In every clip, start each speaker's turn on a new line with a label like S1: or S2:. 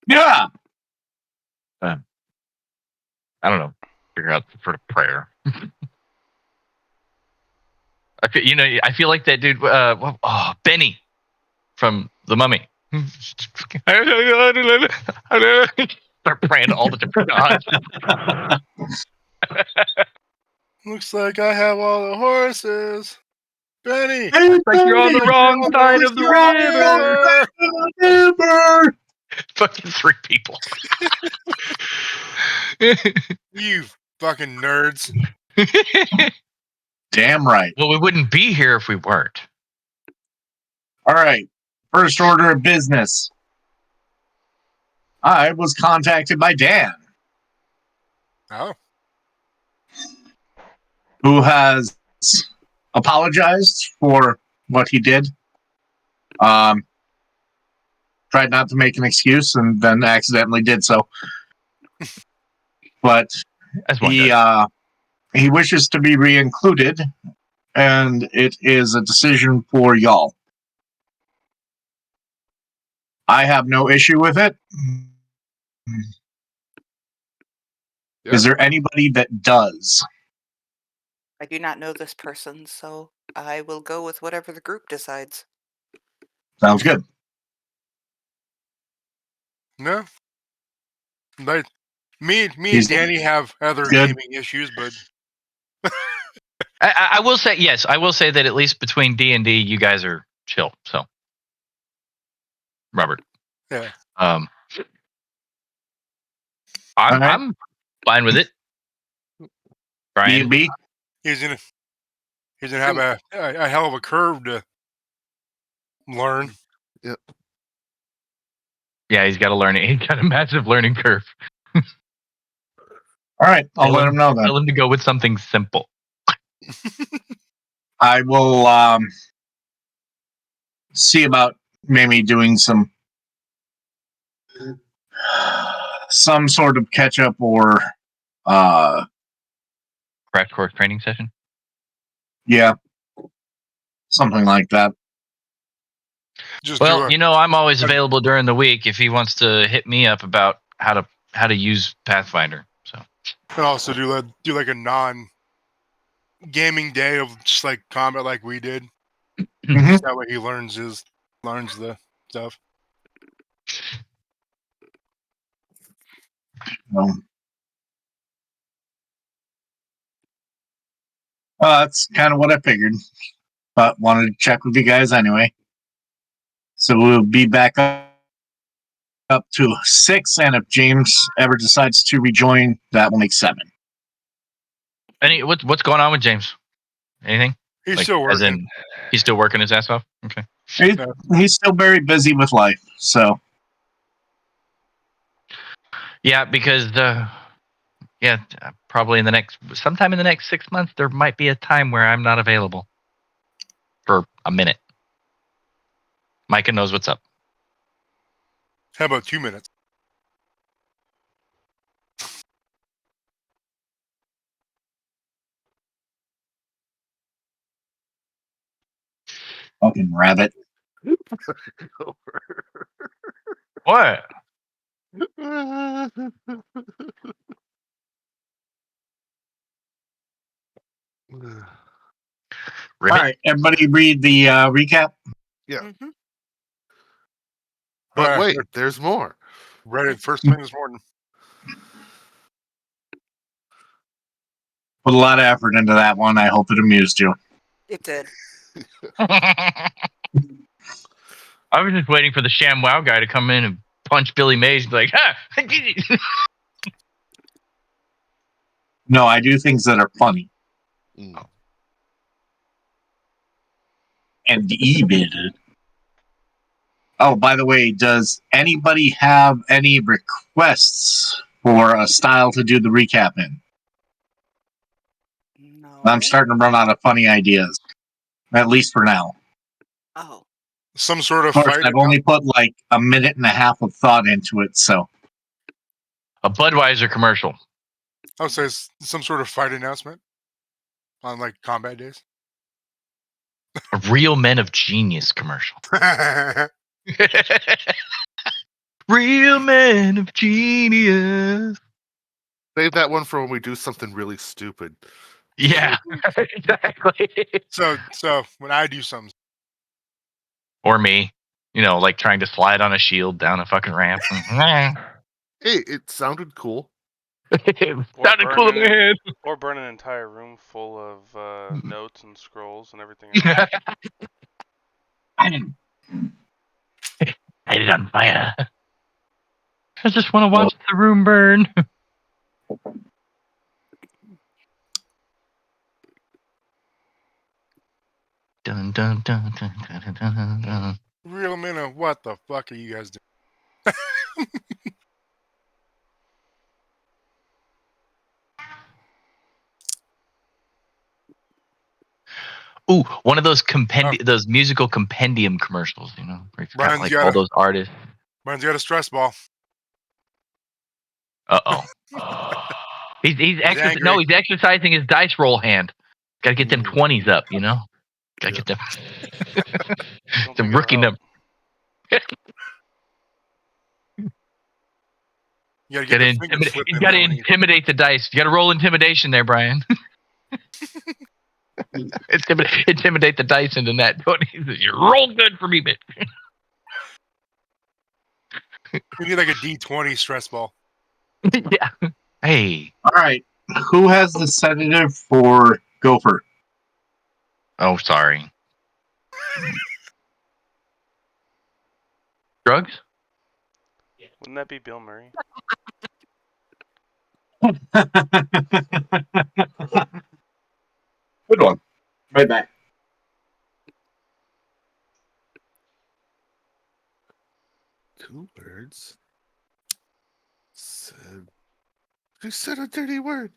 S1: Yeah.
S2: I don't know. Figure out sort of prayer. I feel like that dude. Benny from The Mummy. Start praying to all the different gods.
S3: Looks like I have all the horses. Benny!
S2: Like you're on the wrong side of the river. Fucking 3 people.
S3: You fucking nerds.
S1: Damn right.
S2: Well, we wouldn't be here if we weren't.
S1: All right. First order of business. I was contacted by Dan,
S3: Oh.
S1: who has apologized for what he did. Tried not to make an excuse and then accidentally did so. But he wishes to be re-included, and it is a decision for y'all. I have no issue with it.
S4: Yeah.
S1: Is there anybody that does?
S5: I do not know this person, so I will go with whatever the group decides.
S1: Sounds good.
S3: No. But me and
S1: He's-
S3: Danny have other
S1: good.
S3: gaming issues, but
S2: I will say yes. I will say that at least between D&D, you guys are chill. So, Robert.
S3: yeah.
S2: I'm fine with it. Brian.
S1: B&B?
S3: He's gonna have a hell of a curve to learn.
S2: Yeah, he's got to learn it. He's got a massive learning curve.
S1: All right, I'll let him know then.
S2: Tell him to go with something simple.
S1: I will see about maybe doing some sort of catch up or
S2: Crash course training session.
S1: Yeah, something like that.
S2: Well, I'm always available during the week if he wants to hit me up about how to use Pathfinder. So,
S3: And also do like a non-gaming day of just like combat like we did.
S1: Mm-hmm.
S3: That way he learns the stuff.
S1: That's kind of what I figured, but wanted to check with you guys anyway. So we'll be back up to 6, and if James ever decides to rejoin, that will make 7.
S2: What's going on with James? Anything?
S3: He's still working.
S2: He's still working his ass off. Okay.
S1: He's still very busy with life, so.
S2: Yeah, because probably sometime in the next 6 months, there might be a time where I'm not available for a minute. Micah knows what's up.
S3: How about 2 minutes?
S1: Fucking rabbit.
S2: What?
S1: All right, everybody read the recap?
S4: Yeah.
S5: Mm-hmm.
S4: But wait, there's more.
S3: Read it first thing this morning.
S1: Put a lot of effort into that one. I hope it amused you.
S5: It did.
S2: I was just waiting for the ShamWow guy to come in and punch Billy Mays and be like, ha!
S1: No, I do things that are funny. And evil. Oh, by the way, does anybody have any requests for a style to do the recap in?
S5: No.
S1: I'm starting to run out of funny ideas. At least for now.
S5: Oh.
S3: Some sort of
S1: Of course,
S3: fight.
S1: I've only put like a minute and a half of thought into it, so.
S2: A Budweiser commercial.
S3: I would say some sort of fight announcement on like combat days.
S2: A Real Men of Genius commercial. Real man of genius.
S4: Save that one for when we do something really stupid.
S2: Yeah, exactly.
S3: So when I do something,
S2: Or me, like trying to slide on a shield down a fucking ramp.
S4: Hey, it sounded cool.
S2: It
S6: Or
S2: sounded cool in
S6: burn
S2: my head.
S6: Or burn an entire room full of notes and scrolls and everything else.
S2: I light it on fire. I just want to watch the room burn. Dun, dun, dun, dun, dun, dun, dun.
S3: real men of what the fuck are you guys doing?
S2: Ooh, one of those those musical compendium commercials, where it's got
S3: Brian's
S2: like
S3: got
S2: all
S3: a-
S2: those artists.
S3: Brian's got a stress ball.
S2: Uh-oh. He's
S3: angry.
S2: he's exercising his dice roll hand. Got to get them 20s up, Got to get them
S6: Don't
S2: some
S6: think
S2: rookie
S6: it'll help.
S2: number.
S3: You gotta get the finger flip
S2: You
S3: in
S2: got to
S3: there when you-
S2: intimidate the dice. You got to roll intimidation there, Brian. Intimidate the dice into that 20s. You roll good for me, bitch.
S3: You need like a D20 stress ball.
S2: Yeah. Hey.
S1: All right. Who has the sedative for Gopher?
S2: Oh, sorry. Drugs?
S6: Wouldn't that be Bill Murray?
S1: Good one. Right back.
S4: Two words. You said a dirty word.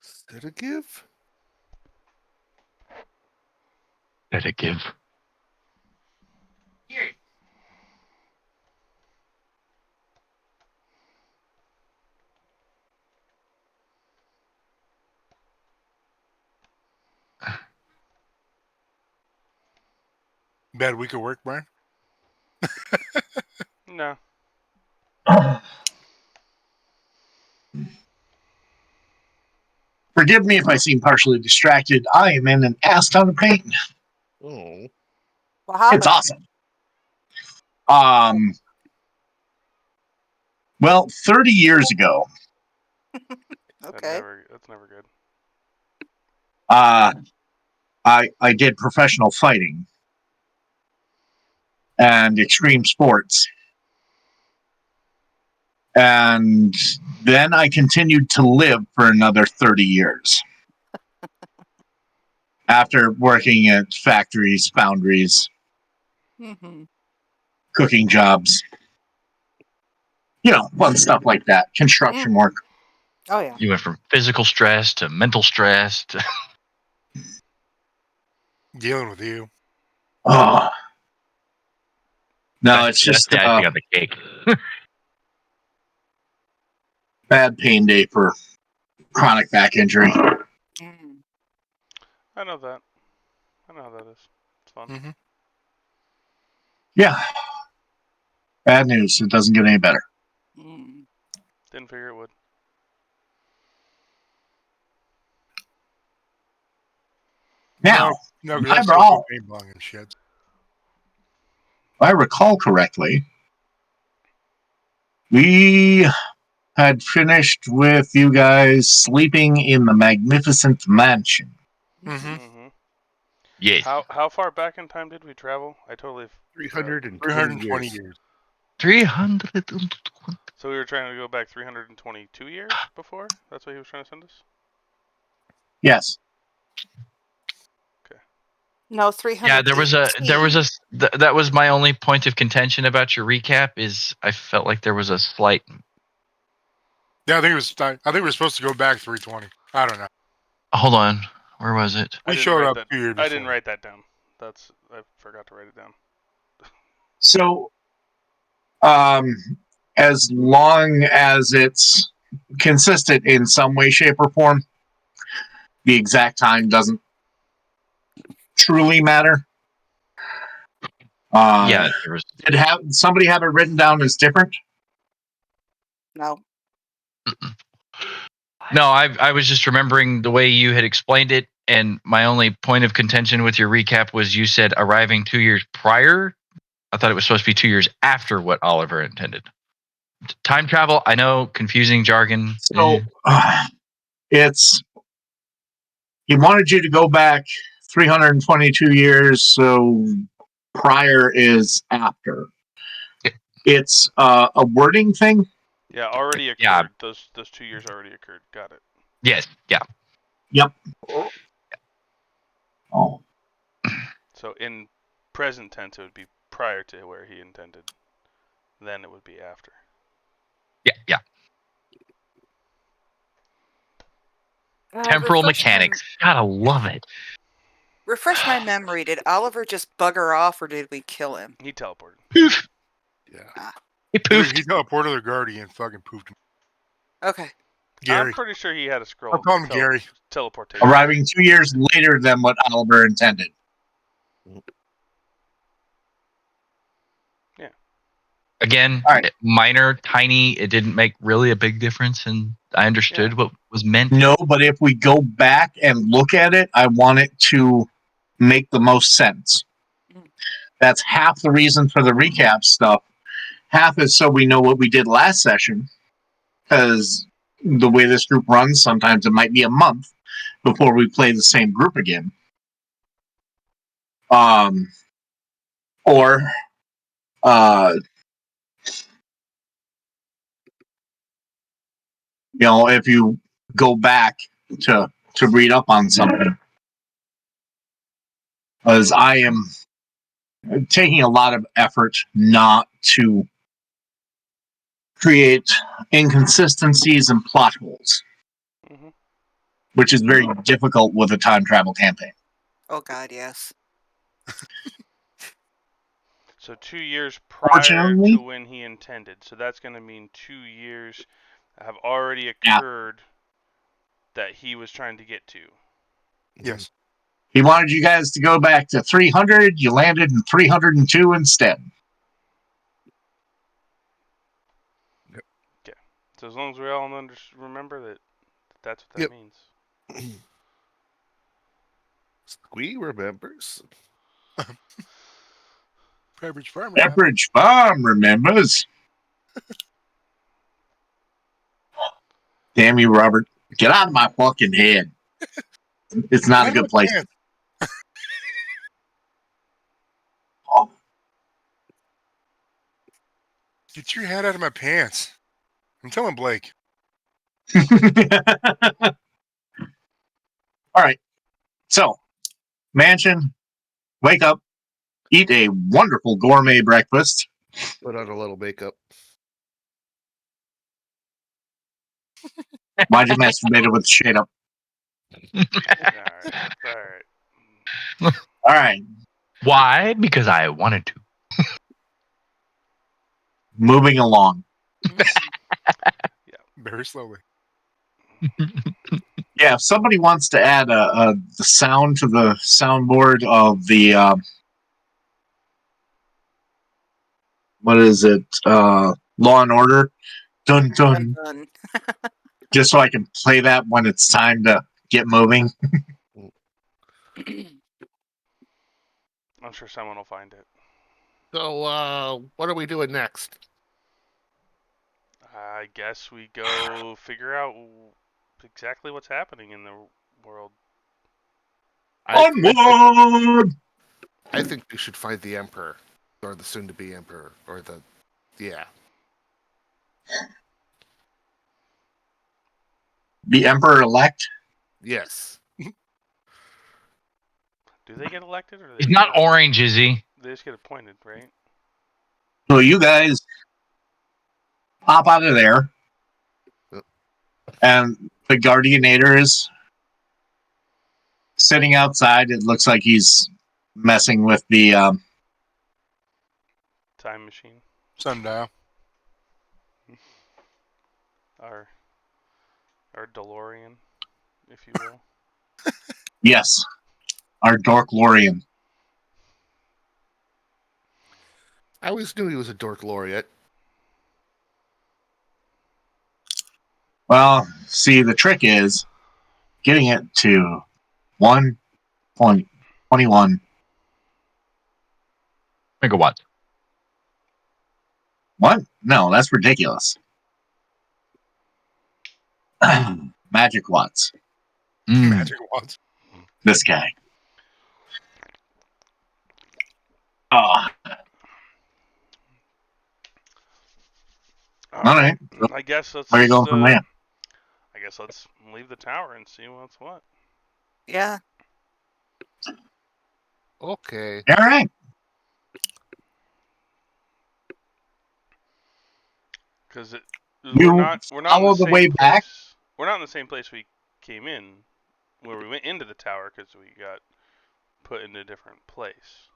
S4: Sedative?
S2: Sedative.
S3: Bad week of work, Brian?
S6: No.
S1: Forgive me if I seem partially distracted. I am in an ass ton of pain.
S4: Oh.
S5: What happened?
S1: It's awesome. Well, 30 years ago,
S5: Okay.
S6: That's never good.
S1: I did professional fighting and extreme sports. And then I continued to live for another 30 years. After working at factories, foundries,
S5: Mm-hmm.
S1: cooking jobs, fun stuff like that, construction work.
S5: Oh yeah.
S2: You went from physical stress to mental stress to
S3: Dealing with you.
S1: Oh. No, it's
S2: that's
S1: just
S2: the icing on the cake.
S1: bad pain day for chronic back injury.
S5: Mm.
S6: I know that. I know how that is. It's fun.
S3: Mm-hmm.
S1: Yeah. Bad news. It doesn't get any better.
S5: Mm.
S6: Didn't figure it would.
S1: Now,
S3: No,
S1: if
S3: because I
S1: I
S3: still
S1: recall-
S3: do paintballing and shit.
S1: if I recall correctly, we had finished with you guys sleeping in the magnificent mansion.
S3: Mm-hmm.
S6: Mm-hmm.
S2: Yes.
S6: How far back in time did we travel? I totally.
S4: 320
S3: 320
S4: years.
S3: years.
S2: 320.
S6: So we were trying to go back 322 years before? That's what he was trying to send us?
S1: Yes.
S5: No, 300.
S2: Yeah, that was my only point of contention about your recap is I felt like there was a slight.
S3: Yeah, I think we were supposed to go back 320. I don't know.
S2: Hold on. Where was it?
S3: We
S6: I didn't
S3: showed
S6: write
S3: up
S6: that.
S3: 2 years
S6: I didn't
S3: before.
S6: write that down. I forgot to write it down.
S1: So, as long as it's consistent in some way, shape, or form, the exact time doesn't truly matter.
S2: Yeah, there was.
S1: Did somebody have it written down as different?
S5: No.
S2: No, I was just remembering the way you had explained it, and my only point of contention with your recap was you said arriving 2 years prior. I thought it was supposed to be 2 years after what Oliver intended. Time travel, I know, confusing jargon.
S1: So it's he wanted you to go back 322 years, so prior is after.
S2: Yeah.
S1: It's a wording thing.
S6: Yeah, already occurred.
S2: Yeah.
S6: Those 2 years already occurred. Got it.
S2: Yes, yeah.
S1: Yep. Oh,
S6: So in present tense, it would be prior to where he intended. Then it would be after.
S2: Yeah. Temporal mechanics. Gotta love it.
S5: Refresh my memory. Did Oliver just bugger off or did we kill him?
S6: He teleported.
S2: Poof.
S4: Yeah.
S2: He poofed.
S3: He teleported the guardian, fucking poofed him.
S5: Okay.
S3: Gary.
S6: I'm pretty sure he had a scroll.
S3: I'll call him Gary.
S6: Teleportation.
S1: arriving 2 years later than what Oliver intended.
S2: Again,
S1: All right.
S2: minor, tiny. It didn't make really a big difference, and I understood what was meant.
S1: No, but if we go back and look at it, I want it to make the most sense. That's half the reason for the recap stuff. Half is so we know what we did last session, because the way this group runs, sometimes it might be a month before we play the same group again. Or if you go back to read up on something, as I am taking a lot of effort not to create inconsistencies and plot holes,
S6: Mm-hmm.
S1: which is very difficult with a time travel campaign.
S5: Oh God, yes.
S6: So 2 years prior
S1: Fortunately-
S6: to when he intended. So that's going to mean 2 years have already occurred that he was trying to get to.
S3: Yes.
S1: He wanted you guys to go back to 300. You landed in 302 instead.
S6: So as long as we all remember that that's what that means.
S4: Squee remembers.
S3: Pepperidge Farm.
S1: Pepperidge Farm remembers. Damn you, Robert. Get out of my fucking head. It's not a good place. Oh.
S3: Get your head out of my pants. I'm telling Blake.
S1: All right. So, mansion, wake up, eat a wonderful gourmet breakfast.
S4: Put on a little makeup.
S1: Why'd you masturbate it with the shade up?
S6: All right.
S1: All right.
S2: Why? Because I wanted to.
S1: Moving along.
S3: Very slowly.
S1: Yeah, if somebody wants to add the sound to the soundboard of the what is it? Law and Order. Dun dun.
S5: Done.
S1: Just so I can play that when it's time to get moving.
S6: I'm sure someone will find it.
S4: So, what are we doing next?
S6: I guess we go figure out exactly what's happening in the world.
S1: Onward!
S4: I think we should find the Emperor, or the soon-to-be Emperor, or the... Yeah.
S1: The Emperor-elect?
S4: Yes.
S6: Do they get elected, or
S2: He's not orange, is he?
S6: They just get appointed, right?
S1: So you guys pop out of there, and the Guardianator is sitting outside. It looks like he's messing with the
S6: Time machine.
S3: Sundial.
S6: Our DeLorean, if you will.
S1: yes. our Dorklorian.
S4: I always knew he was a dork laureate.
S1: Well, see, the trick is getting it to 1.21.
S2: Megawatts.
S1: What? No, that's ridiculous. Magic watts.
S3: Magic wands.
S1: This guy. Oh, all right.
S6: I guess let's.
S1: Where are you going from there?
S6: I guess let's leave the tower and see what's what.
S5: Yeah.
S4: Okay.
S1: All right.
S6: Because
S1: You
S6: we're not in
S1: follow
S6: the
S1: the way
S6: same
S1: back?
S6: place. We're not in the same place we came in, where we went into the tower because we got put into a different place.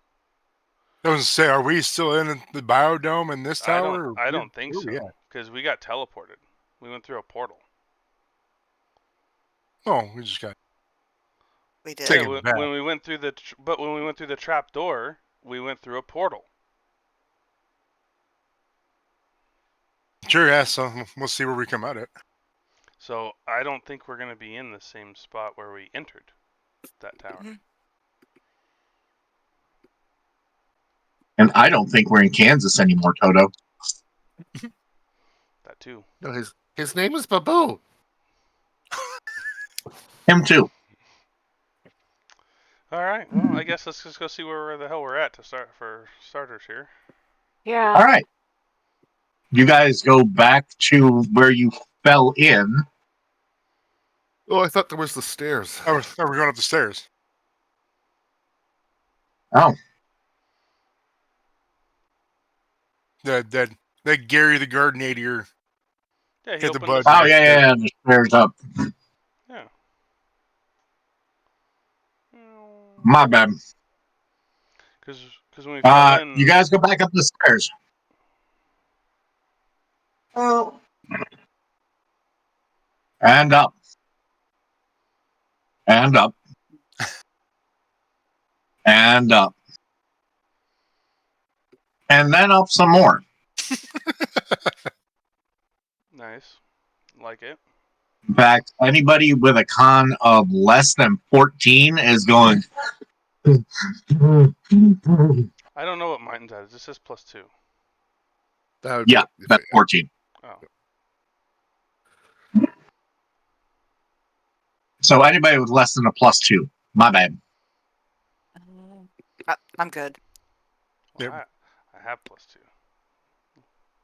S3: I was gonna say, are we still in the biodome in this tower?
S6: I don't think
S3: where we
S6: so
S3: at?
S6: because we got teleported. We went through a portal.
S3: Oh, we just got.
S5: We did.
S3: Take
S6: Yeah,
S3: it back.
S6: when we went through when we went through the trap door, we went through a portal.
S3: Sure, yeah. So we'll see where we come out at.
S6: So I don't think we're gonna be in the same spot where we entered that tower.
S5: Mhm.
S1: And I don't think we're in Kansas anymore, Toto.
S6: That too.
S4: No, his name is Babu.
S1: Him too.
S6: All right. Well, I guess let's just go see where the hell we're at to start for starters here.
S7: Yeah.
S1: All right. You guys go back to where you fell in.
S4: Oh, I thought there was the stairs.
S3: Oh, we're going up the stairs.
S1: Oh,
S3: That Gary the Gardenadier.
S6: Yeah, he
S3: Hit the
S6: opened
S3: button.
S1: oh yeah. The stairs up.
S6: Yeah.
S1: My bad.
S6: Because when we fell in,
S1: You guys go back up the stairs. Oh. And up. And up. And up. And then up some more.
S6: nice, like it.
S1: In fact, anybody with a con of less than 14 is going.
S6: I don't know what mine's at. This says +2.
S4: That would
S1: Yeah,
S4: be,
S1: that's 14.
S6: Oh,
S1: So anybody with less than a +2. My bad.
S5: I'm good.
S6: well,
S3: Yep.
S6: I have +2.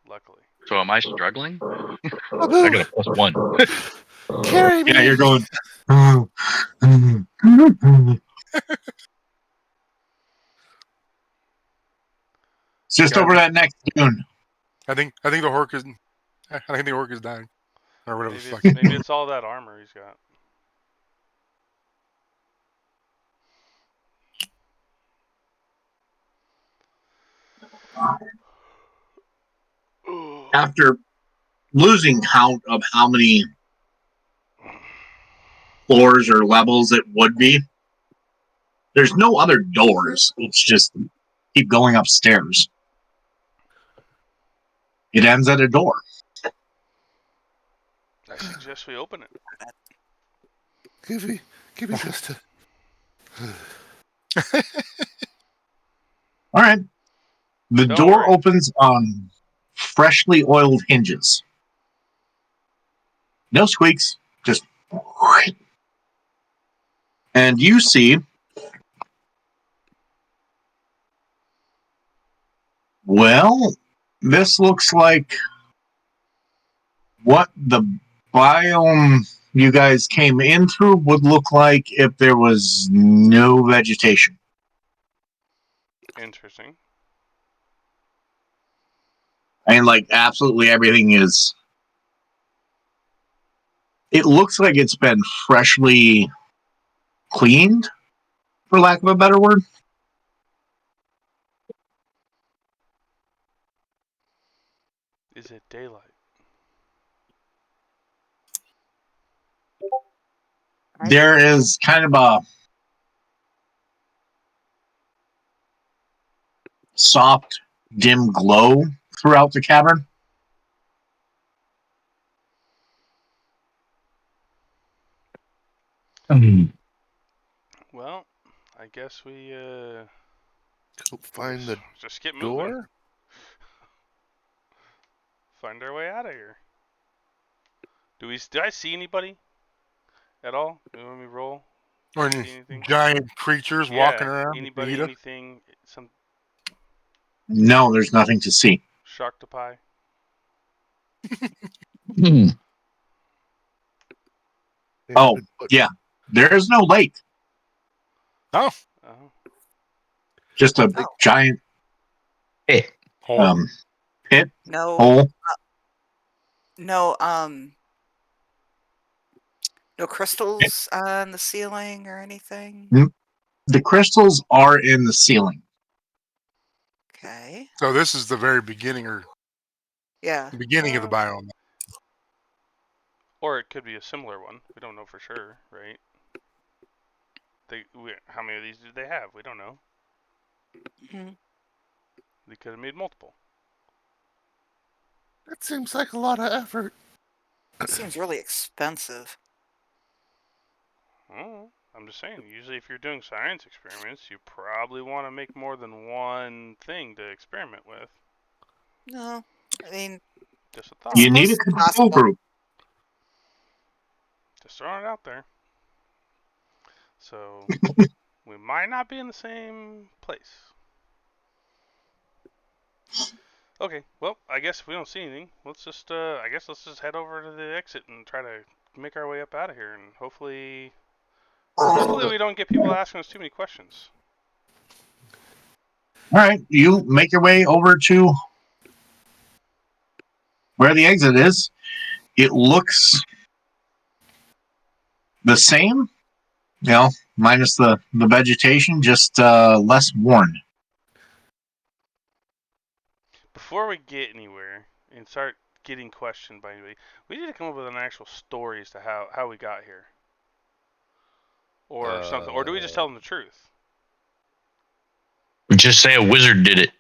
S6: Luckily.
S2: So am I struggling? I
S4: Babu,
S2: got a +1.
S4: carry me.
S1: Yeah, you're going. It's just
S3: Yeah,
S1: over that next dune.
S3: I think the orc is. I think the orc is dying, or whatever.
S6: Maybe
S3: the fuck.
S6: maybe it's all that armor he's got.
S1: After losing count of how many floors or levels it would be, there's no other doors. It's just keep going upstairs. It ends at a door.
S6: I suggest we open it.
S4: Give me just a...
S1: All right. The
S6: Don't
S1: door
S6: worry.
S1: opens on freshly oiled hinges. No squeaks, just. And you see. Well, this looks like what the biome you guys came in through would look like if there was no vegetation.
S6: Interesting.
S1: And like absolutely everything is. It looks like it's been freshly cleaned, for lack of a better word.
S6: Is it daylight?
S1: There is kind of soft, dim glow throughout the cavern.
S6: Well, I guess we
S4: Go find the
S6: just get moving.
S4: door.
S6: Find our way out of here. Did I see anybody at all? You want me to roll?
S3: Or
S6: See anything?
S3: giant creatures walking
S6: Yeah.
S3: around.
S6: Anybody?
S3: Eat us.
S6: Anything? Some
S1: No, there's nothing to see.
S6: sharktopie?
S2: Hmm.
S4: They
S1: Oh,
S4: could put-
S1: yeah. There is no lake,
S6: Oh.
S1: just a
S5: Oh.
S1: giant
S2: Hey,
S3: Hole.
S1: pit
S5: No,
S1: hole.
S5: no, no crystals on the ceiling or anything.
S1: The crystals are in the ceiling.
S5: Okay.
S3: So this is the very beginning or
S5: Yeah.
S3: the beginning of the biome.
S6: Or it could be a similar one. We don't know for sure, right? How many of these do they have? We don't know.
S5: Mhm.
S6: They could have made multiple.
S4: That seems like a lot of effort.
S5: It seems really expensive.
S6: Oh, I'm just saying. Usually, if you're doing science experiments, you probably want to make more than one thing to experiment with.
S5: No, I mean,
S6: Just a
S5: I
S6: thought.
S1: You need a
S5: suppose it's
S1: control
S5: possible.
S1: group.
S6: Just throwing it out there. So we might not be in the same place. Okay, well, I guess if we don't see anything, let's just head over to the exit and try to make our way up out of here, and hopefully we don't get people asking us too many questions.
S1: All right, you make your way over to where the exit is. It looks the same, minus the vegetation, just less worn.
S6: Before we get anywhere and start getting questioned by anybody, we need to come up with an actual story as to how we got here. Or something. Or do we just tell them the truth?
S2: just say a wizard did it.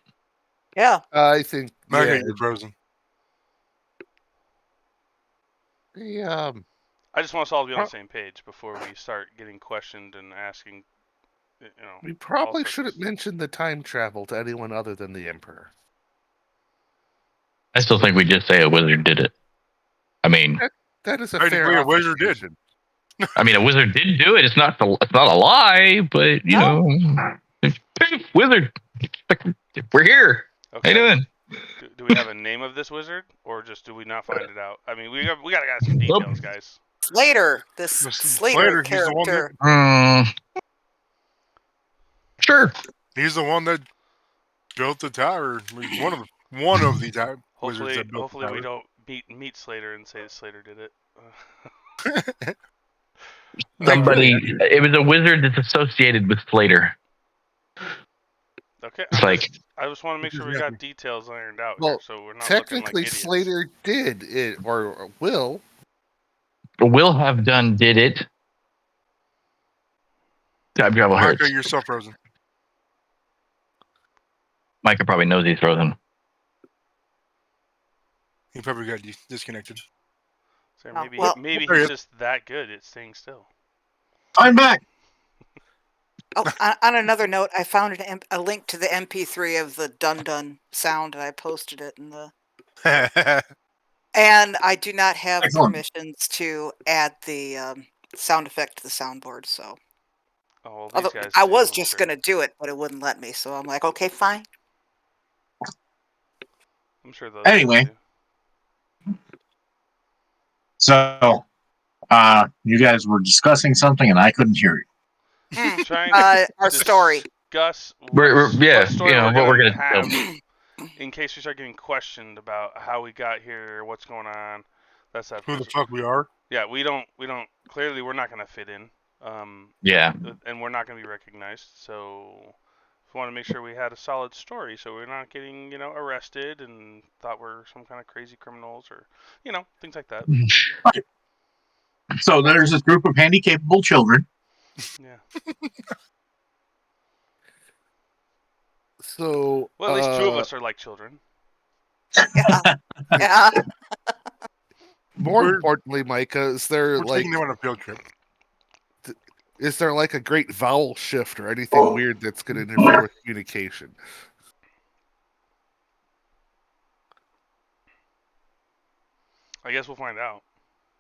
S5: Yeah.
S4: I think.
S3: I
S4: Yeah.
S3: think you're frozen.
S6: I just want us all to be on the same page before we start getting questioned and asking,
S4: We probably
S6: sorts of
S4: shouldn't
S6: stuff.
S4: mention the time travel to anyone other than the Emperor.
S2: I still think we just say a wizard did it. I mean,
S4: That is a
S3: Technically,
S4: fair
S3: a wizard did.
S4: obfuscation.
S2: a wizard did do it. It's not a lie, but
S5: No.
S2: Wizard, we're here.
S6: Okay.
S2: How you doing?
S6: Do we have a name of this wizard, or just do we not find it out? I mean, we gotta get some details, guys.
S5: Slater, this Slater
S3: He's the one that
S5: character.
S2: Sure.
S3: he's the one that built the tower. One of the wizards that built
S6: Hopefully
S3: the tower.
S6: we don't meet Slater and say that Slater did it.
S2: Somebody. It was a wizard that's associated with Slater.
S6: Okay.
S2: It's like
S6: I just want to make sure we got details ironed out here,
S4: Well,
S6: so we're not looking like
S4: technically,
S6: idiots.
S4: Slater did it, or will.
S2: will have done did it. Time travel hurts.
S3: Micah, you're so frozen.
S2: Micah probably knows he's frozen.
S3: He probably got disconnected.
S6: So
S5: Oh,
S6: maybe
S5: well-
S6: maybe
S3: There he
S6: he's
S3: is.
S6: just that good at staying still.
S1: I'm back.
S5: Oh, on another note, I found a link to the MP3 of the Dun Dun sound, and I posted it in the. And I do not have
S1: Excellent.
S5: permissions to add the sound effect to the soundboard, so.
S6: Oh, well, these
S5: Although
S6: guys.
S5: I
S6: do,
S5: was
S6: I'm
S5: just
S6: sure.
S5: gonna do it, but it wouldn't let me, so I'm like, okay, fine.
S6: I'm sure those.
S1: Anyway.
S6: Guys do.
S1: So, you guys were discussing something, and I couldn't hear you.
S6: Trying to
S5: Our story.
S6: discuss
S2: We're
S6: what story
S2: what we're gonna
S6: have
S2: tell.
S6: in case we start getting questioned about how we got here, what's going on. That's that.
S3: Who the fuck we are?
S6: Yeah, we don't. Clearly, we're not gonna fit in.
S2: Yeah.
S6: And we're not gonna be recognized. So, we want to make sure we had a solid story, so we're not getting arrested and thought we're some kind of crazy criminals or things like that.
S1: So there's this group of handy-capable children.
S6: Yeah.
S4: So,
S6: Well, at least two of us are like children.
S5: Yeah. Yeah.
S4: more
S3: We're-
S4: importantly, Micah, is there
S3: We're
S4: like
S3: taking them on a field trip.
S4: a great vowel shift or anything weird that's going to interfere with communication?
S6: I guess we'll find out.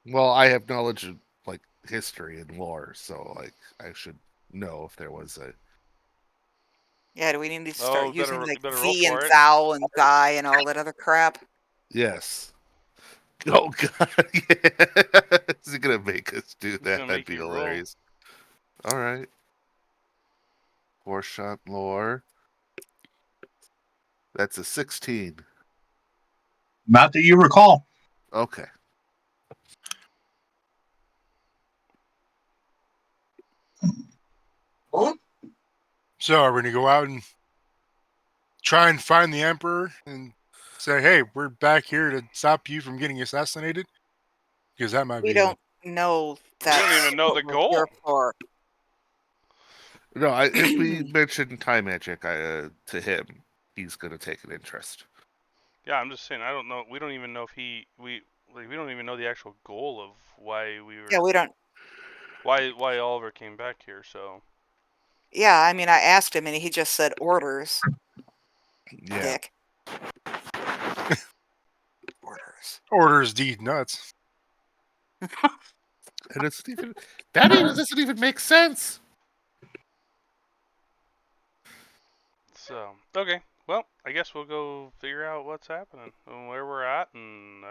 S4: Well, I have knowledge of like history and lore, so like I should know if there was a.
S5: Yeah, do we need to
S6: Oh,
S5: start
S6: you
S5: using
S6: better-
S5: like
S6: you better roll
S5: thee and
S6: for it.
S5: thou and thy and all that other crap?
S4: Yes. Oh God! Yeah. Is he gonna make us do that?
S6: gonna
S4: That'd
S6: make
S4: be
S6: you roll.
S4: hilarious. All right. Four-shot lore. That's a 16.
S1: Not that you recall.
S4: Okay.
S3: So are we going to go out and try and find the Emperor and say, hey, we're back here to stop you from getting assassinated? Because that might
S5: We
S3: be...
S5: don't know that.
S6: don't even know the goal.
S5: For.
S4: No, if we mention time magic to him, he's gonna take an interest.
S6: Yeah, I'm just saying. I don't know. We don't even know if we don't even know the actual goal of why we were.
S5: Yeah, we don't.
S6: Why Oliver came back here? So.
S5: Yeah, I mean, I asked him and he just said orders.
S4: Yeah.
S5: Dick. Orders.
S3: Orders D nuts.
S4: And it's even that even doesn't even make sense.
S6: So okay, well, I guess we'll go figure out what's happening and where we're at, and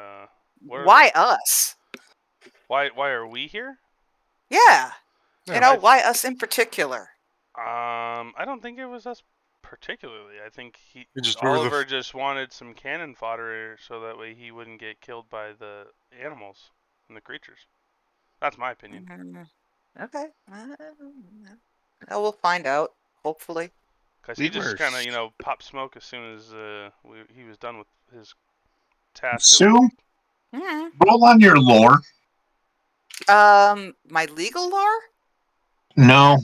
S6: what are
S5: Why us?
S6: why are we here?
S5: Yeah.
S3: Yeah,
S5: You know, why us in particular?
S6: I don't think it was us particularly. I think
S3: We were
S6: Oliver just wanted some cannon fodder so that way he wouldn't get killed by the animals and the creatures. That's my opinion.
S5: Okay. We'll find out, hopefully.
S6: Because he just kind of,
S4: Beavers.
S6: popped smoke as soon as he was done with his task.
S1: Sue,
S5: Mhm.
S1: roll on your lore.
S5: My legal lore?
S1: No.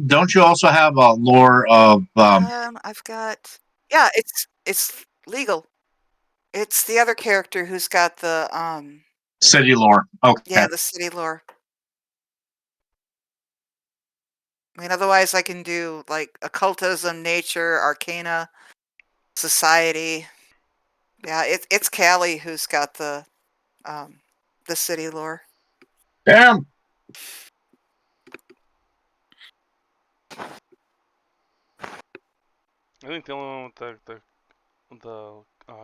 S1: Don't you also have a lore of
S5: I've got. Yeah, it's legal. It's the other character who's got the
S1: city lore? Okay.
S5: yeah, the city lore. I mean, otherwise I can do like occultism, nature, arcana, society. Yeah, it's Callie who's got the city lore.
S1: Damn.
S6: I think the only one with the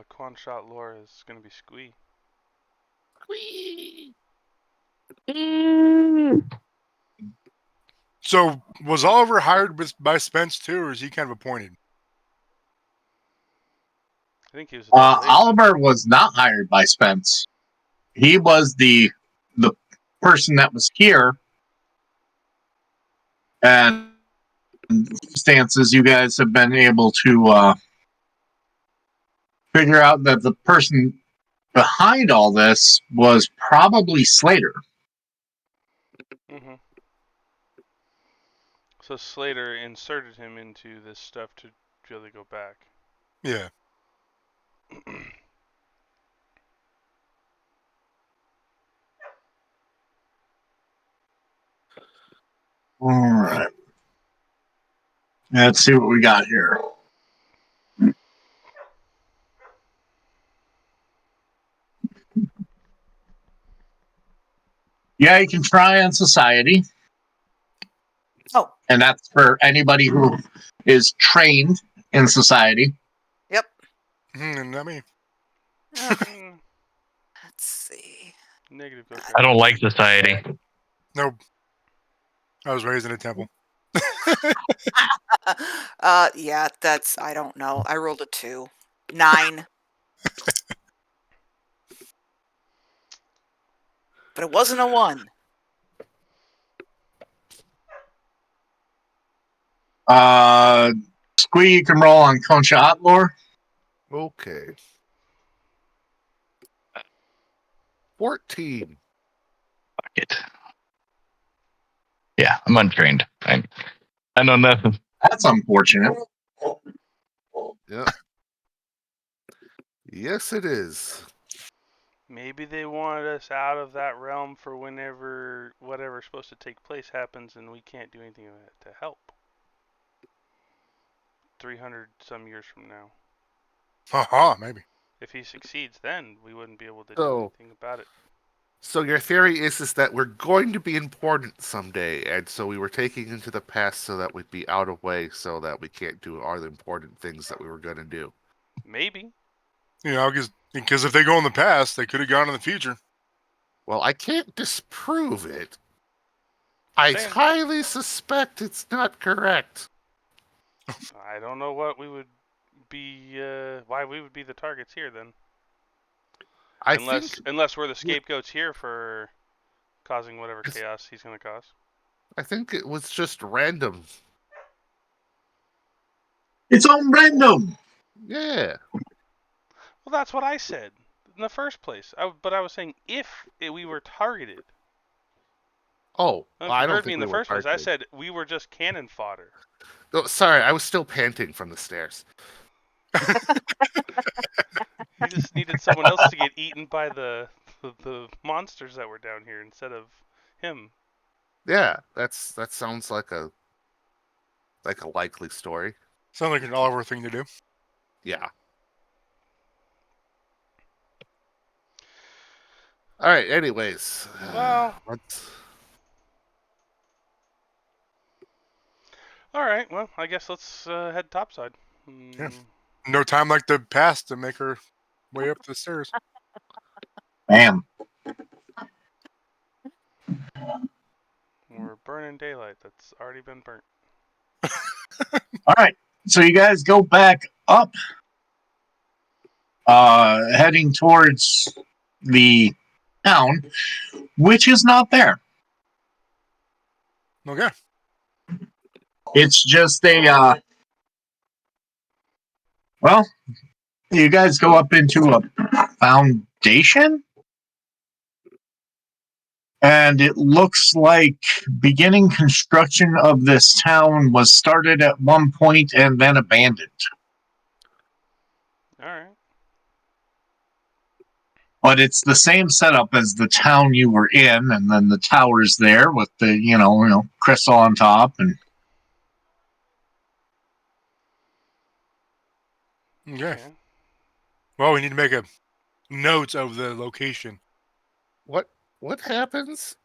S6: Quan shot lore is gonna be Squee.
S3: So was Oliver hired by Spence too, or is he kind of appointed?
S6: I think he was a delegation.
S1: Oliver was not hired by Spence. He was the person that was here, and stances you guys have been able to figure out that the person behind all this was probably Slater.
S6: Mm-hmm. So Slater inserted him into this stuff to be able to go back.
S3: Yeah.
S1: All right. Let's see what we got here. Yeah, you can try on society.
S5: Oh.
S1: And that's for anybody who is trained in society.
S5: Yep.
S3: And I mean,
S6: Mm,
S5: Let's see.
S6: negative. Okay.
S2: I don't like society.
S3: nope. I was raised in a temple.
S5: Yeah, that's I don't know. I rolled a 2. 9. But it wasn't a 1.
S1: Squee, you can roll on Concha Otlore.
S4: Okay. 14.
S2: Fuck it. Yeah, I'm untrained. I know nothing.
S1: That's unfortunate.
S4: Yep. Yes, it is.
S6: Maybe they wanted us out of that realm for whenever whatever's supposed to take place happens, and we can't do anything to help. 300 some years from now.
S3: Haha, maybe.
S6: If he succeeds, then we wouldn't be able to do
S4: So-
S6: anything about it.
S4: So your theory is that we're going to be important someday, and so we were taking into the past so that we'd be out of way, so that we can't do all the important things that we were going to do.
S6: Maybe.
S3: You know, because if they go in the past, they could have gone in the future.
S4: Well, I can't disprove it. I
S6: Saying.
S4: highly suspect it's not correct.
S6: I don't know what we would be, why we would be the targets here then.
S4: I
S6: Unless we're the scapegoats here for causing whatever chaos he's going to cause.
S4: think it was just random.
S1: It's on random.
S4: Yeah.
S6: Well, that's what I said in the first place. But I was saying if we were targeted.
S4: Oh,
S6: If
S4: I
S6: you
S4: don't
S6: heard me
S4: think
S6: in
S4: we
S6: the
S4: were
S6: first place, I
S4: targeted.
S6: said we were just cannon fodder.
S4: Oh, sorry, I was still panting from the stairs.
S6: You just needed someone else to get eaten by the monsters that were down here instead of him.
S4: Yeah, that sounds like a likely story.
S3: Sounds like an Oliver thing to do.
S4: Yeah. All right. Anyways,
S6: Well,
S4: let's.
S6: all right. Well, I guess let's head topside.
S3: Yeah. No time like the past to make her way up the stairs.
S1: Bam.
S6: We're burning daylight that's already been burnt.
S1: All right. So you guys go back up, heading towards the town, which is not there.
S3: Okay.
S1: It's just a, well, you guys go up into a foundation, and it looks like beginning construction of this town was started at one point and then abandoned.
S6: All right.
S1: But it's the same setup as the town you were in, and then the towers there with the, you know, crystal on top, and
S3: Okay. Well, we need to make a note of the location.
S4: What happens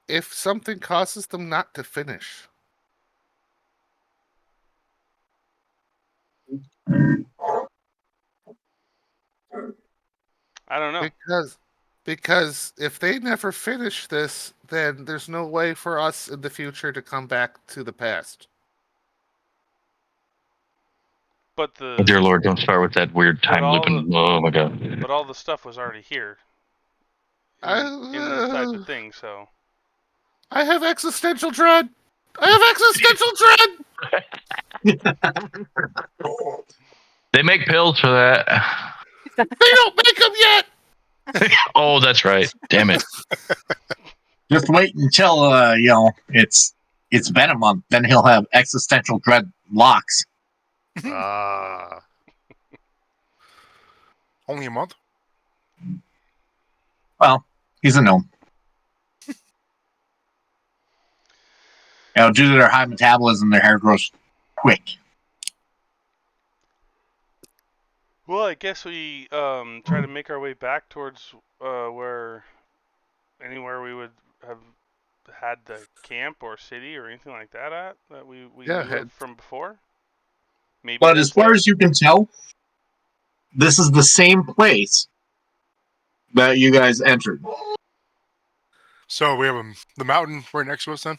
S4: if something causes them not to finish?
S6: I don't know.
S4: Because if they never finish this, then there's no way for us in the future to come back to the past.
S6: But
S2: Oh, dear Lord, don't start with that weird time
S6: all
S2: looping. Oh my God.
S6: But all the stuff was already here. Inside the thing, so.
S4: I have existential dread. I have existential dread.
S2: They make pills for that.
S4: They don't make them yet.
S2: Oh, that's right. Damn it.
S1: just wait until it's been a month. Then he'll have existential dread locks.
S3: Only a month?
S1: Well, he's a gnome. Due to their high metabolism, their hair grows quick.
S6: Well, I guess we try to make our way back towards anywhere we would have had the camp or city or anything like that at that we knew of from before. Maybe.
S1: But as far as you can tell, this is the same place that you guys entered.
S3: So we have the mountain right next to us then?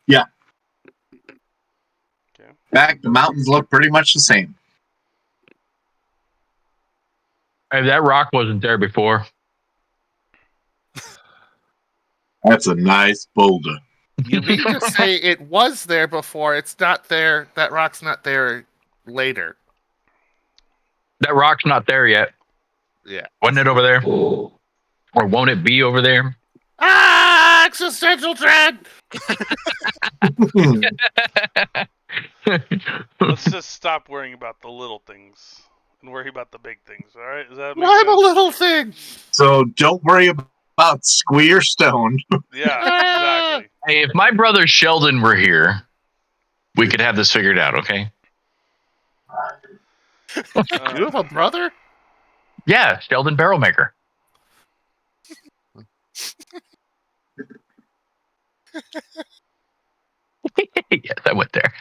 S1: Yeah.
S6: Okay.
S1: In fact, the mountains look pretty much the same.
S2: Hey, that rock wasn't there before.
S1: That's a nice boulder.
S4: You mean to say it was there before? It's not there. That rock's not there later.
S2: That rock's not there yet.
S4: Yeah.
S2: Wasn't it over there? Or won't it be over there?
S4: Ah, existential dread.
S6: Let's just stop worrying about the little things and worry about the big things. All right? Does that make
S4: I'm a
S6: sense?
S4: little thing.
S1: So don't worry about Squeer Stone.
S6: Yeah, exactly.
S2: Hey, if my brother Sheldon were here, we could have this figured out, okay?
S4: You have a brother?
S2: Yeah, Sheldon Barrelmaker. Yes, I went there.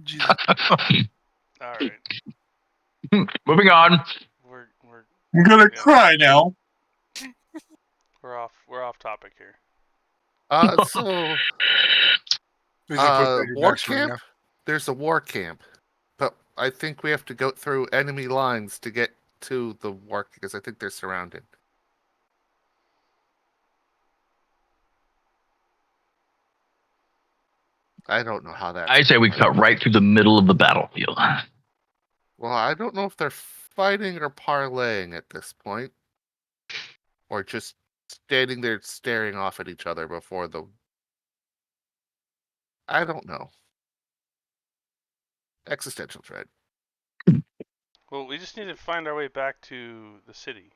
S3: Jesus.
S6: All right.
S2: Moving on.
S6: We're
S1: I'm gonna
S6: Yeah.
S1: cry now.
S6: we're off topic here.
S4: So
S3: Please don't put that in your
S4: war
S3: backstory
S4: camp.
S3: now.
S4: There's a war camp, but I think we have to go through enemy lines to get to the war because I think they're surrounded. I don't know how that.
S2: I say we cut right through the middle of the battlefield.
S4: Well, I don't know if they're fighting or parlaying at this point, or just standing there staring off at each other before the. I don't know. Existential dread.
S6: Well, we just need to find our way back to the city.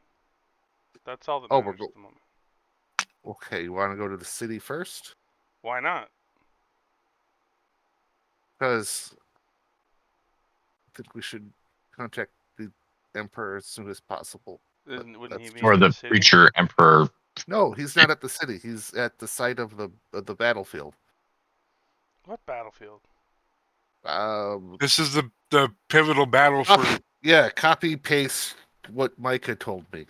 S6: That's all that
S4: Oh,
S6: matters at the moment.
S4: Okay, you want to go to the city first?
S6: Why not?
S4: Because I think we should contact the Emperor as soon as possible.
S6: Wouldn't he
S4: that's
S6: be
S2: Or
S6: in the
S2: the
S6: city?
S2: preacher emperor.
S4: No, he's not at the city. He's at the site of the battlefield.
S6: What battlefield?
S3: This is the pivotal battle for.
S4: Yeah, copy paste what Mike had told me.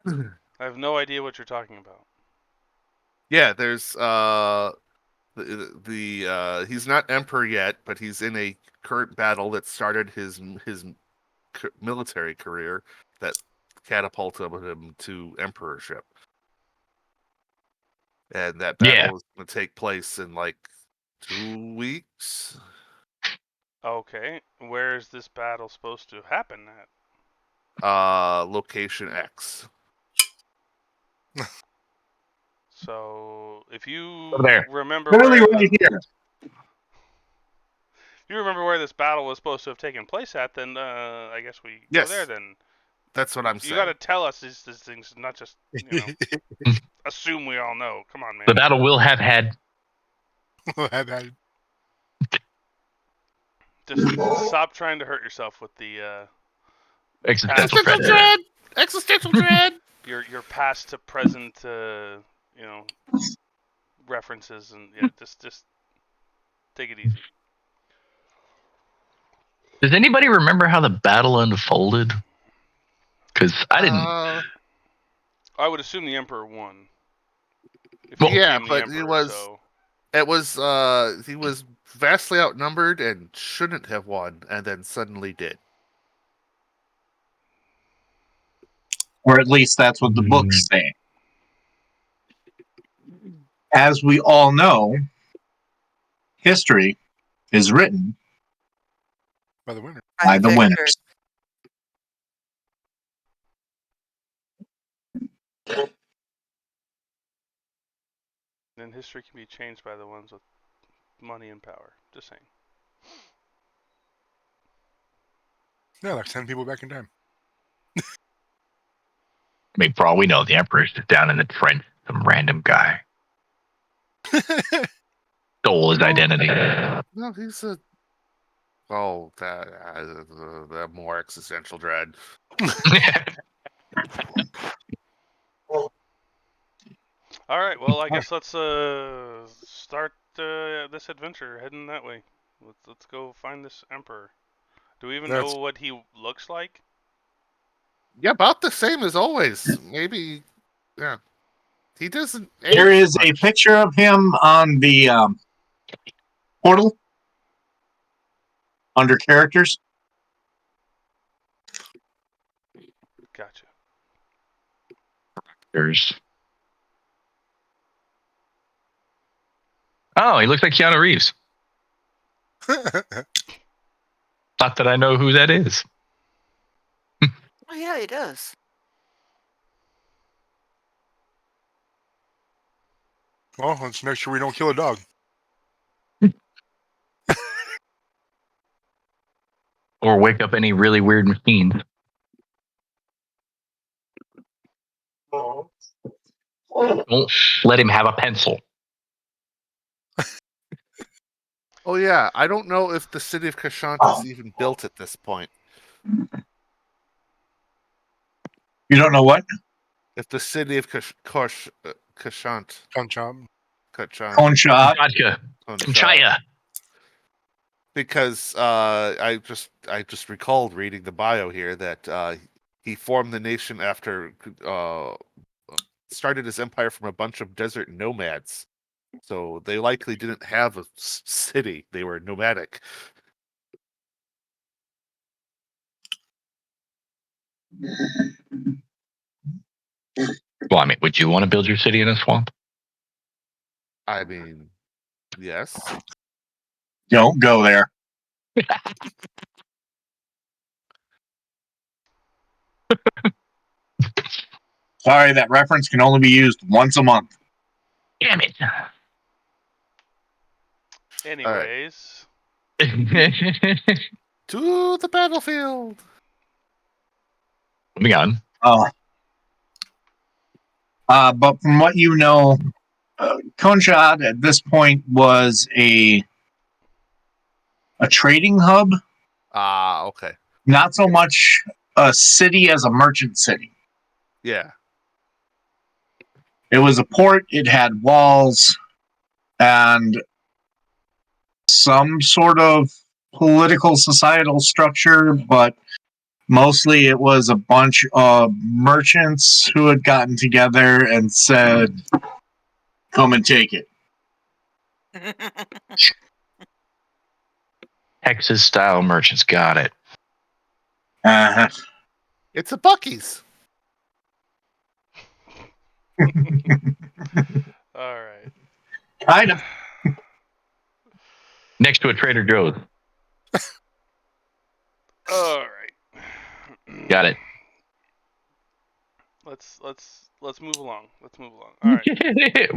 S6: I have no idea what you're talking about.
S4: Yeah, there's he's not emperor yet, but he's in a current battle that started his military career that catapulted him to emperorship. And that battle is going to take place in like 2 weeks.
S6: Okay, where is this battle supposed to happen at?
S4: Location X.
S6: So, if you
S2: Over there.
S6: remember
S1: Literally
S6: where
S1: right here.
S6: if you remember where this battle was supposed to have taken place at, then I guess we go
S4: Yes.
S6: there. Then
S4: That's what I'm
S6: you
S4: saying.
S6: got to tell us these things, not just assume we all know. Come on, man.
S2: The battle will have had.
S6: Just stop trying to hurt yourself with the
S2: Existential
S4: Existential
S2: dread.
S4: dread. Existential dread.
S6: your past to present references, and just take it easy.
S2: Does anybody remember how the battle unfolded? Because I didn't.
S6: I would assume the Emperor won. If
S2: Well,
S6: he
S4: yeah,
S6: became the
S4: but
S6: Emperor,
S4: he was
S6: so
S4: he was vastly outnumbered and shouldn't have won, and then suddenly did.
S1: Or at least that's what the books say. As we all know, history is written
S3: By the winner.
S1: by the
S5: victors.
S1: winners.
S6: then history can be changed by the ones with money and power. Just saying.
S3: Yeah, like 10 people back in time.
S2: I mean, for all we know, the Emperor's just down in the trench. Some random guy stole his identity.
S4: No, he's a. Oh, that more existential dread.
S6: All right. Well, I guess let's start this adventure heading that way. Let's go find this Emperor. Do we even know what he looks like?
S4: Yeah, about the same as always. Maybe, yeah. He doesn't.
S1: There
S4: age
S1: is a
S4: much.
S1: picture of him on the portal under characters.
S6: Gotcha.
S2: Oh, he looks like Keanu Reeves. Not that I know who that is.
S5: Oh yeah, he does.
S3: Well, let's make sure we don't kill a dog.
S2: Or wake up any really weird machines. Don't let him have a pencil.
S4: Oh yeah, I don't know if the city of Kashant is even built at this point.
S1: You don't know what?
S4: If the city of Kashant,
S3: Conchom.
S1: Conshot.
S2: Gotcha. Chaya.
S4: Because I just recalled reading the bio here that he formed the nation after started his empire from a bunch of desert nomads. So they likely didn't have a city; they were nomadic.
S2: Well, I mean, would you want to build your city in a swamp?
S4: I mean, yes.
S1: Don't go there. Sorry, that reference can only be used once a month.
S2: Damn it.
S6: Anyways,
S4: To the battlefield.
S2: Moving on.
S1: Oh. But from what you know, Conshad at this point was a trading hub,
S4: Ah, okay.
S1: not so much a city as a merchant city.
S4: Yeah.
S1: It was a port, it had walls, and some sort of political societal structure, but mostly it was a bunch of merchants who had gotten together and said, come and take it.
S2: Texas style merchants. Got it.
S1: Uh-huh.
S4: It's a Bucky's.
S6: all right.
S1: Kind of.
S2: Next to a Trader Joe's.
S6: All right.
S2: Got it.
S6: Let's move along. Let's move along. All right.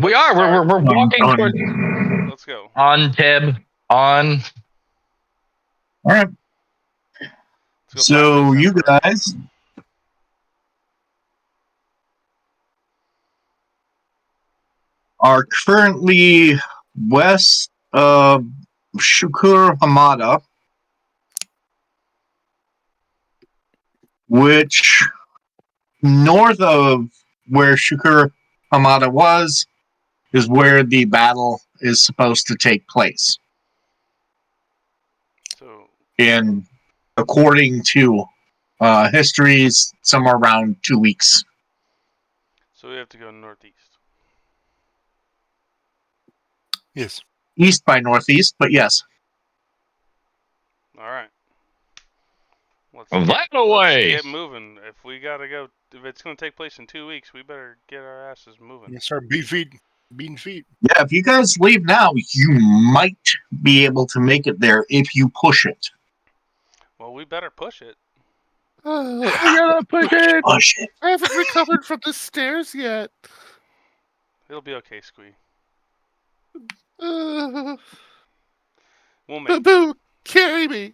S2: We are. We're walking
S1: Done.
S2: towards.
S6: Let's go.
S2: On, Teb. On.
S1: All right.
S6: Let's go
S1: So
S6: find this
S1: you
S6: emperor.
S1: guys are currently west of Shukur Hamada, which north of where Shukur Hamada was is where the battle is supposed to take place.
S6: So
S1: In according to histories, somewhere around 2 weeks.
S6: so we have to go northeast.
S3: Yes.
S1: East by northeast, but yes.
S6: All right. Let's
S2: That away.
S6: get moving. If we gotta go, if it's gonna take place in 2 weeks, we better get our asses moving.
S3: You start beating feet.
S1: Yeah, if you guys leave now, you might be able to make it there if you push it.
S6: Well, we better push it.
S4: I
S2: gotta push it.
S1: Push it.
S4: haven't recovered from the stairs yet.
S6: It'll be okay, Squee.
S4: Uh,
S6: We'll make it.
S4: Boo, carry me.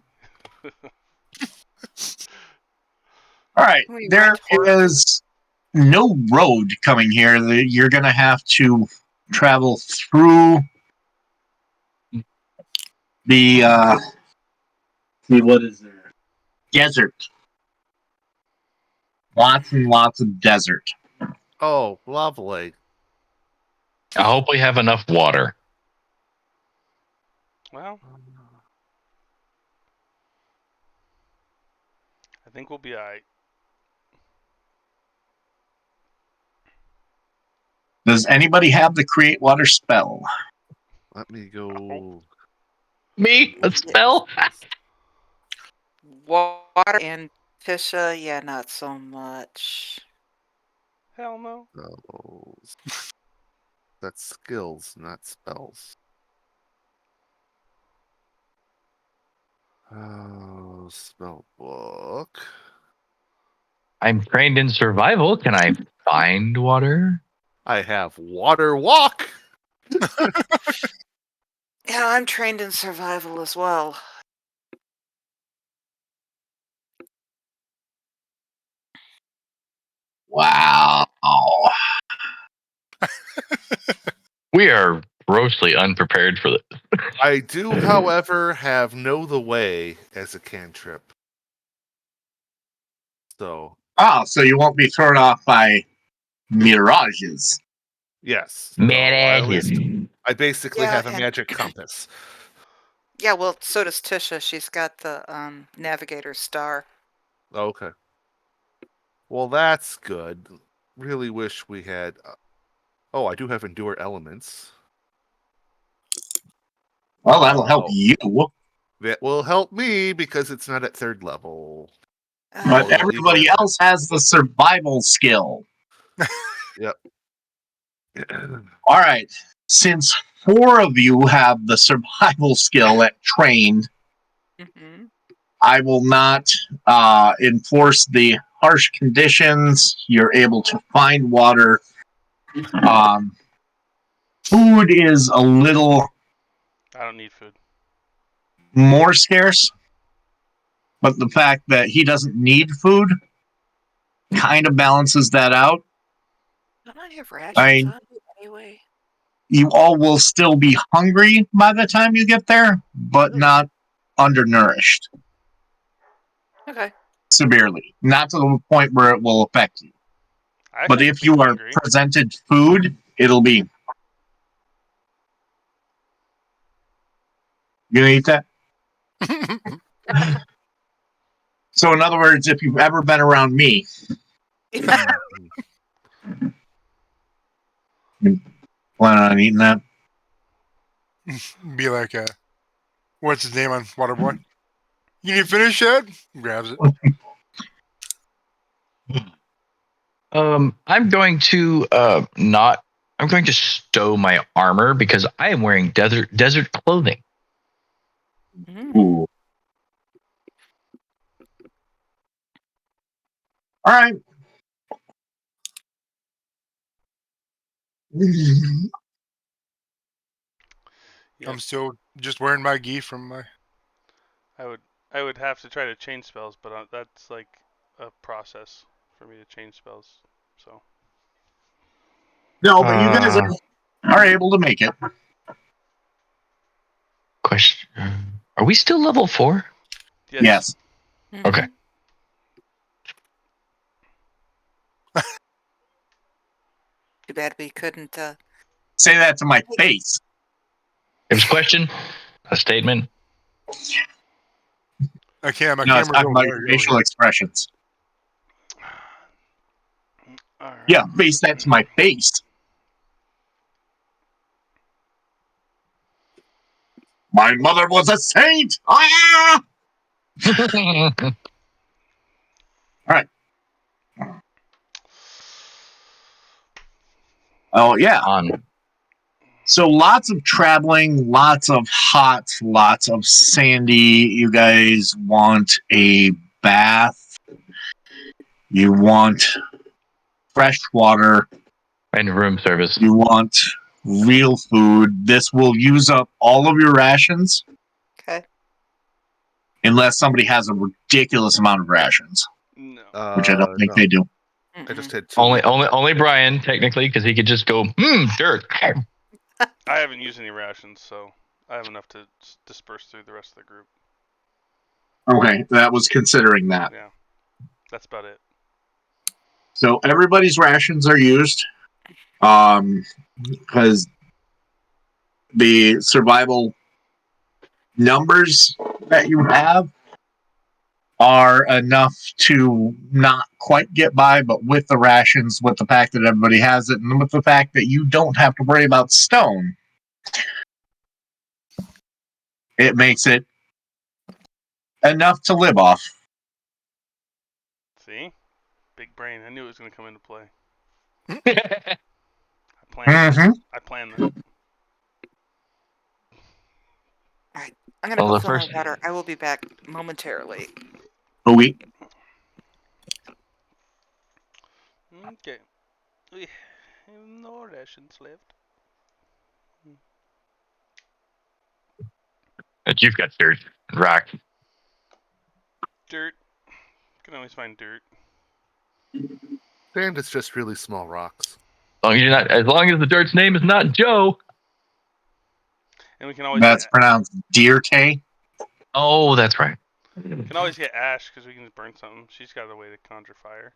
S1: All right.
S5: We
S1: There
S5: rent horses.
S1: is no road coming here. You're going to have to travel through the what is there? Desert. Lots and lots of desert.
S4: Oh, lovely.
S2: I hope we have enough water.
S6: Well, I think we'll be alright.
S1: Does anybody have the create water spell?
S4: Let me go.
S2: Me? A spell?
S5: Water and Tisha, yeah, not so much.
S6: Hell no.
S4: Spells. That's skills, not spells. Oh, spell book.
S2: I'm trained in survival. Can I find water?
S4: I have water walk.
S5: Yeah, I'm trained in survival as well.
S1: Wow.
S2: We are grossly unprepared for this.
S4: I do, however, have Know the Way as a cantrip. So,
S1: Oh, so you won't be thrown off by mirages.
S4: yes.
S2: Man,
S4: So, at least
S2: ass.
S4: I basically
S5: Yeah,
S4: have a
S5: and
S4: magic compass.
S5: yeah, well, so does Tisha. She's got the navigator star.
S4: Okay. Well, that's good. Really wish we had. Oh, I do have Endure Elements.
S1: Well, that'll help
S4: Oh.
S1: you.
S4: That will help me because it's not at 3rd level.
S1: But
S4: Although
S1: everybody
S4: even
S1: else has the survival skill.
S4: Yep.
S1: All right. Since 4 of you have the survival skill at trained,
S5: Mm-hmm.
S1: I will not enforce the harsh conditions. You're able to find water. Food is a little
S6: I don't need food.
S1: more scarce, but the fact that he doesn't need food kind of balances that out.
S5: Don't I have
S1: I
S5: rations
S1: mean,
S5: on me anyway?
S1: you all will still be hungry by the time you get there, but
S5: Ooh.
S1: not undernourished
S5: Okay.
S1: severely. Not to the point where it will affect you.
S6: I
S1: But
S6: shouldn't
S1: if
S6: be
S1: you are
S6: hungry.
S1: presented food, it'll be. You gonna eat that? So, in other words, if you've ever been around me, you plan on eating that?
S3: Be like, what's his name on Waterboy? You need to finish yet? Grabs it.
S2: I'm going to not. I'm going to stow my armor because I am wearing desert clothing.
S5: Mm.
S1: Ooh. All right.
S6: Yeah,
S3: I'm still just wearing my gi from my.
S6: I would have to try to change spells, but that's like a process for me to change spells. So
S1: No, but you guys are able to make it.
S2: Question: Are we still level 4?
S1: Yes.
S5: Mhm.
S2: Okay.
S5: Too bad we couldn't.
S1: Say that to my face.
S2: It was a question, a statement.
S3: I can't. My
S1: No, it's
S3: camera's
S1: talking
S3: over
S1: about
S3: there.
S1: your
S3: You're over
S1: facial
S3: here.
S1: expressions.
S6: all right.
S1: Yeah, face that to my face. My mother was a saint. Ah! Oh yeah.
S2: On.
S1: So lots of traveling, lots of hot, lots of sandy. You guys want a bath. You want fresh water.
S2: And room service.
S1: You want real food. This will use up all of your rations
S5: Okay.
S1: unless somebody has a ridiculous amount of rations,
S6: No,
S1: which I don't think
S4: No.
S1: they do.
S4: I just
S5: Mm-mm.
S4: had 2.
S2: Only Brian technically because he could just go dirt.
S6: I haven't used any rations, so I have enough to disperse through the rest of the group.
S1: Okay, that was considering that.
S6: Yeah, that's about it.
S1: So everybody's rations are used, because the survival numbers that you have are enough to not quite get by, but with the rations, with the fact that everybody has it, and with the fact that you don't have to worry about stone, it makes it enough to live off.
S6: See, big brain. I knew it was going to come into play.
S2: All
S6: I planned this. I planned that.
S5: All right. I'm gonna
S2: Well,
S5: go
S2: the
S5: fill my
S2: first-
S5: water. I will be back momentarily.
S1: We
S6: Okay, we have no rations left.
S2: You've got dirt and rock.
S6: Dirt. Can always find dirt.
S4: Sand is just really small rocks.
S2: As long as the dirt's name is not Joe.
S6: And we can always
S1: That's
S6: get,
S1: pronounced Deerte.
S2: Oh, that's right.
S6: can always get Ash because we can just burn something. She's got a way to conjure fire.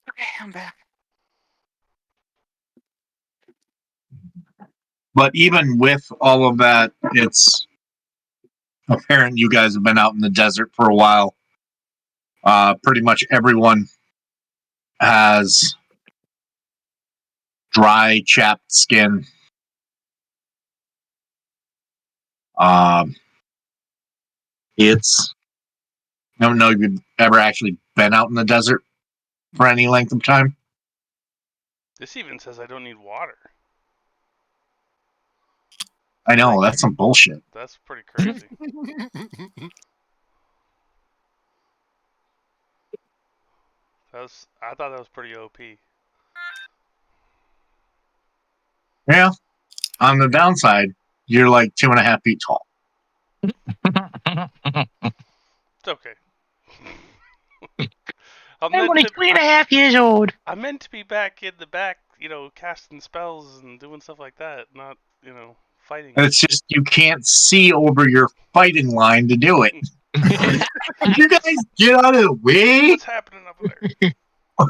S5: Okay, I'm back.
S1: But even with all of that, it's apparent you guys have been out in the desert for a while. Pretty much everyone has dry, chapped skin. It's I don't know if you've ever actually been out in the desert for any length of time.
S6: This even says I don't need water.
S1: I know, that's some bullshit.
S6: That's pretty crazy. I thought that was pretty OP.
S1: Yeah. On the downside, you're like 2.5 feet tall.
S6: It's okay.
S2: I'm only 3.5 years old.
S6: I'm meant to be back in the back, casting spells and doing stuff like that, not, fighting.
S1: It's just you can't see over your fighting line to do it. You guys get out of the way.
S6: What's happening up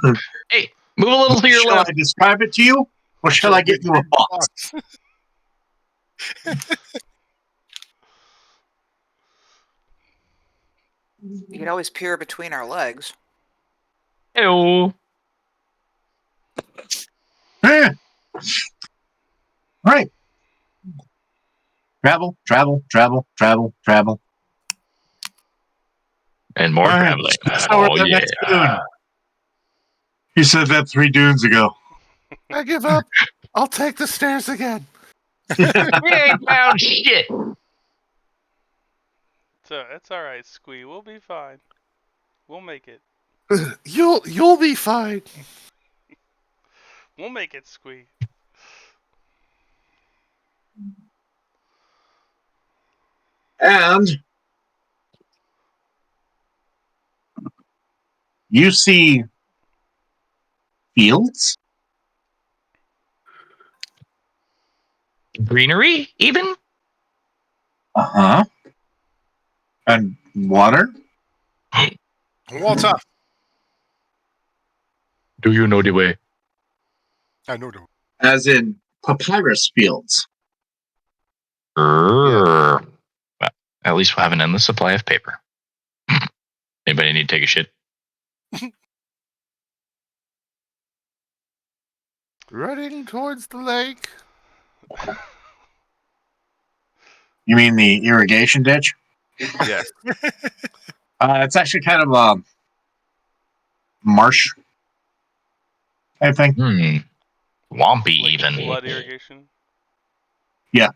S6: there?
S2: Hey, move a little to your
S1: Shall
S2: left.
S1: I describe it to you, or shall I get you a box?
S5: You can always peer between our legs.
S2: Ew.
S1: Right. Travel, travel, travel, travel, travel.
S2: And more
S1: All right,
S2: traveling.
S1: let's go over
S2: Oh,
S1: the
S2: yeah.
S1: next dune. You said that 3 dunes ago.
S4: I give up. I'll take the stairs again.
S2: We ain't found shit.
S6: So it's all right, Squee. We'll be fine. We'll make it.
S4: You'll be fine.
S6: We'll make it, Squee.
S1: And you see fields.
S2: Greenery, even?
S1: Uh-huh. And water.
S3: Water.
S2: Do you know the way?
S3: I know. No.
S1: As in papyrus fields.
S2: Well, at least we'll have an endless supply of paper. Anybody need to take a shit?
S4: Running towards the lake.
S1: You mean the irrigation ditch?
S4: Yes.
S1: It's actually kind of a marsh, I think.
S2: Swampy,
S6: Like
S2: even.
S6: blood irrigation.
S1: Yeah.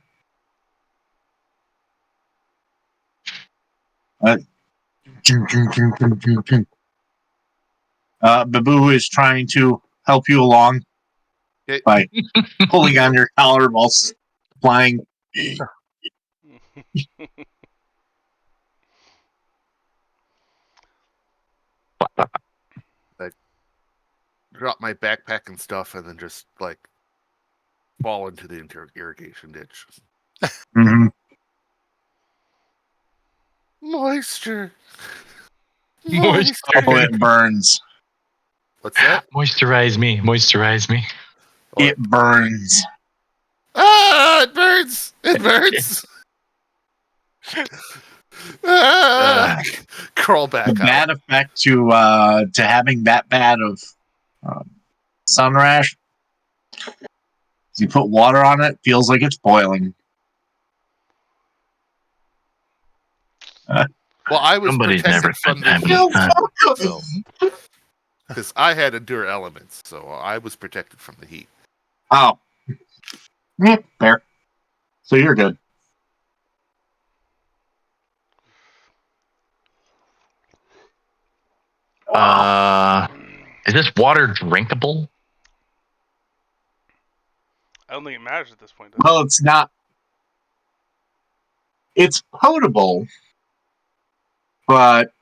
S1: Babu is trying to help you along by pulling on your collar while flying.
S4: Drop my backpack and stuff, and then just fall into the irrigation ditch.
S1: Mm-hmm.
S4: Moisture.
S2: Moisture.
S1: Oh, it burns.
S4: What's that?
S2: Moisturize me. Moisturize me.
S1: It burns.
S4: Ah, it burns. It burns. Crawl back
S1: The
S4: out.
S1: bad effect to having that bad of sun rash. You put water on it, feels like it's boiling.
S4: Well, I was
S2: Somebody's never
S4: protected from
S2: spent
S4: the
S2: time in
S4: heat,
S2: the sun.
S4: because I had endure elements, so I was protected from the heat.
S1: Oh. Yeah, fair. So you're good.
S2: Is this water drinkable?
S6: I don't think it matters at this point. Does it?
S1: Well, it's not. It's potable, but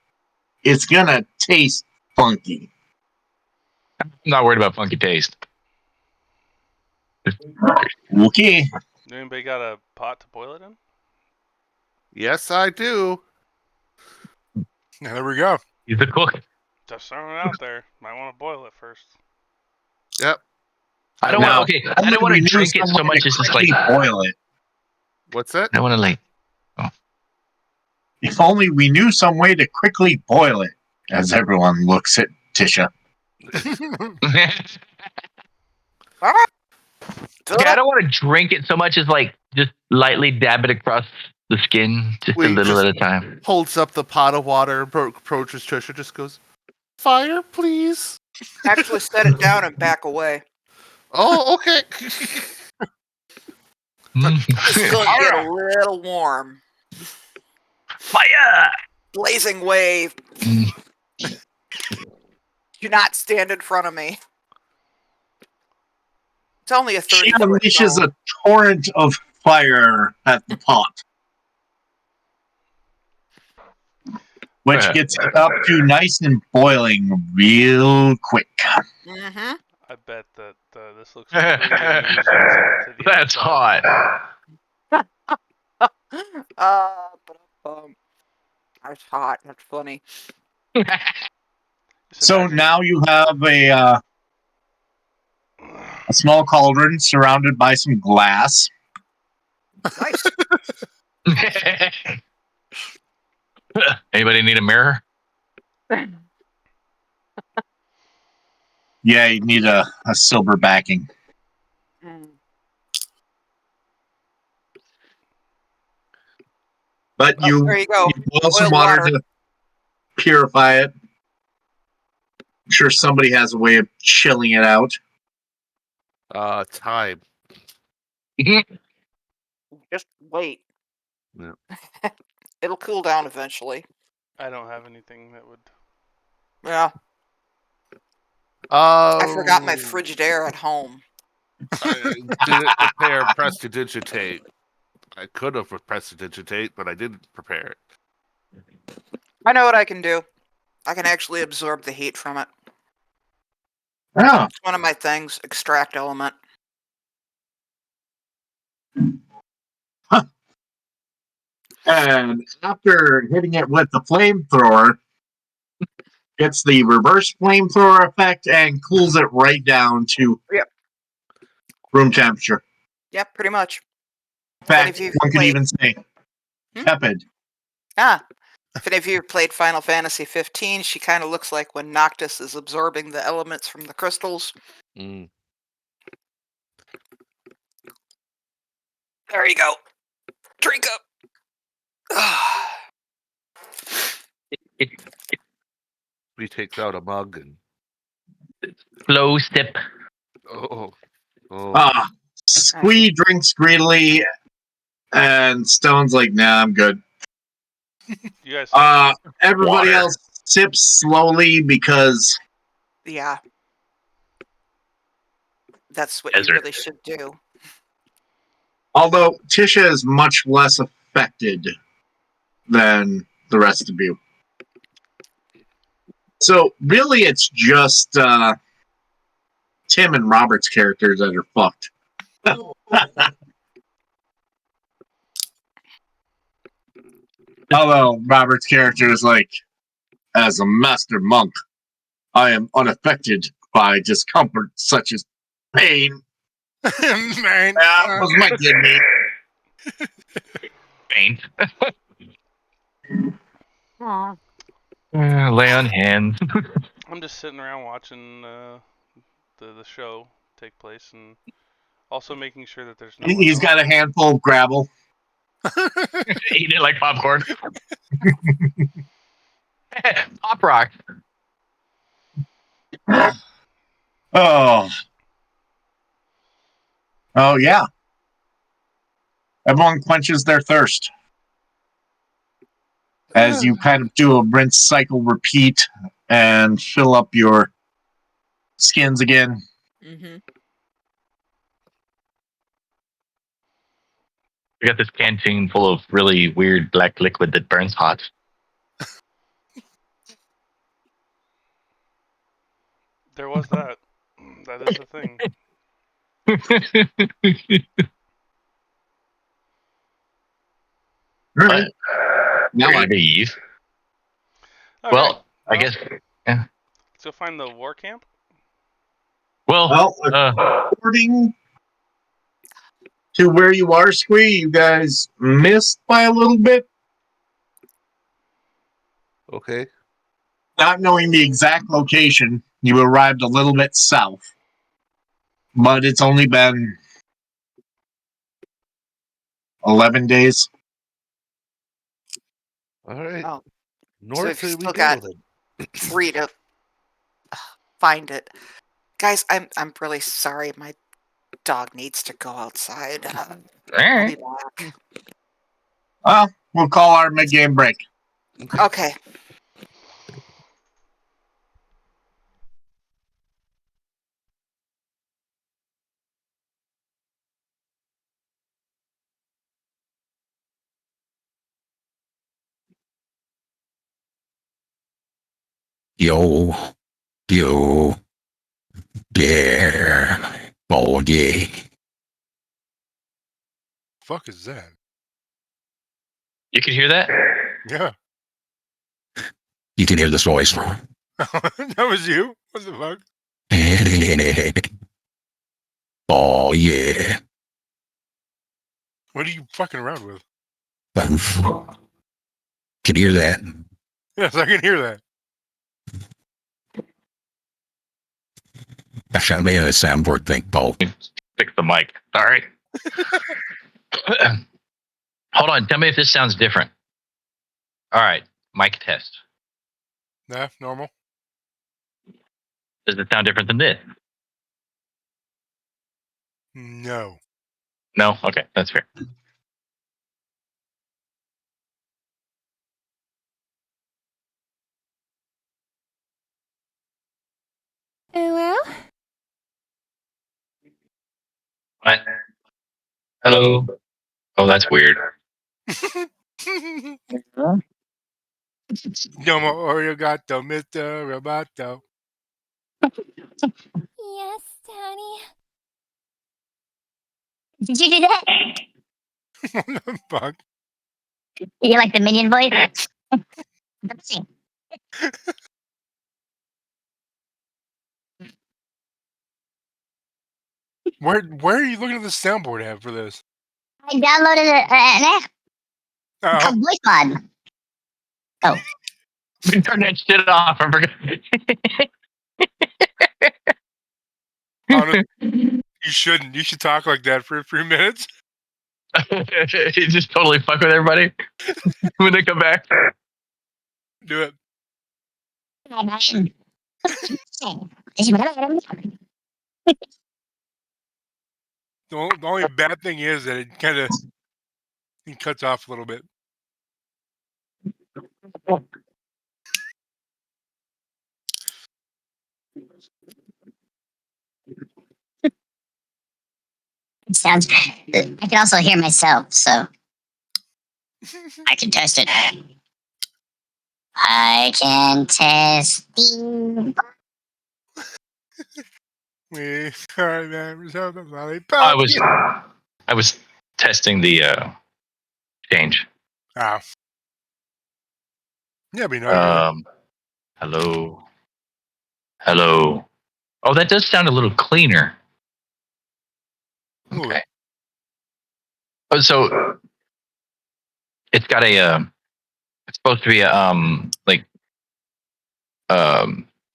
S1: it's gonna taste funky.
S2: I'm not worried about funky taste.
S1: Okay.
S6: Anybody got a pot to boil it in?
S4: Yes, I do.
S3: Yeah, there we go.
S2: He's the cook.
S6: Just throwing it out there. Might want to boil it first.
S4: Yep.
S2: I don't
S1: Now,
S2: want. Okay, I don't want
S1: we
S2: to
S1: knew
S2: drink it so
S1: someone
S2: much
S1: to
S2: as just like.
S1: quickly boil it.
S4: What's that?
S2: I don't want to like.
S1: If only we knew some way to quickly boil it. As everyone looks at Tisha.
S2: Okay, I don't want to drink it so much as like just lightly dab it across the skin, just a
S4: We
S2: little
S4: just-
S2: at a time.
S4: Holds up the pot of water, approaches Trisha, just goes, "Fire, please."
S5: Actually, set it down and back away.
S4: Oh, okay.
S5: It's going to get a little warm.
S2: Fire!
S5: Blazing wave.
S2: Mm.
S5: Do not stand in front of me. It's only a 30
S1: She
S5: foot
S1: unleashes
S5: zone.
S1: a torrent of fire at the pot, which gets it up to nice and boiling real quick.
S5: Mm-hmm.
S6: I bet that this looks pretty amusing to the
S2: That's
S6: outside.
S2: hot.
S5: That's hot. That's funny.
S6: Just
S1: So
S6: imagine-
S1: now you have a small cauldron surrounded by some glass.
S5: Nice.
S2: Anybody need a mirror?
S1: Yeah, you need a silver backing.
S5: Mm.
S1: But
S5: Oh, there you go.
S1: you boil some
S5: Boiled
S1: water
S5: water.
S1: to purify it. I'm sure somebody has a way of chilling it out.
S4: Time.
S5: Just wait.
S4: Yeah.
S5: It'll cool down eventually.
S6: I don't have anything that would.
S5: Yeah.
S4: I
S5: I forgot my Frigidaire at home.
S4: I didn't prepare prestidigitate. I could have prestidigitate, but I didn't prepare it.
S5: I know what I can do. I can actually absorb the heat from it.
S1: Oh,
S5: It's one of my things. Extract element.
S1: and after hitting it with the flamethrower, gets the reverse flamethrower effect and cools it right down to
S5: Yep.
S1: room temperature.
S5: Yep, pretty much.
S1: In fact,
S5: if you've
S1: one could
S5: played-
S1: even say
S5: Hmm?
S1: tepid.
S5: If any of you have played Final Fantasy 15, she kind of looks like when Noctis is absorbing the elements from the crystals.
S4: Mm.
S5: There you go. Drink up.
S4: He takes out a mug and
S2: Slow sip.
S4: oh.
S1: Squee drinks greedily, and Stone's like, nah, I'm good.
S6: You guys.
S1: Everybody
S2: Water.
S1: else sips slowly because
S5: Yeah. That's what
S2: Desert.
S5: you really should do.
S1: although Tisha is much less affected than the rest of you. So really it's just Tim and Robert's characters that are fucked. Although Robert's character is like, as a master monk, I am unaffected by discomfort such as pain.
S3: Man.
S1: That was my kidney.
S2: Faint. Lay on hands.
S6: I'm just sitting around watching the show take place and also making sure that there's no. one
S1: He's
S6: else.
S1: got a handful of gravel.
S2: Eat it like popcorn. Pop rock.
S1: Oh. Oh, yeah. Everyone quenches their thirst. As you kind of do a rinse, cycle, repeat and fill up your skins again.
S5: Mm-hmm.
S2: We got this canteen full of really weird black liquid that burns hot.
S6: There was that. That is a thing.
S1: All right.
S2: Now I leave.
S6: Okay.
S2: Well, I guess. Yeah.
S6: Let's go find the war camp.
S2: Well,
S1: Well, according to where you are, Squee, you guys missed by a little bit.
S4: Okay.
S1: Not knowing the exact location, you arrived a little bit south. But it's only been 11 days.
S4: All right.
S5: Oh,
S4: North
S5: we've
S4: we
S5: still
S4: go
S5: got-
S4: then.
S5: 3 to find it. Guys, I'm really sorry. My dog needs to go outside. I'll be back.
S1: Well, we'll call our mid-game break.
S5: Okay.
S7: Yo, yeah, oh yeah.
S3: Fuck is that?
S2: You could hear that?
S3: Yeah.
S7: You can hear this voice.
S3: That was you? What the fuck?
S7: Oh yeah.
S3: What are you fucking around with?
S7: Can you hear that?
S3: Yes, I can hear that.
S7: I should made a soundboard thing, Paul.
S2: Fix the mic. Sorry. Hold on. Tell me if this sounds different. All right. Mic test.
S3: Nah, normal.
S2: Does it sound different than this?
S3: No.
S2: No? Okay. That's fair.
S8: Well,
S2: What? Hello? Oh, that's weird.
S3: Domo arigato, Mr. Roboto.
S8: yes, Daddy.
S9: Did you do that?
S3: What the fuck?
S9: You like the minion voice? Let's see.
S3: Where are you looking at the soundboard app for this?
S9: I downloaded an app
S3: Oh,
S9: called Voice Mod. Oh,
S2: Turn that shit off. I forgot.
S3: honestly, you shouldn't. You should talk like that for 3 minutes.
S2: You just totally fuck with everybody when they come back.
S3: Do it. The only bad thing is that it kind of cuts off a little bit.
S9: It sounds good. I can also hear myself, so I can test it. I can test the.
S3: We are members of the
S2: I
S3: lollipop.
S2: was testing the change.
S3: Ah. Yeah, but no,
S2: Hello. Hello. Oh, that does sound a little cleaner.
S3: Ooh.
S2: Okay. Oh, so it's got a it's supposed to be a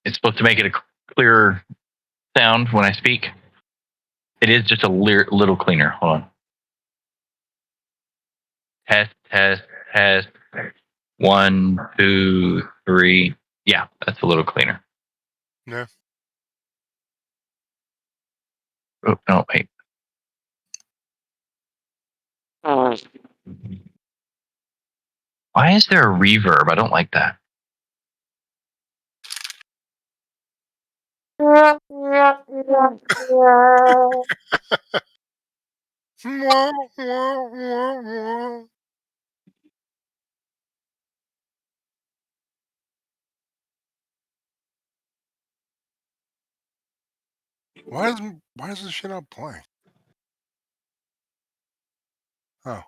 S2: it's supposed to make it a clearer sound when I speak. It is just a little cleaner. Hold on. Test. 1, 2, 3. Yeah, that's a little cleaner.
S3: No.
S2: Oh, no, wait. Why is there a reverb? I don't like that.
S3: Wah, wah, wah, wah. Why is this shit not playing? Oh.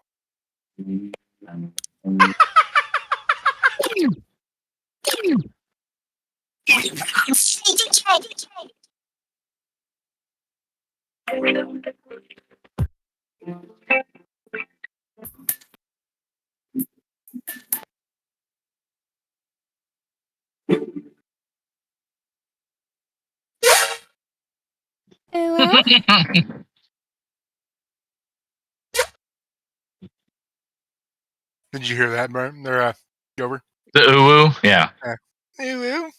S8: Well,
S3: Did you hear that, Brian? They're over.
S2: The uwu? Yeah.
S3: Ew.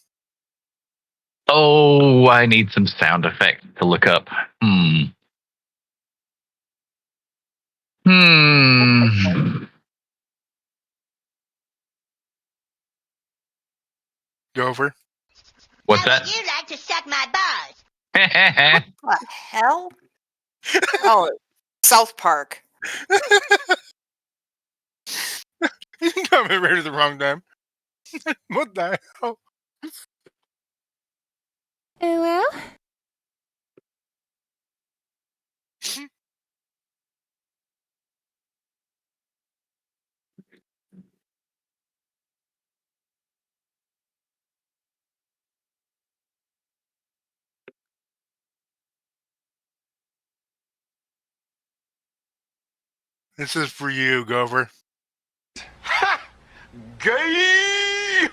S2: Oh, I need some sound effects to look up.
S3: Gopher.
S2: What's that?
S9: You like to suck my balls?
S5: What the hell? Oh, South Park.
S3: You got me right at the wrong time. What the hell?
S8: well,
S3: This is for you, Gopher.
S10: Gay!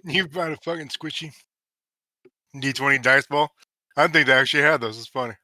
S3: You bought a fucking squishy D20 dice ball. I think they actually had those. It's funny.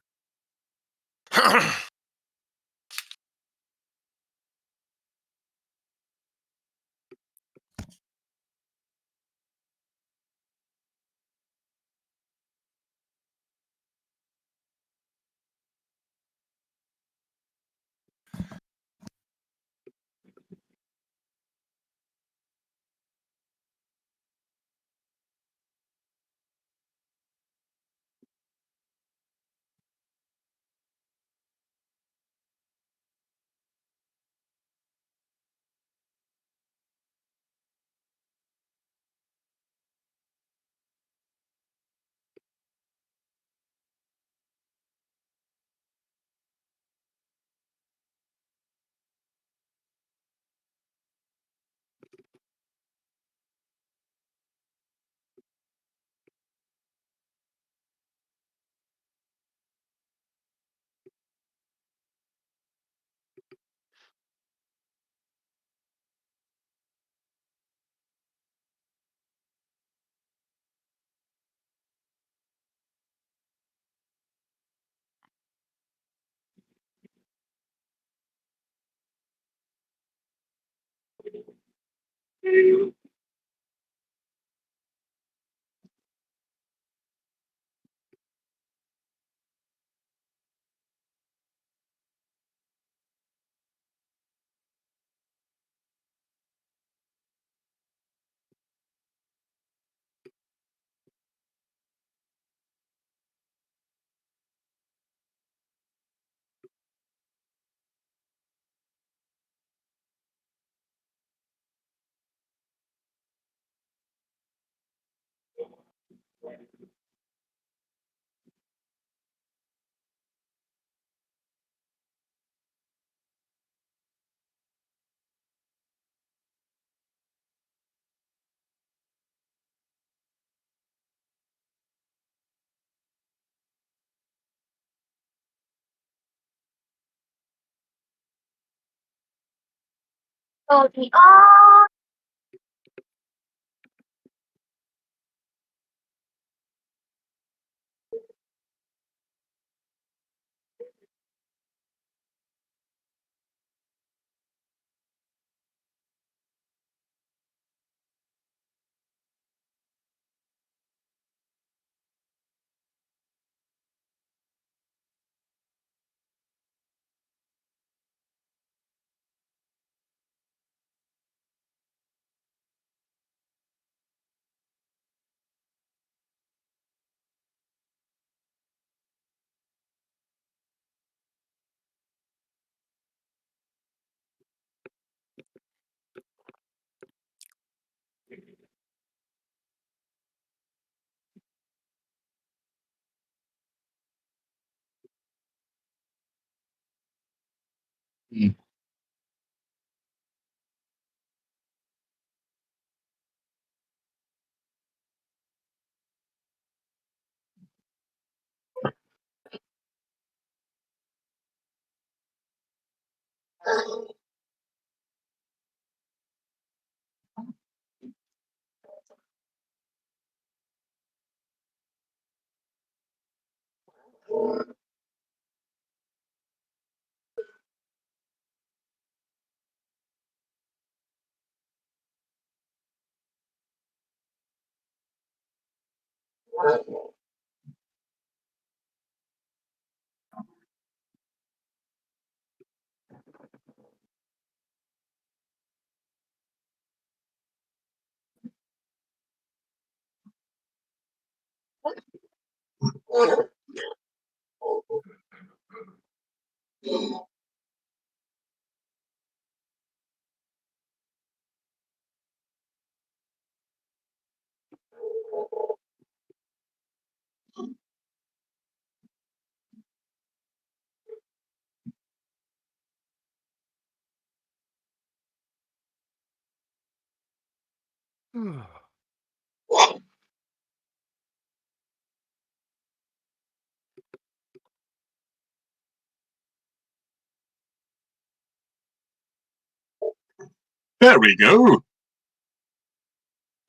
S1: There we go.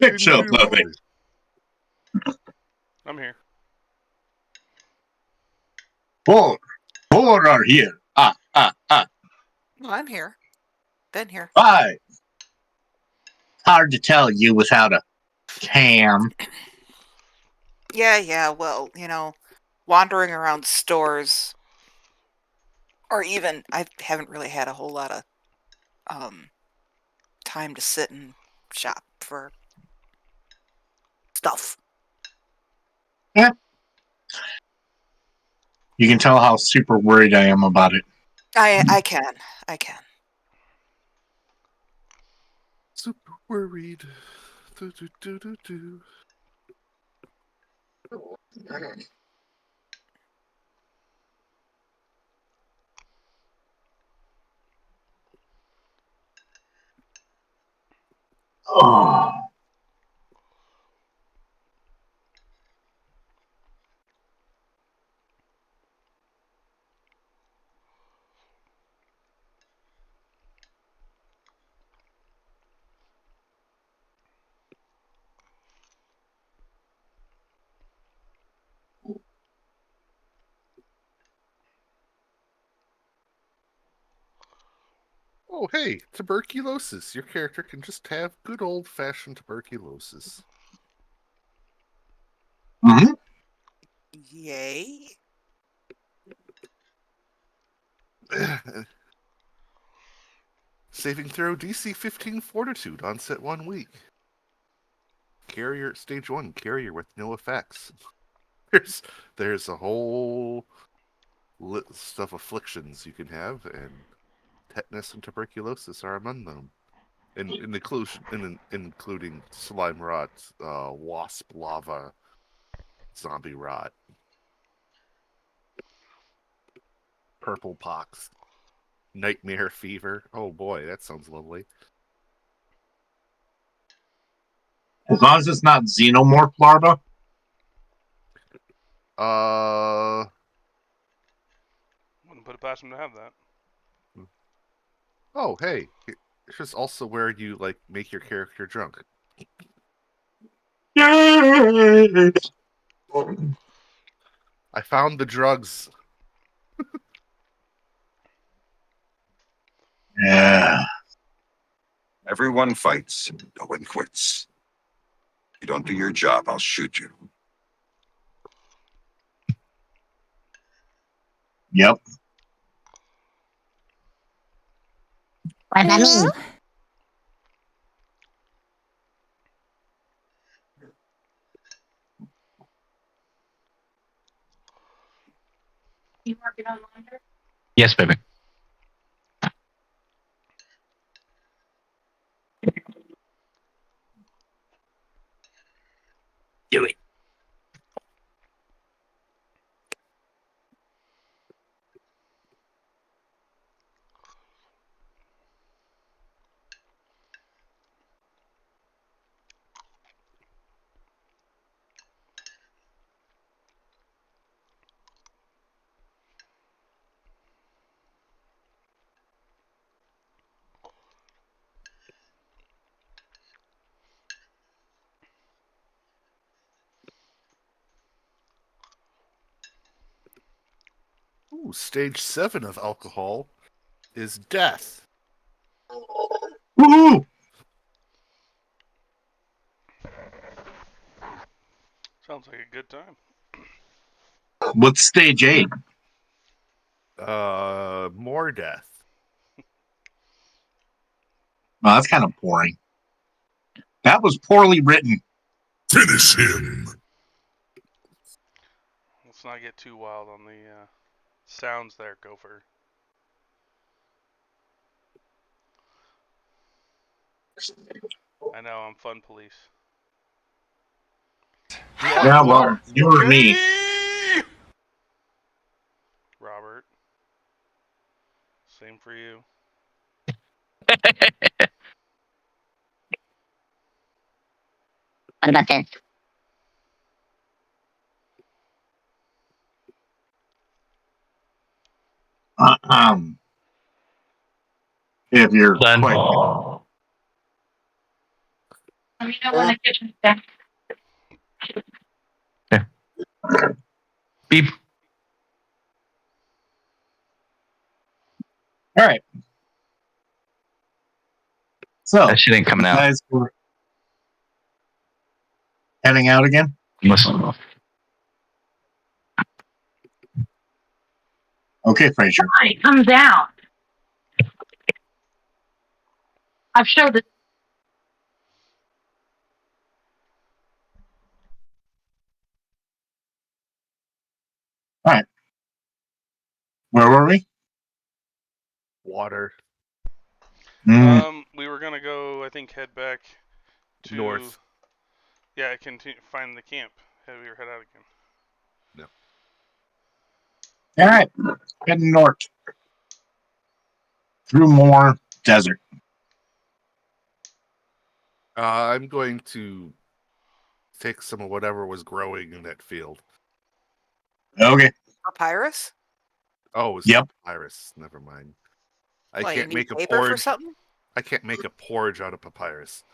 S1: Picture
S3: Didn't
S1: perfect.
S3: realize.
S6: I'm here.
S1: Four are here.
S5: Well, I'm here. Been here.
S1: 5. Hard to tell you without a cam.
S5: Yeah. Well, wandering around stores, or even I haven't really had a whole lot of time to sit and shop for stuff.
S1: You can tell how super worried I am about it.
S5: I can.
S4: Super worried. Do, do, do, do, do.
S1: Oh.
S4: Oh, hey, tuberculosis. Your character can just have good old-fashioned tuberculosis.
S1: Mhm.
S5: Yay.
S4: Saving throw DC 15 Fortitude, onset 1 week. Carrier, stage 1, carrier with no effects. There's a whole list of afflictions you can have, and tetanus and tuberculosis are among them. Including slime rot, wasp lava, zombie rot, purple pox, nightmare fever. Oh boy, that sounds lovely.
S1: As long as it's not xenomorph larva.
S6: Wouldn't put it past him to have that.
S4: Oh, hey, it's just also where you make your character drunk.
S1: Yay!
S4: I found the drugs.
S1: Yeah.
S10: Everyone fights. No one quits. You don't do your job, I'll shoot you.
S1: Yep.
S9: What about me?
S2: Yes, baby.
S7: Do it.
S4: Ooh, stage 7 of alcohol is death.
S1: Woohoo!
S6: Sounds like a good time.
S1: What's stage 8?
S4: More death.
S1: Oh, that's kind of boring. That was poorly written.
S7: Finish him.
S6: Let's not get too wild on the sounds there, Gopher. I know, I'm fun police.
S1: Yeah, well, you or me.
S6: Robert. Same for you.
S9: What about this?
S1: If you're
S2: Done.
S1: quite.
S9: Let me know when the kitchen's done.
S2: Beep.
S1: All right. So,
S2: That shit ain't coming out.
S1: guys, we're heading out again.
S2: Listen.
S1: Okay, Frazier.
S9: Somebody come down. I've showed this.
S1: Where were we?
S4: Water.
S6: We were gonna go, I think, head back to
S4: North.
S6: Yeah, continue find the camp. We were head out again.
S1: All right. Heading north. Through more desert.
S4: I'm going to take some of whatever was growing in that field.
S1: Okay.
S5: Papyrus?
S4: Oh, it's
S1: Yep.
S4: papyrus. Never mind. I
S5: What, you
S4: can't
S5: need
S4: make a
S5: paper for
S4: porridge.
S5: something?
S4: I can't make a porridge out of papyrus.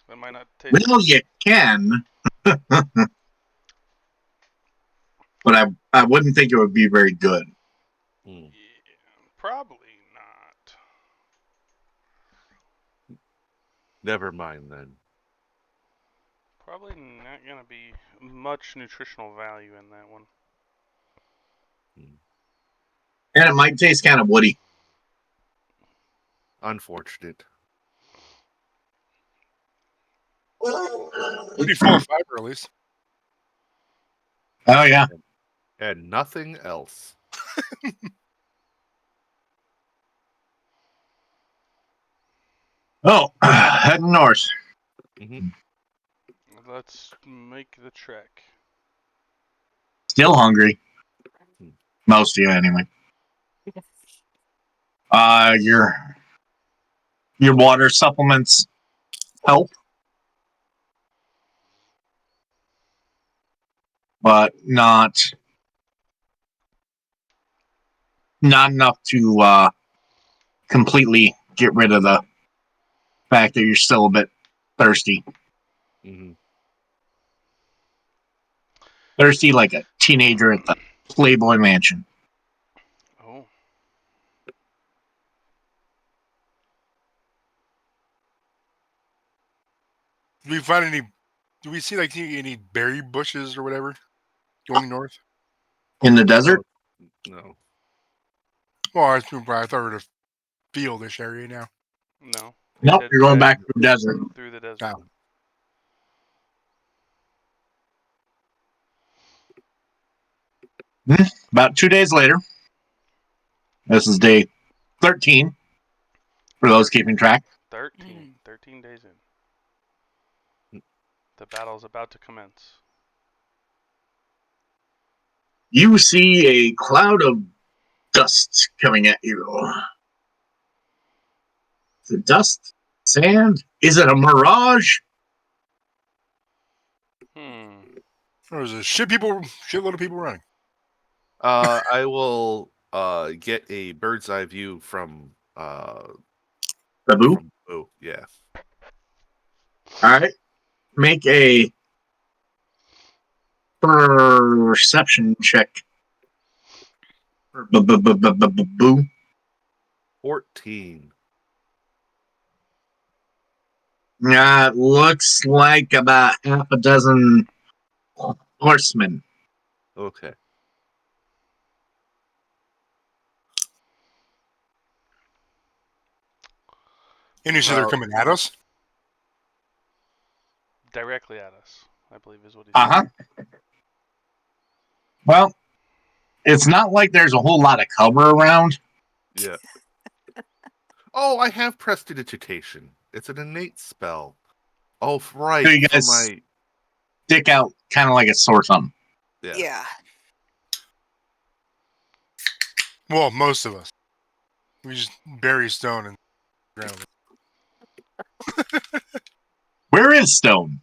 S6: That might not taste.
S1: Well, you can. But I wouldn't think it would be very good.
S6: Yeah, probably not.
S4: Never mind then.
S6: Probably not gonna be much nutritional value in that one.
S1: And it might taste kind of woody.
S4: Unfortunate.
S3: Pretty full of fiber, at least.
S1: Oh, yeah.
S4: And nothing else.
S1: Oh, heading north.
S4: Mm-hmm.
S6: Let's make the trek.
S1: Still hungry. Most of you, anyway. Your water supplements help, but not enough to completely get rid of the fact that you're still a bit thirsty.
S4: Mm-hmm.
S1: Thirsty like a teenager at the Playboy Mansion.
S6: Oh.
S3: Do we find any? Do we see like any berry bushes or whatever going north?
S1: In the desert?
S4: No.
S3: Well, I thought we were in a fieldish area now.
S6: No.
S1: Nope,
S6: Head
S1: you're going back to the desert.
S6: through the desert.
S3: Oh.
S1: About 2 days later, this is day 13 for those keeping track.
S6: 13 days in. The battle's about to commence.
S1: You see a cloud of dust coming at you. Is it dust? Sand? Is it a mirage?
S3: There's a shitload of people running.
S4: I will get a bird's eye view from
S1: Babu?
S4: Oh, yeah.
S1: All right. Make a perception check. Boo.
S4: 14.
S1: It looks like about half a dozen horsemen.
S4: Okay.
S3: And you said they're
S4: Well,
S3: coming at us?
S6: Directly at us, I believe is what he said.
S1: Uh huh. Well, it's not like there's a whole lot of cover around.
S4: Yeah. Oh, I have prestidigitation. It's an innate spell. Oh, right.
S1: So you
S4: for
S1: guys
S4: my
S1: stick out kind of like a sore thumb.
S4: yeah.
S5: Yeah.
S3: Well, most of us. We just bury stone in the ground.
S1: Where is Stone?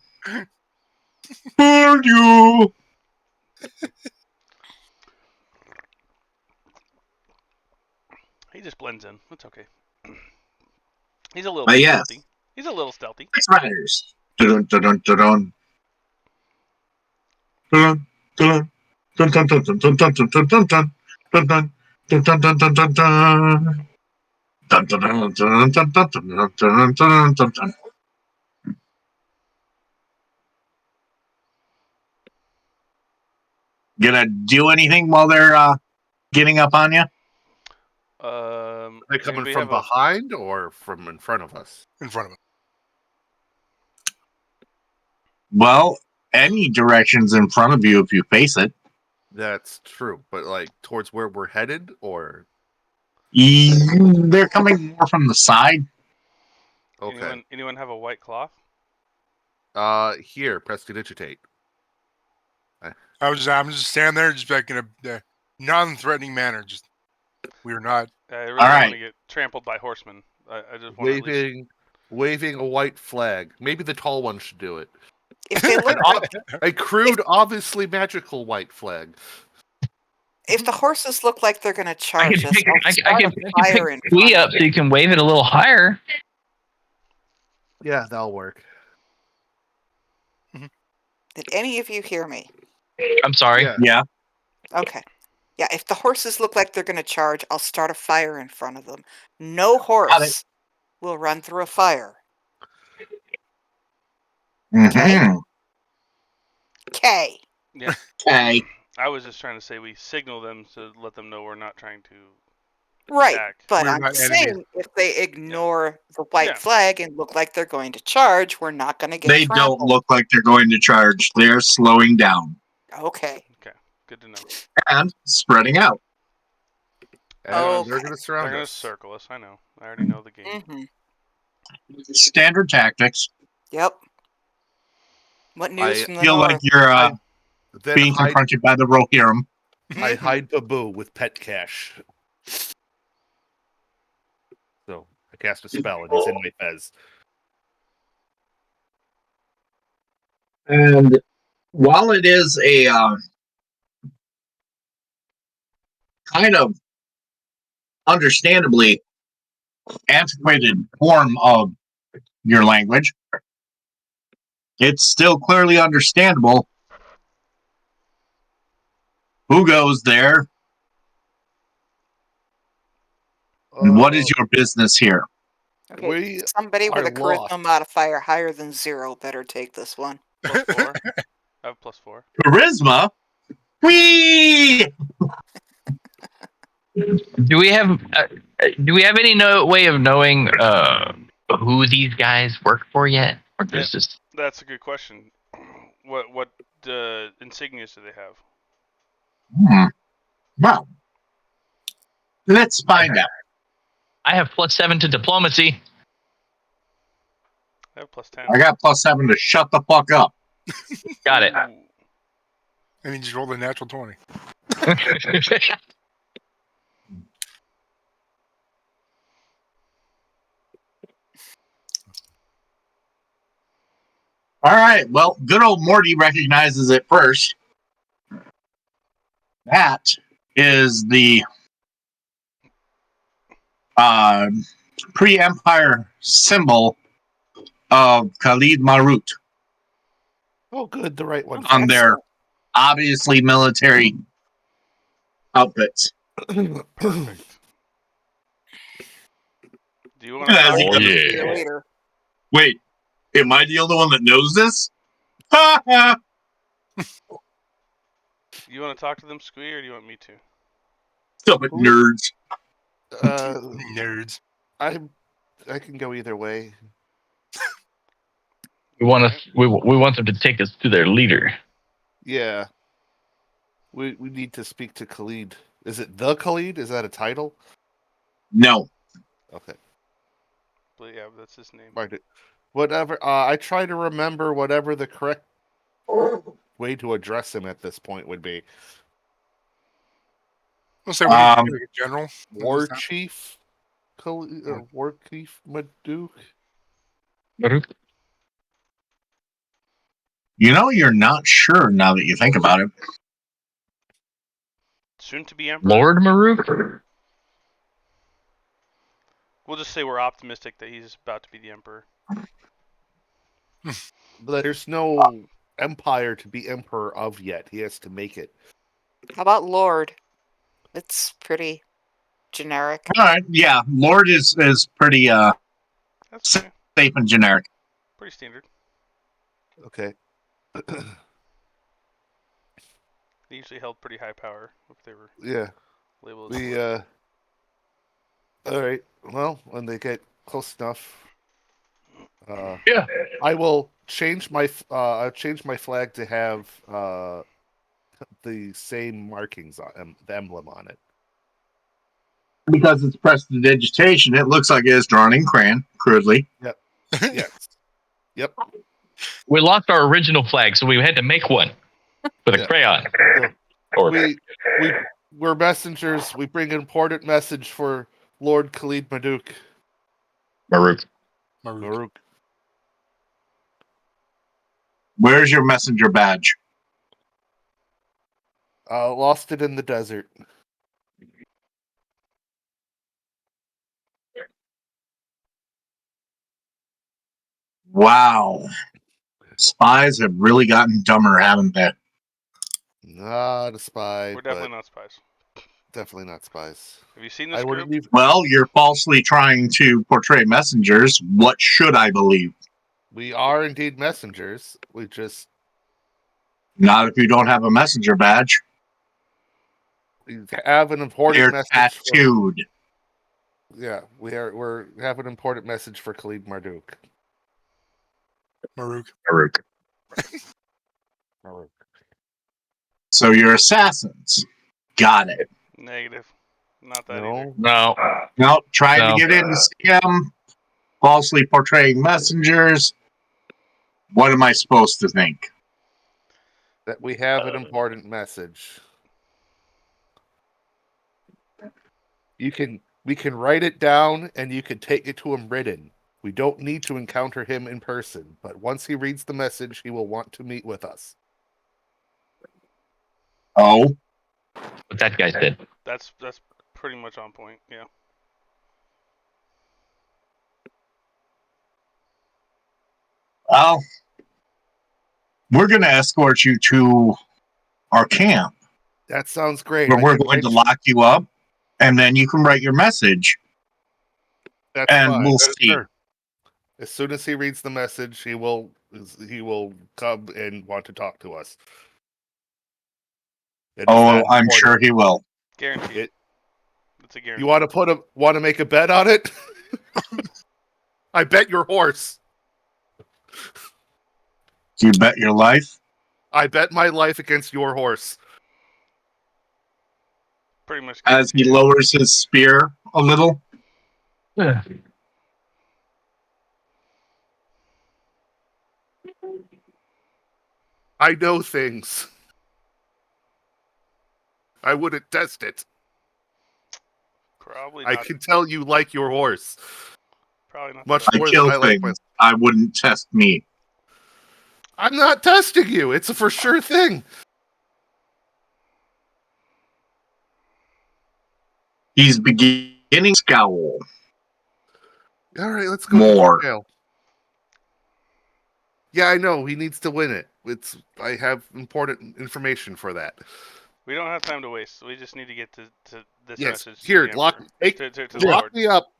S1: Found you.
S6: He just blends in. It's okay. He's a little
S1: But yes.
S6: stealthy. He's a little stealthy.
S1: X Riders. Dun dun dun dun dun. Dun dun dun dun dun dun dun dun dun dun dun dun dun dun dun dun dun dun dun. Dun dun dun dun dun dun dun dun dun dun dun. Gonna do anything while they're getting up on you?
S4: Are they coming
S6: anybody
S4: from
S6: have a-
S4: behind or from in front of us?
S3: In front of us.
S1: Well, any direction's in front of you if you face it.
S4: That's true, but like towards where we're headed, or
S1: They're coming more from the side.
S4: okay.
S6: Anyone have a white cloth?
S4: Here, prestidigitate.
S3: I'm just standing there, just like in a non-threatening manner. Just we are not.
S6: I really
S1: All
S6: don't
S1: right.
S6: want to get trampled by horsemen. I just want to at least...
S4: Waving a white flag. Maybe the tall one should do it.
S5: If they look,
S4: A crude, obviously magical white flag.
S5: if the horses look like they're going to
S2: I
S5: charge
S2: can
S5: us,
S2: pick,
S5: I'll
S2: I
S5: start
S2: can,
S5: a
S2: I can
S5: fire
S2: pick
S5: in
S2: Twee
S5: front
S2: up
S5: of
S2: so you can wave it a little higher.
S4: Yeah, that'll work.
S5: Did any of you hear me?
S2: I'm sorry.
S4: Yeah.
S1: Yeah.
S5: Okay. Yeah, if the horses look like they're going to charge, I'll start a fire in front of them. No horse will run through a fire.
S1: Mm-hmm.
S5: Okay.
S6: Yeah.
S1: Okay.
S6: I was just trying to say we signal them to let them know we're not trying to
S5: Right.
S6: attack.
S5: But
S3: We're
S5: I'm
S3: not
S5: saying
S3: enemies.
S5: if they ignore the white
S6: Yeah.
S5: flag and look like they're going to charge, we're not going to get
S1: They
S5: trampled.
S1: don't look like they're going to charge. They're slowing down
S5: Okay.
S6: Okay, good to know.
S1: and spreading out.
S4: And
S5: Okay.
S4: they're gonna
S6: They're
S4: surround
S6: gonna
S4: us.
S6: circle us. I know. I already know the game.
S5: Mm-hmm.
S1: Standard tactics.
S5: Yep. What news
S4: I
S5: from the
S1: Feel
S5: north?
S1: like you're
S4: Then
S1: being confronted by the Rohirrim.
S4: I hide Babu with pet cash. So I cast a spell and he's in my fez.
S1: And while it is a kind of understandably antiquated form of your language, it's still clearly understandable. Who goes there? And what is your business here?
S5: Okay.
S4: We
S5: Somebody with
S4: are
S5: a charisma
S4: lost.
S5: modifier higher than 0 better take this one.
S6: +4. I have +4.
S1: Charisma? Whee!
S2: Do we have any way of knowing who these guys work for yet? Or there's just
S6: That's a good question. What insignias do they have?
S1: Well, let's find out.
S2: I have +7 to diplomacy.
S6: I have +10.
S1: I got +7 to shut the fuck up.
S2: Got it.
S6: Ooh.
S3: And he just rolled a natural 20.
S1: All right. Well, good old Morty recognizes it first. That is the pre-Empire symbol of Khalid Marut
S4: Oh, good, the right one.
S1: on their obviously military outfits.
S6: Perfect. Do you want to
S1: As
S6: talk?
S1: he
S2: Oh,
S1: goes,
S2: yeah.
S5: See you later.
S1: Wait, am I the only one that knows this? Ha ha!
S6: You want to talk to them, Squee, or do you want me to?
S1: Stop it, nerds.
S3: Nerds.
S4: I can go either way.
S2: We want us. We want them to take us to their leader.
S4: Yeah. We need to speak to Khalid. Is it the Khalid? Is that a title?
S1: No.
S4: Okay.
S6: But yeah, that's his name.
S4: Right. Whatever. I try to remember whatever the correct way to address him at this point would be.
S3: We'll say we need to be like a general.
S4: War Chief Khalid, or War Chief Maduk.
S1: You know, you're not sure now that you think about it.
S6: Soon to be Emperor.
S2: Lord Maruk?
S6: We'll just say we're optimistic that he's about to be the Emperor.
S4: But there's no empire to be emperor of yet. He has to make it.
S5: How about Lord? It's pretty generic.
S1: All right, yeah, Lord is pretty
S6: That's okay.
S1: safe and generic.
S6: Pretty standard.
S4: Okay.
S6: They usually held pretty high power if they were
S4: Yeah.
S6: labeled as
S4: We
S6: Lord.
S4: all right. Well, when they get close enough,
S2: Yeah.
S4: I will change my I'll change my flag to have the same markings on the emblem on it.
S1: Because it's prestidigitation, it looks like it's drawn in crayon, crudely.
S4: Yes. Yep.
S2: We lost our original flag, so we had to make one with a
S4: Yeah.
S2: crayon.
S4: So
S2: Or
S4: we're messengers. We bring an important message for Lord Khalid Maduk.
S2: Maruk.
S4: Maruk.
S1: Where's your messenger badge?
S4: Lost it in the desert.
S1: Wow. Spies have really gotten dumber, haven't they?
S4: Not a spy.
S6: We're definitely
S4: but
S6: not spies.
S4: definitely not spies.
S6: Have you seen
S4: I
S6: this group?
S4: wouldn't even.
S1: Well, you're falsely trying to portray messengers. What should I believe?
S4: We are indeed messengers. We just
S1: Not if you don't have a messenger badge.
S4: we have an important
S1: They're
S4: message.
S1: tattooed.
S4: Yeah, we have an important message for Khalid Marduk.
S3: Maruk.
S2: Maruk.
S4: Maruk.
S1: So you're assassins. Got it.
S6: Negative. Not that
S4: No,
S6: either.
S2: No.
S1: No, trying
S2: No.
S1: to get into scam, falsely portraying messengers. What am I supposed to think?
S4: that we have an important message. We can write it down and you can take it to him written. We don't need to encounter him in person, but once he reads the message, he will want to meet with us.
S1: Oh,
S2: What that guy said.
S6: That's pretty much on point. Yeah.
S1: well, we're going to escort you to our camp
S4: That sounds great.
S1: where
S4: I
S1: we're
S4: can
S1: going to
S4: write-
S1: lock you up, and then you can write your message,
S4: That's
S1: and
S4: fine.
S1: we'll
S4: That is
S1: see.
S4: fair. As soon as he reads the message, he will come and want to talk to us. It is
S1: Oh,
S4: that
S1: I'm
S4: important.
S1: sure he will.
S6: Guaranteed. It's a guarantee.
S4: You want to make a bet on it? I bet your horse.
S1: Do you bet your life?
S4: I bet my life against your horse.
S6: Pretty much.
S1: As he
S6: guaranteed.
S1: lowers his spear a little.
S2: Yeah.
S4: I know things. I wouldn't test it.
S6: Probably
S4: I
S6: not.
S4: can tell you like your horse.
S6: Probably not.
S4: Much
S1: I
S4: more
S1: kill
S4: than I like
S1: things. I wouldn't test me.
S4: I'm not testing you. It's a for sure thing.
S1: He's beginning to scowl.
S4: All right, let's go
S1: More.
S4: to jail. Yeah, I know. He needs to win it. I have important information for that.
S6: We don't have time to waste. We just need to get to this
S4: Yes.
S6: message.
S4: Here,
S6: to the
S4: lock.
S6: Emperor.
S4: Hey,
S6: to the
S4: lock
S6: Lord.
S4: me up.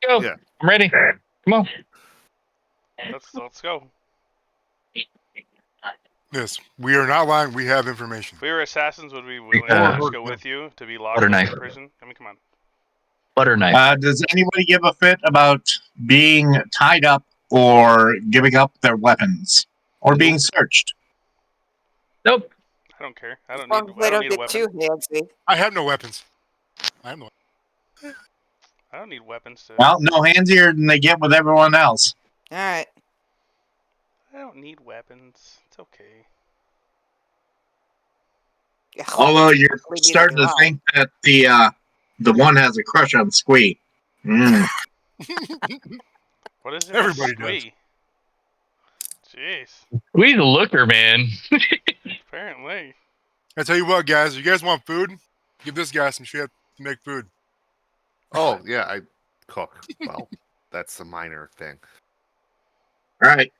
S2: Go.
S4: Yeah.
S2: I'm ready. Come on.
S6: Let's go.
S3: Yes, we are not lying. We have information.
S6: If we were assassins, would we be willing
S2: Uh,
S6: to just go with you to be locked
S2: butter
S6: up
S2: knife.
S6: in prison? I mean, come on.
S2: Butter knife.
S1: Does anybody give a fit about being tied up or giving up their weapons or being searched?
S2: Nope.
S6: I don't care. I don't
S5: As long
S6: need.
S5: as
S6: I
S5: they
S6: don't
S5: don't
S6: need a
S5: get
S6: weapon.
S5: too handsy.
S3: I have no weapons. I have no.
S6: I don't need weapons to.
S1: Well, no handier than they get with everyone else.
S5: All right.
S6: I don't need weapons. It's okay.
S5: Yeah,
S1: Although you're
S5: neither
S1: starting
S5: do
S1: to
S5: I.
S1: think that the one has a crush on Squee. Mm.
S6: What is it?
S3: Everybody
S6: with Squee? Jeez.
S2: We the looker, man.
S6: Apparently.
S3: I tell you what, guys. If you guys want food, give this guy some shit to make food.
S4: Oh yeah, I cook. Well, that's a minor thing.
S1: All right.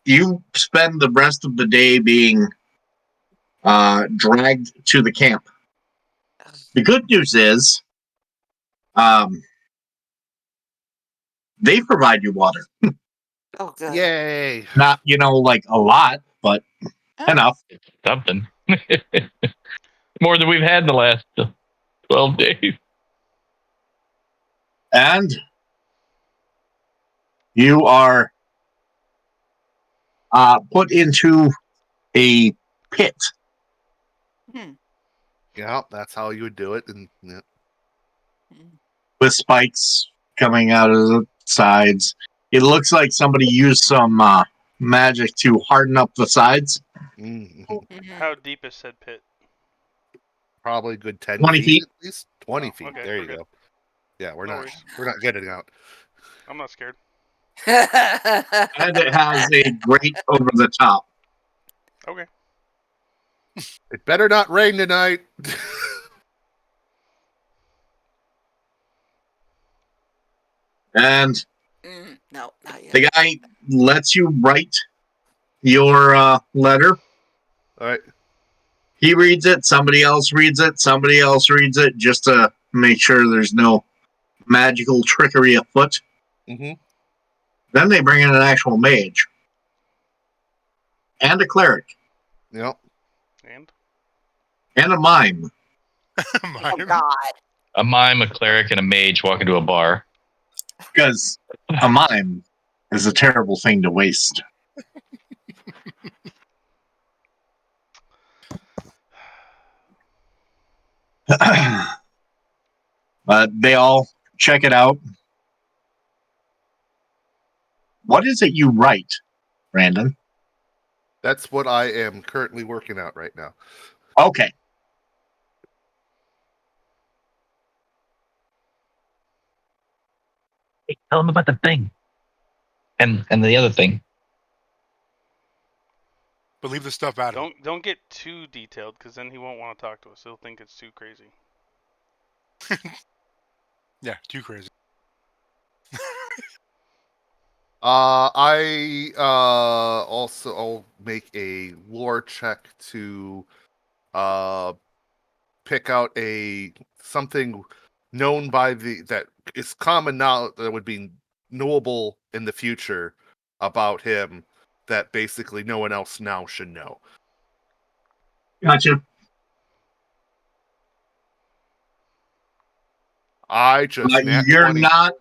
S1: You spend the rest of the day being dragged to the camp. The good news is they provide you water.
S5: Oh, good.
S4: Yay!
S1: Not, like a lot, but
S5: Oh.
S1: enough.
S2: Something. More than we've had in the last 12 days.
S1: And you are put into a pit
S5: Hmm.
S4: Yeah, that's how you would do it. And yeah.
S1: with spikes coming out of the sides. It looks like somebody used some magic to harden up the sides.
S4: Mhm.
S6: How deep is said pit?
S4: Probably a good 10
S1: 20
S4: feet,
S1: feet.
S4: at least. 20
S6: Oh,
S4: feet.
S6: okay,
S4: There
S6: we're
S4: you
S6: good.
S4: go. Yeah, we're
S6: No
S4: not.
S6: worries.
S4: We're not getting out.
S6: I'm not scared.
S1: And it has a grate over the top.
S6: Okay.
S4: It better not rain tonight.
S1: And
S5: No, not yet.
S1: the guy lets you write your letter.
S4: All right.
S1: He reads it, somebody else reads it, somebody else reads it, just to make sure there's no magical trickery afoot.
S4: Mm-hmm.
S1: Then they bring in an actual mage and a cleric
S4: Yep.
S1: and a mime.
S5: Oh, God.
S2: A mime, a cleric, and a mage walk into a bar.
S1: Because a mime is a terrible thing to waste. But they all check it out. What is it you write, Brandon?
S4: That's what I am currently working out right now.
S1: Okay.
S2: Hey, tell him about the thing. And the other thing.
S3: But leave the stuff out of it.
S6: Don't get too detailed, because then he won't want to talk to us. He'll think it's too crazy.
S3: Yeah, too crazy.
S4: I also I'll make a lore check to pick out something known by that is common now that would be knowable in the future about him that basically no one else now should know.
S1: Gotcha.
S4: I just nat
S1: You're
S4: 20.
S1: not.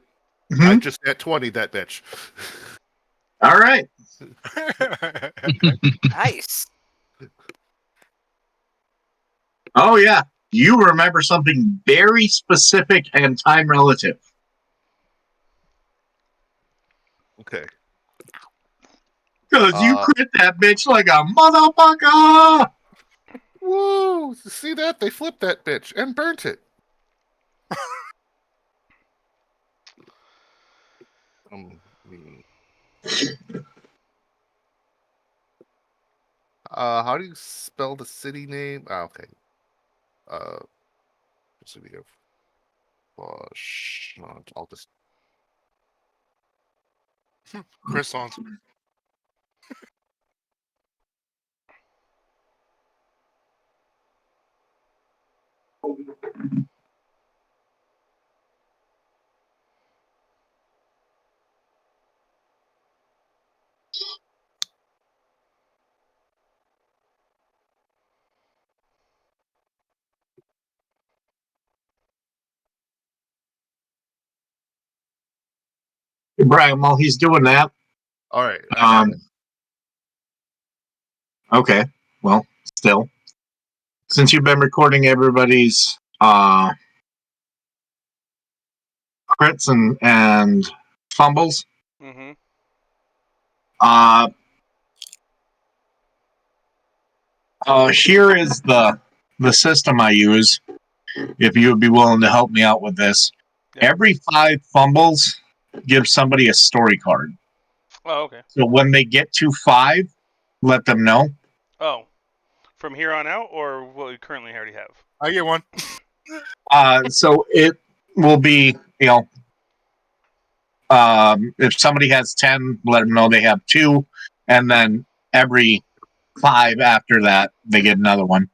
S4: I just nat 20 that bitch.
S1: All right.
S5: Nice.
S1: Oh, yeah. You remember something very specific and time relative.
S4: Okay.
S1: Because you crit that bitch like a motherfucker.
S4: Woo! See that? They flipped that bitch and burnt it. How do you spell the city name? Okay. City of I'll just
S3: Croissants.
S1: Brian, while he's doing that,
S4: All right. I have it.
S1: okay. Well, still, since you've been recording everybody's crits and fumbles,
S6: Mm-hmm.
S1: here is the system I use. If you would be willing to help me out with this,
S6: Yeah.
S1: every 5 fumbles gives somebody a story card.
S6: Oh, okay.
S1: So when they get to 5, let them know.
S6: Oh, from here on out, or what we currently already have?
S3: I get one.
S1: So it will be, if somebody has 10, let them know they have 2, and then every 5 after that, they get another one.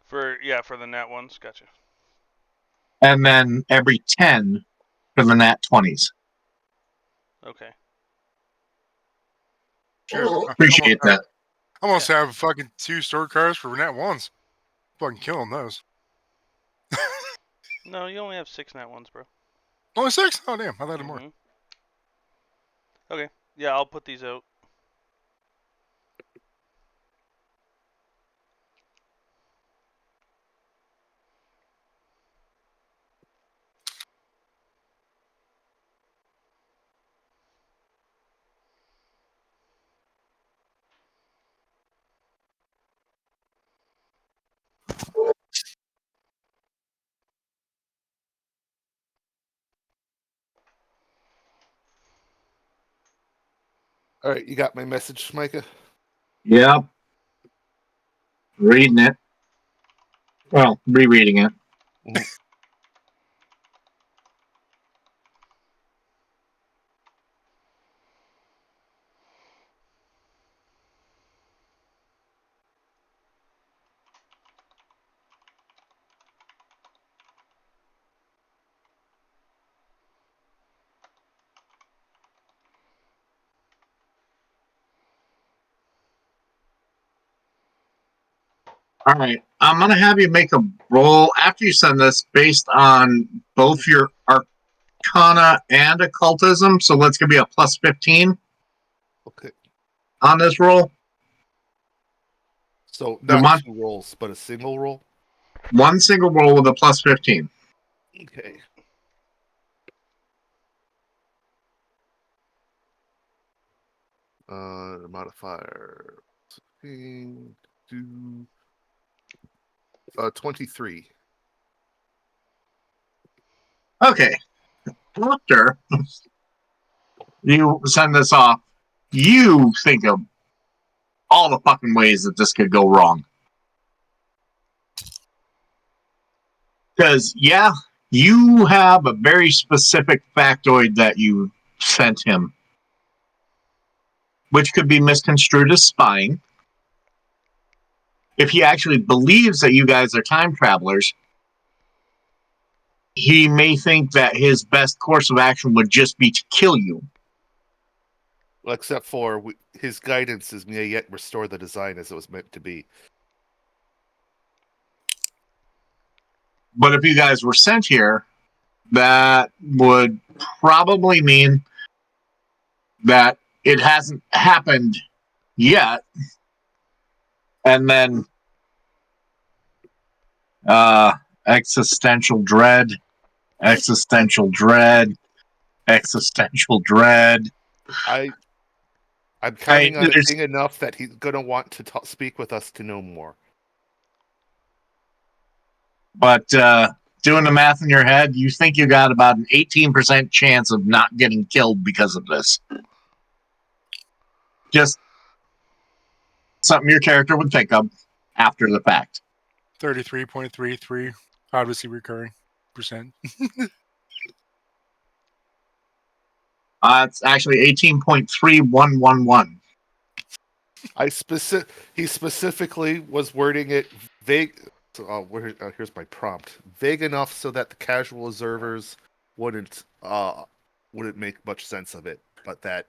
S6: For the nat ones, gotcha.
S1: And then every 10 for the nat 20s.
S6: Okay.
S3: Sure.
S1: Appreciate that.
S3: I almost have fucking 2 story cards for nat ones. Fucking killing those.
S6: No, you only have 6 nat ones, bro.
S3: Only 6? Oh damn! I thought more.
S6: Okay. Yeah, I'll put these out.
S4: All right, you got my message, Micah?
S1: Yep. Reading it. Well, rereading it.
S4: Mhm.
S1: All right. I'm going to have you make a roll after you send this based on both your Arcana and Occultism. So let's give you a plus 15
S4: Okay.
S1: on this roll.
S4: So
S1: Come
S4: not
S1: on.
S4: 2 rolls, but a single roll?
S1: One single roll with a plus 15.
S4: Okay. Modifier 16 to 23.
S1: Okay. After you send this off, you think of all the fucking ways that this could go wrong. Because, yeah, you have a very specific factoid that you sent him, which could be misconstrued as spying. If he actually believes that you guys are time travelers, he may think that his best course of action would just be to kill you.
S4: Well, except for his guidance is may yet restore the design as it was meant to be.
S1: But if you guys were sent here, that would probably mean that it hasn't happened yet. And then existential dread, existential dread, existential dread.
S4: I'm counting on it
S1: there's-
S4: being enough that he's going to want to speak with us to know more.
S1: But doing the math in your head, you think you got about an 18% chance of not getting killed because of this. Just something your character would think of after the fact.
S3: 33.33, obviously recurring percent.
S1: It's actually 18.3111.
S4: He specifically was wording it vague. So, here's my prompt: vague enough so that the casual observers wouldn't make much sense of it, but that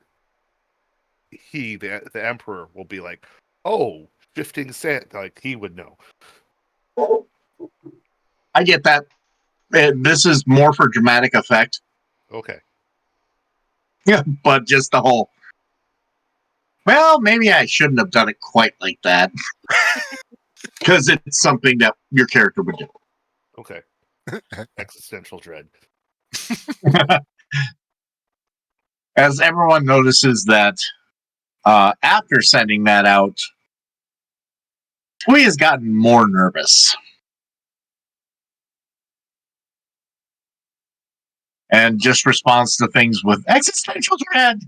S4: the emperor, will be like, "Oh, shifting sand," like he would know.
S1: I get that. This is more for dramatic effect.
S4: Okay.
S1: Yeah, but just the whole. Well, maybe I shouldn't have done it quite like that. Because it's something that your character would do.
S4: Okay. Existential dread.
S1: As everyone notices that after sending that out, Twee has gotten more nervous. And just responds to things with existential dread.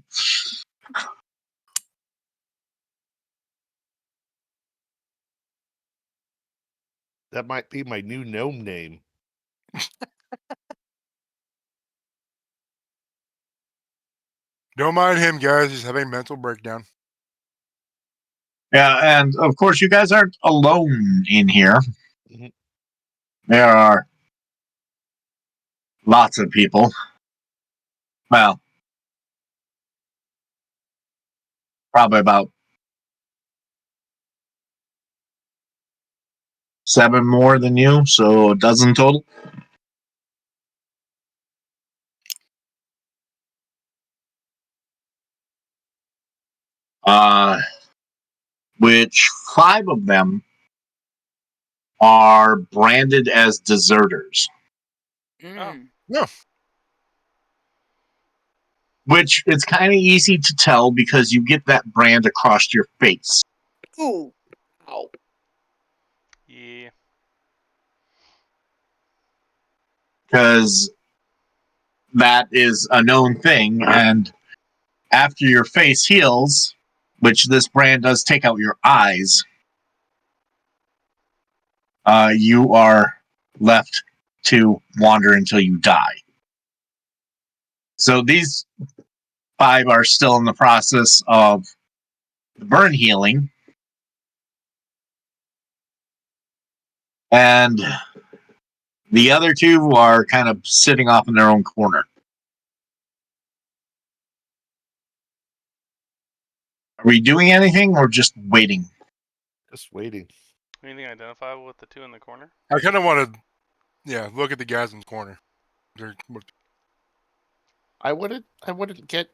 S4: That might be my new gnome name.
S3: Don't mind him, guys. He's having a mental breakdown.
S1: Yeah, and of course, you guys aren't alone in here.
S4: Mhm.
S1: There are lots of people. Well, probably about 7 more than you, so a dozen total. Which 5 of them are branded as deserters.
S5: Mm.
S3: No.
S1: Which it's kind of easy to tell because you get that brand across your face.
S5: Ooh. Ow.
S6: Yeah.
S1: Because that is a known thing, and after your face heals, which this brand does take out your eyes, you are left to wander until you die. So these 5 are still in the process of the burn healing. And the other 2 are kind of sitting off in their own corner. Are we doing anything or just waiting?
S4: Just waiting.
S6: Anything identifiable with the 2 in the corner?
S3: I kind of want to, look at the guys in the corner.
S4: I wouldn't get.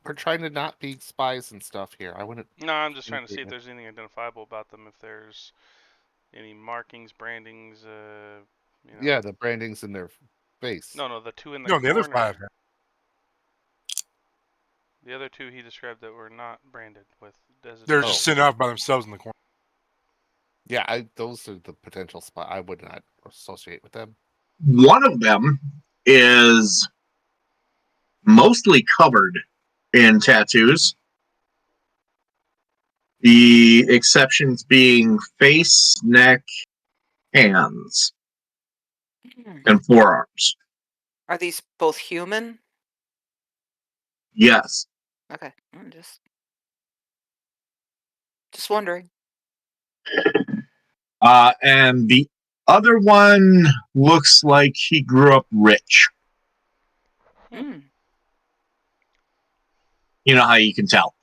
S4: We're trying to not be spies and stuff here. I wouldn't.
S6: No, I'm just trying to see if there's anything identifiable about them. If there's any markings, brandings,
S4: Yeah, the brandings in their face.
S6: No, the 2 in the
S3: No,
S6: corner.
S3: the other 5.
S6: The other 2 he described that were not branded with designated.
S3: They're just sitting off by themselves in the corner.
S4: Yeah, those are the potential spy. I would not associate with them.
S1: One of them is mostly covered in tattoos. The exceptions being face, neck, hands, and forearms.
S5: Are these both human?
S1: Yes.
S5: Okay. Just wondering.
S1: And the other one looks like he grew up rich.
S5: Mm.
S1: You know how you can tell.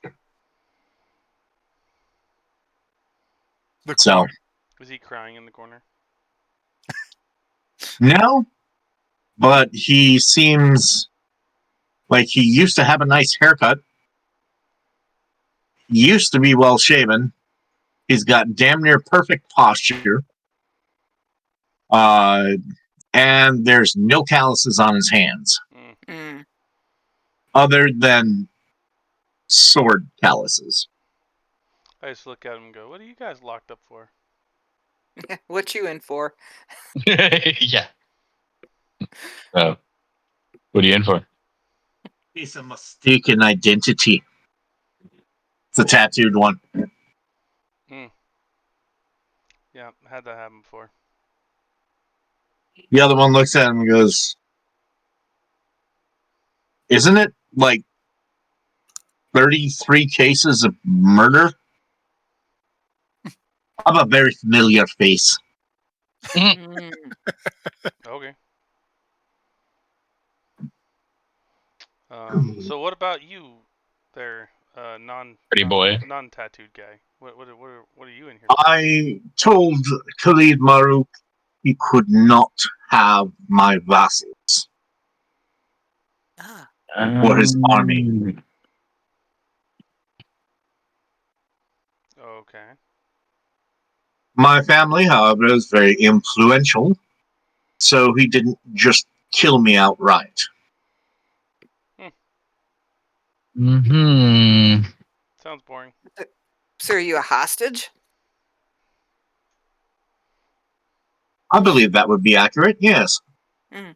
S1: So,
S6: Was he crying in the corner?
S1: no, but he seems like he used to have a nice haircut. Used to be well shaven. He's got damn near perfect posture. And there's no calluses on his hands.
S5: Mm.
S1: Other than sword calluses.
S6: I just look at him and go, "What are you guys locked up for?"
S5: What you in for?
S2: Yeah. What are you in for?
S1: He's a mistaken identity. It's a tattooed one.
S6: Yeah, had that happen before.
S1: The other one looks at him and goes, "Isn't it like 33 cases of murder? I have a very familiar face."
S5: Mm.
S6: Okay. So what about you, there, non-tattooed guy? What are you in here for?
S1: I told Khalid Maruk he could not have my vassals.
S5: Ah.
S1: for his army.
S6: Okay.
S1: My family, however, is very influential, so he didn't just kill me outright.
S2: Mm-hmm.
S6: Sounds boring.
S5: So are you a hostage?
S1: I believe that would be accurate, yes.
S5: Mm.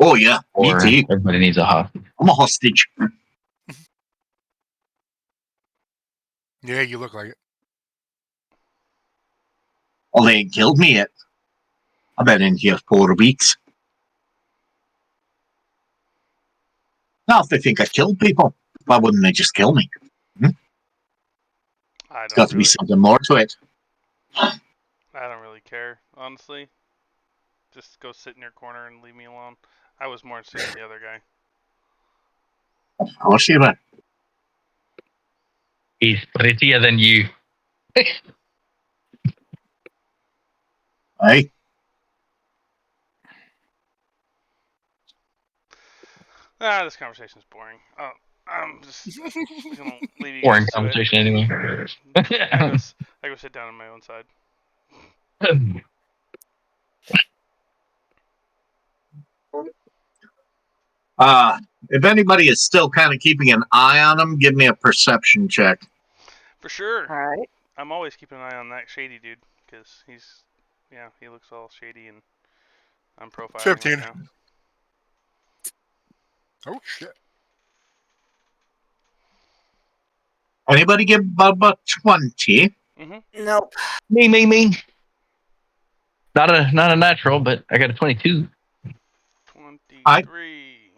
S1: Oh, yeah, me
S2: Or
S1: too.
S2: everybody needs a hostage.
S1: I'm a hostage.
S3: Yeah, you look like it.
S1: Well, they ain't killed me yet. I've been in here 4 weeks. Now, if they think I killed people, why wouldn't they just kill me?
S6: I
S1: There's got to be something more to it.
S6: I don't really care, honestly. Just go sit in your corner and leave me alone. I was more interested in the other guy.
S1: Of course you were.
S2: He's prettier than you.
S1: Hey,
S6: This conversation's boring. I'm just gonna leave you
S2: Boring
S6: guys to it.
S2: conversation anyway.
S6: I go sit down on my own side.
S1: if anybody is still kind of keeping an eye on him, give me a perception check.
S6: For sure.
S5: All right.
S6: I'm always keeping an eye on that shady dude because he looks all shady and I'm profiling
S3: 15.
S6: right now.
S3: Oh shit.
S1: Anybody give Bubba 20?
S5: Nope.
S2: Me. Not a natural, but I got a 22.
S6: 23.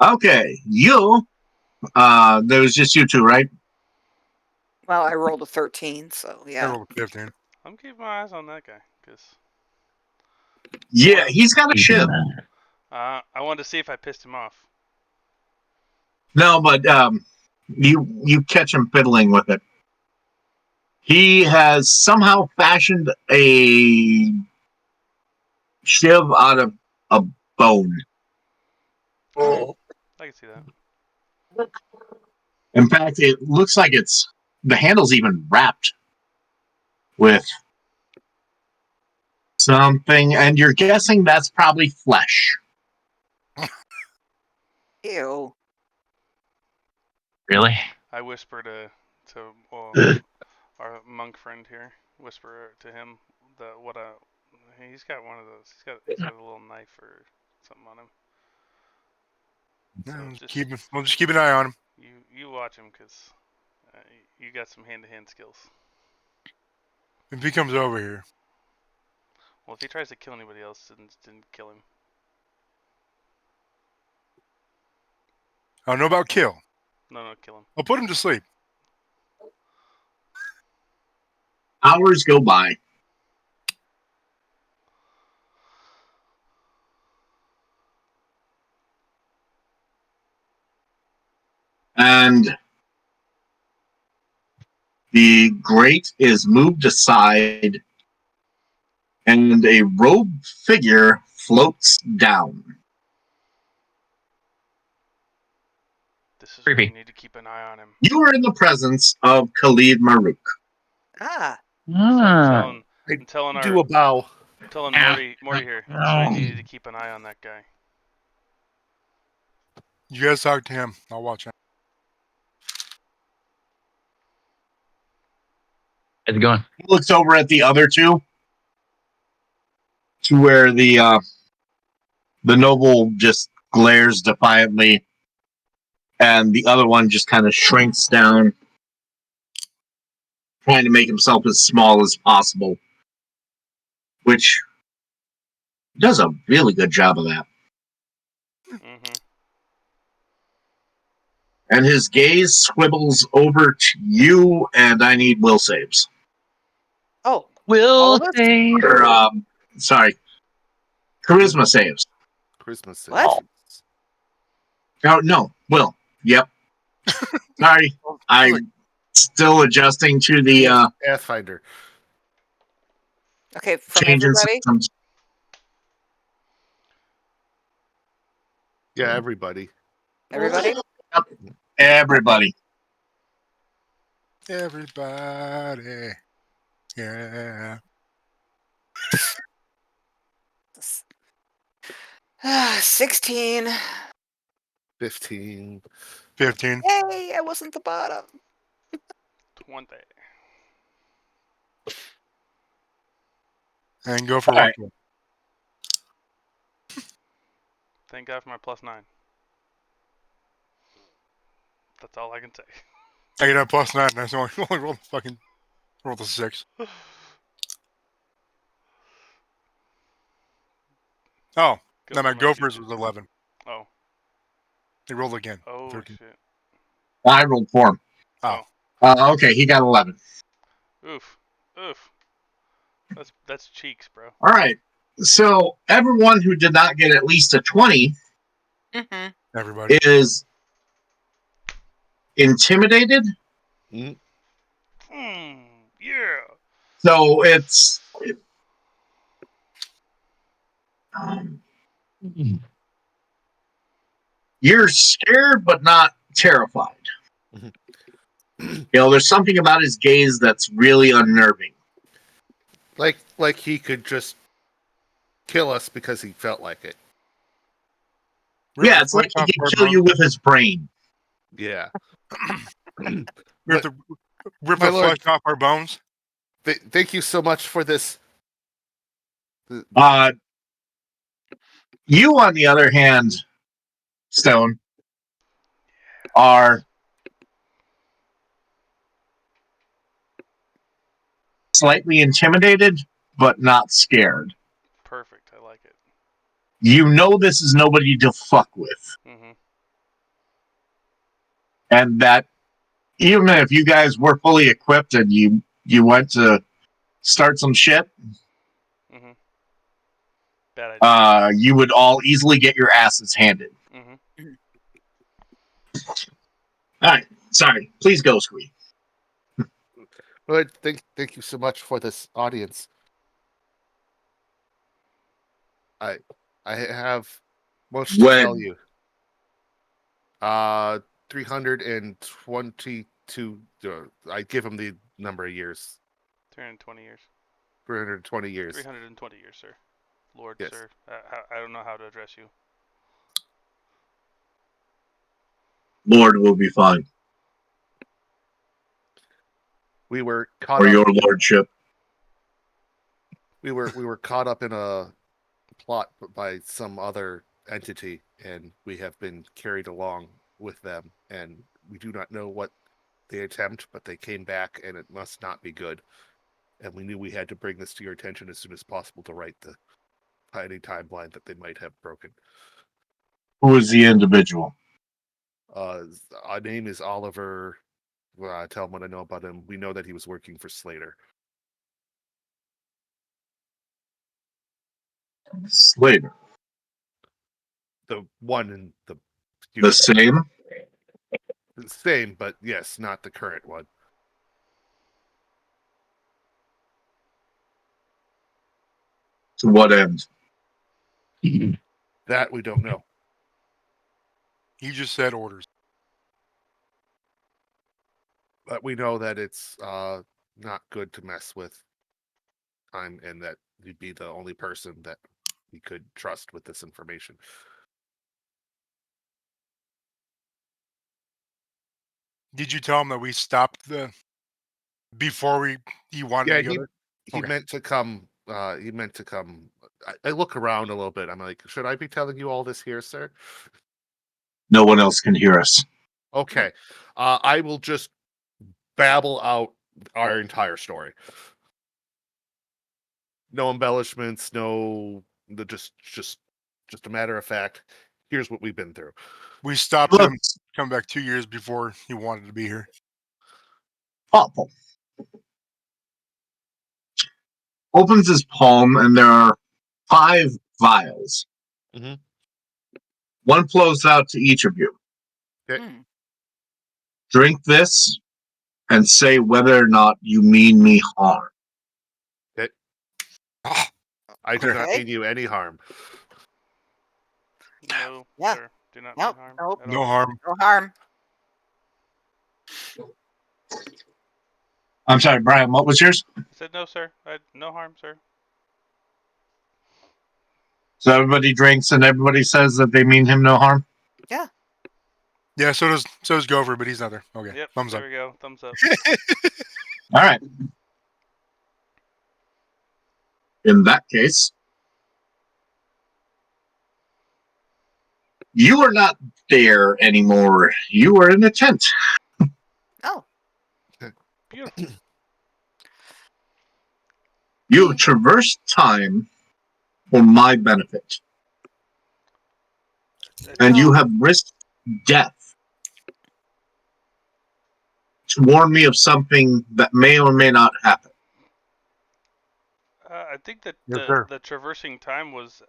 S1: Okay, you. There was just you two, right?
S5: Well, I rolled a 13, so
S3: I
S5: yeah.
S3: rolled a 15.
S6: I'm keeping my eyes on that guy because
S1: Yeah, he's got a ship.
S6: I wanted to see if I pissed him off.
S1: No, but you catch him fiddling with it. He has somehow fashioned a shiv out of a bone.
S6: I can see that.
S1: In fact, it looks like the handle's even wrapped with something, and you're guessing that's probably flesh.
S5: Ew.
S2: Really?
S6: I whisper to our monk friend here. Whisper to him he's got one of those. He's got a little knife or something on him. So
S3: We'll just keep an eye on him.
S6: You watch him because you got some hand-to-hand skills.
S3: If he comes over here,
S6: Well, if he tries to kill anybody else, then kill him.
S3: I don't know about kill.
S6: No, kill him.
S3: I'll put him to sleep.
S1: Hours go by. And the grate is moved aside, and a robed figure floats down.
S6: This is
S2: Creepy.
S6: why you need to keep an eye on him.
S1: You are in the presence of Khalid Maruk.
S5: Ah.
S6: I'm telling
S4: Do a bow.
S6: telling Morty here. That's why you needed to keep an eye on that guy.
S3: You guys talk to him. I'll watch him.
S2: How's it going?
S1: He looks over at the other two, to where the noble just glares defiantly, and the other one just kind of shrinks down, trying to make himself as small as possible, which does a really good job of that.
S6: Mm-hmm.
S1: And his gaze swivels over to you, and I need will saves.
S5: Oh. All
S2: Will
S5: of us?
S2: save.
S1: Or, sorry, charisma saves.
S4: Christmas.
S5: What?
S1: Oh, no, will. Yep. Sorry, I'm still adjusting to the
S4: Pathfinder.
S5: Okay, from
S1: change in
S5: everybody?
S1: systems.
S4: Yeah, everybody.
S5: Everybody?
S1: Everybody.
S3: Everybody. Yeah.
S5: 16.
S4: 15.
S3: 15.
S5: Yay, I wasn't the bottom.
S6: 20.
S3: And go for
S1: All right.
S3: Rockwood.
S6: Thank God for my +9. That's all I can say.
S3: I get a +9. That's only roll roll the 6. Oh,
S6: Go
S3: no, my
S6: for my
S3: Gophers
S6: juju.
S3: was 11.
S6: Oh.
S3: They rolled again.
S6: Oh
S3: 13.
S6: shit.
S1: I rolled for him.
S3: Oh.
S1: Okay, he got 11.
S6: Oof. Oof. That's cheeks, bro.
S1: All right. So everyone who did not get at least a 20
S5: Mm-hmm.
S3: Everybody.
S1: is intimidated.
S4: Mm.
S6: Yeah.
S1: So it's you're scared but not terrified. There's something about his gaze that's really unnerving.
S4: Like he could just kill us because he felt like it.
S1: Yeah, it's like he can kill you with his brain.
S4: Yeah.
S3: We have to rip
S4: My
S3: the
S4: lord.
S3: flesh off our bones.
S4: Thank you so much for this.
S1: You, on the other hand, Stone, are slightly intimidated, but not scared.
S6: Perfect. I like it.
S1: You know this is nobody to fuck with.
S6: Mm-hmm.
S1: And that even if you guys were fully equipped and you went to start some shit,
S6: Mm-hmm. Bad idea.
S1: you would all easily get your asses handed.
S6: Mm-hmm.
S1: All right. Sorry. Please go, Squee.
S4: Lord, thank you so much for this audience. I have much to tell
S1: When
S4: you. 322. I give him the number of years.
S6: 320 years.
S4: 320 years.
S6: 320 years, sir. Lord,
S4: Yes.
S6: sir. I don't know how to address you.
S1: Lord will be fine.
S4: We were caught
S1: Or
S4: up.
S1: your lordship.
S4: We were caught up in a plot by some other entity, and we have been carried along with them. And we do not know what they attempt, but they came back, and it must not be good. And we knew we had to bring this to your attention as soon as possible to right the tiny timeline that they might have broken.
S1: Who is the individual?
S4: Our name is Oliver. Well, tell him what I know about him. We know that he was working for Slater.
S1: Slater.
S4: The one in the
S1: The same?
S4: same, but yes, not the current one.
S1: To what end?
S4: That we don't know.
S3: He just said orders.
S4: But we know that it's not good to mess with time, and that you'd be the only person that we could trust with this information.
S3: Did you tell him that we stopped before he wanted
S4: Yeah,
S3: to go there?
S4: he
S3: Okay.
S4: meant to come. He meant to come. I look around a little bit. I'm like, should I be telling you all this here, sir?
S1: No one else can hear us.
S4: Okay. I will just babble out our entire story. No embellishments, just a matter of fact. Here's what we've been through.
S3: We stopped
S1: Look,
S3: him come back 2 years before he wanted to be here.
S1: awful. Opens his palm, and there are 5 vials.
S4: Mhm.
S1: One flows out to each of you.
S4: Okay.
S1: Drink this and say whether or not you mean me harm.
S4: Okay. I do not
S5: Okay.
S4: mean you any harm.
S6: No,
S5: Yeah.
S6: sir. Do not
S5: Nope.
S6: mean harm.
S5: Nope.
S6: At
S3: No
S6: all.
S3: harm.
S5: No harm.
S1: I'm sorry, Brian. What was yours?
S6: I said no, sir. No harm, sir.
S1: So everybody drinks and everybody says that they mean him no harm.
S5: Yeah.
S3: Yeah, so does Gopher, but he's not there. Okay.
S6: Yep.
S3: Thumbs
S6: there
S3: up.
S6: we go. Thumbs up.
S1: All right. In that case, you are not there anymore. You are in a tent.
S5: Oh.
S6: Beautiful.
S1: You have traversed time for my benefit, and you have risked death to warn me of something that may or may not happen.
S6: I think that
S3: Yes, sir.
S6: the traversing time was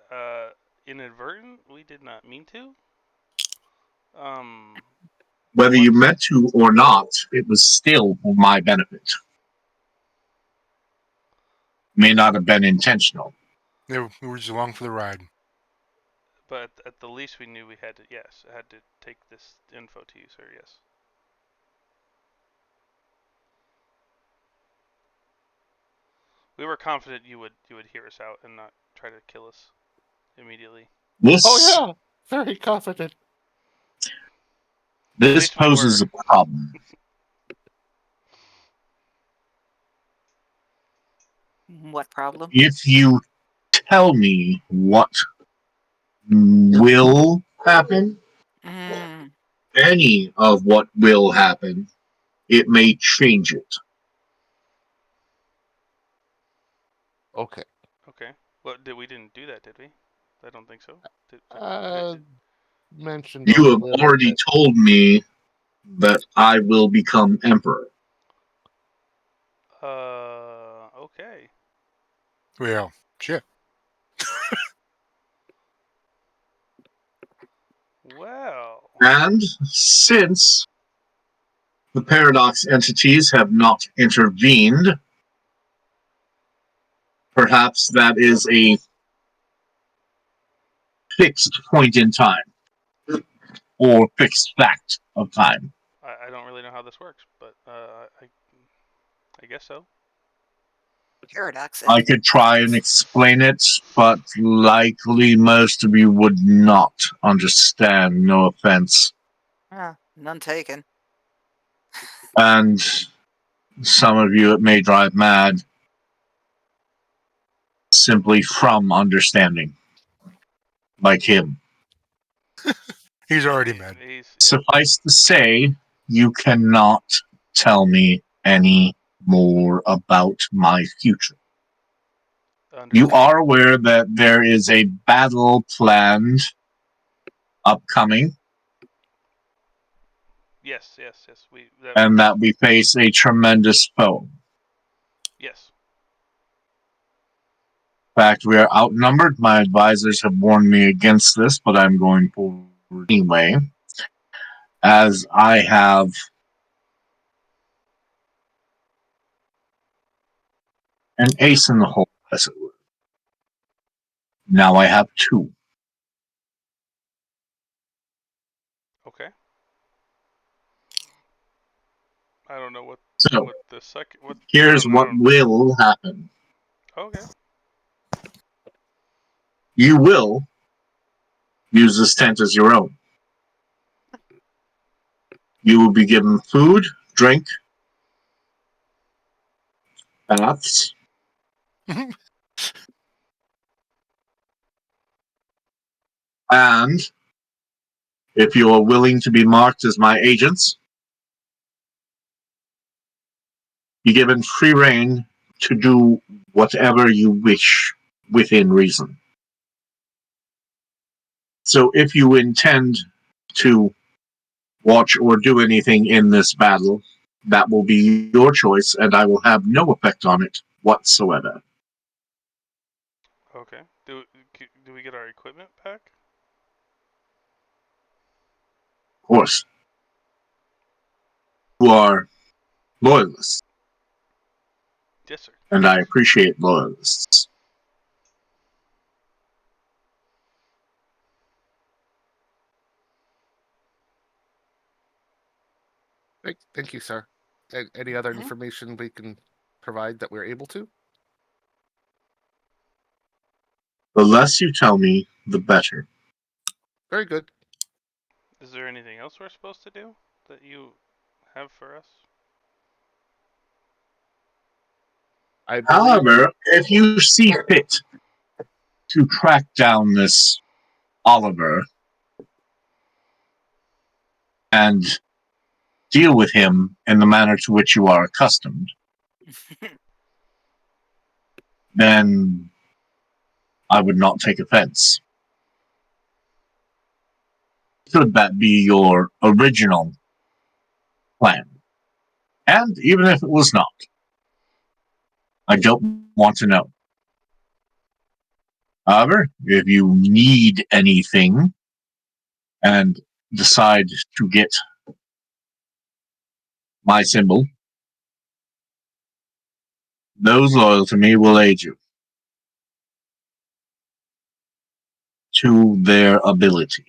S6: inadvertent. We did not mean to.
S1: Whether you meant to or not, it was still for my benefit. May not have been intentional.
S3: Yeah, we were just along for the ride.
S6: But at the least, we knew we had to. Yes, I had to take this info to you, sir. Yes. We were confident you would hear us out and not try to kill us immediately.
S1: This,
S4: Oh yeah, very confident.
S1: this
S6: least we
S1: poses
S6: were.
S1: a problem.
S5: What problem?
S1: If you tell me what will happen,
S5: Mm.
S1: any of what will happen, it may change it.
S4: Okay.
S6: Okay. Well, we didn't do that, did we? I don't think so.
S4: Mentioned a
S1: You have
S4: little
S1: already
S4: bit.
S1: told me that I will become emperor.
S6: Okay.
S3: Well, shit.
S6: Well.
S1: And since the paradox entities have not intervened, perhaps that is a fixed point in time or fixed fact of time.
S6: I don't really know how this works, but I guess so.
S5: Paradox.
S1: I could try and explain it, but likely most of you would not understand. No offense.
S5: None taken.
S1: And some of you it may drive mad simply from understanding. Like him.
S3: He's already mad.
S1: Suffice to say, you cannot tell me any more about my future. You are aware that there is a battle planned upcoming,
S6: Yes.
S1: and that we face a tremendous foe.
S6: Yes.
S1: In fact, we are outnumbered. My advisors have warned me against this, but I'm going forward anyway, as I have an ace in the hole, as it were. Now I have two.
S6: Okay. I don't know what.
S1: So,
S6: what the second. What?
S1: here's what will happen.
S6: Okay.
S1: You will use this tent as your own. You will be given food, drink, baths, and if you are willing to be marked as my agents, be given free reign to do whatever you wish within reason. So if you intend to watch or do anything in this battle, that will be your choice, and I will have no effect on it whatsoever.
S6: Okay. Do we get our equipment back?
S1: Of course. You are loyalists.
S6: Yes, sir.
S1: And I appreciate loyalists.
S4: Thank you, sir. Any other
S5: Mhm.
S4: information we can provide that we're able to?
S1: The less you tell me, the better.
S4: Very good.
S6: Is there anything else we're supposed to do that you have for us?
S4: I believe
S1: However, if you see fit to track down this Oliver and deal with him in the manner to which you are accustomed, then I would not take offense. Should that be your original plan? And even if it was not, I don't want to know. However, if you need anything and decide to get my symbol, those loyal to me will aid you to their ability.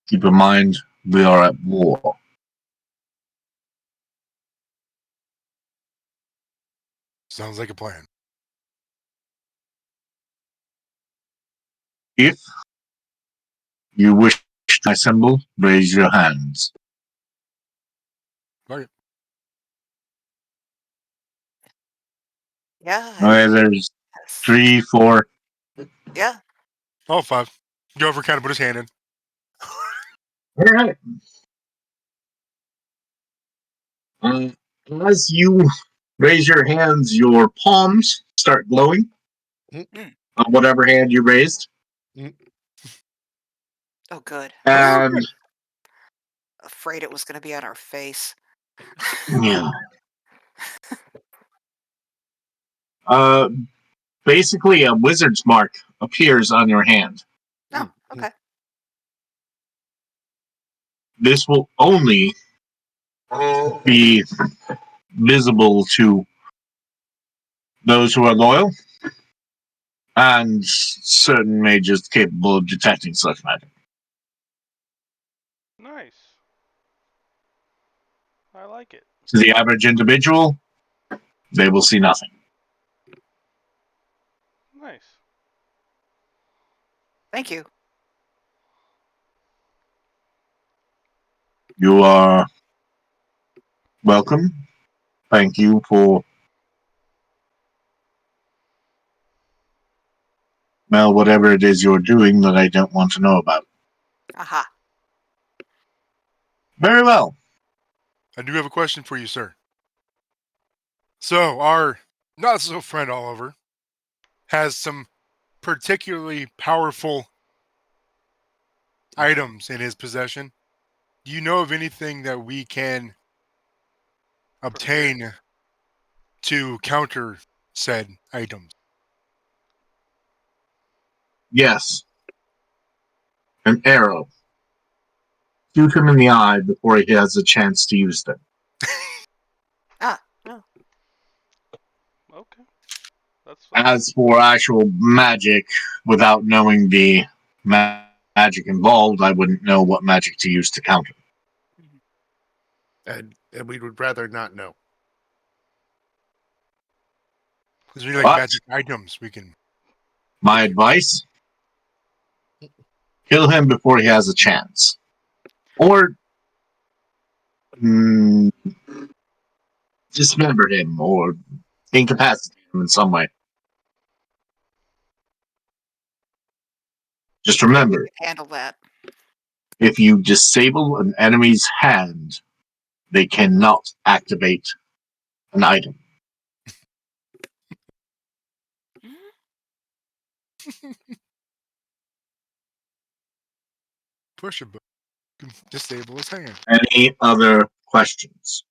S1: Keep in mind, we are at war.
S3: Sounds like a plan.
S1: If you wish my symbol, raise your hands.
S3: Okay.
S5: Yeah.
S1: Okay, there's
S5: Yes.
S1: 3, 4.
S5: Yeah.
S3: Oh, 5. Grover kind of put his hand in.
S1: All right. As you raise your hands, your palms start glowing on whatever hand you raised.
S5: Oh, good.
S1: And
S5: Afraid it was going to be on our face.
S1: yeah. Uh, basically, a wizard's mark appears on your hand.
S5: Oh, okay.
S1: This will only be visible to those who are loyal and certain mages capable of detecting such magic.
S6: Nice. I like it.
S1: To the average individual, they will see nothing.
S6: Nice.
S5: Thank you.
S1: You are welcome. Thank you for, well, whatever it is you're doing that I don't want to know about.
S5: Aha.
S1: Very well.
S3: I do have a question for you, sir. So, our not so friend Oliver has some particularly powerful items in his possession. Do you know of anything that we can obtain to counter said items?
S1: Yes. An arrow. Shoot him in the eye before he has a chance to use them.
S5: Ah. Oh.
S6: Okay. That's fine.
S1: As for actual magic, without knowing the magic involved, I wouldn't know what magic to use to counter.
S4: and we would rather not know.
S3: Is there any
S1: But-
S3: magic items we can?
S1: My advice: kill him before he has a chance. Or dismember him or incapacitate him in some way. Just
S5: We
S1: remember,
S5: can handle that.
S1: if you disable an enemy's hand, they cannot activate an item.
S3: Push a button. Disable his hand.
S1: Any other questions?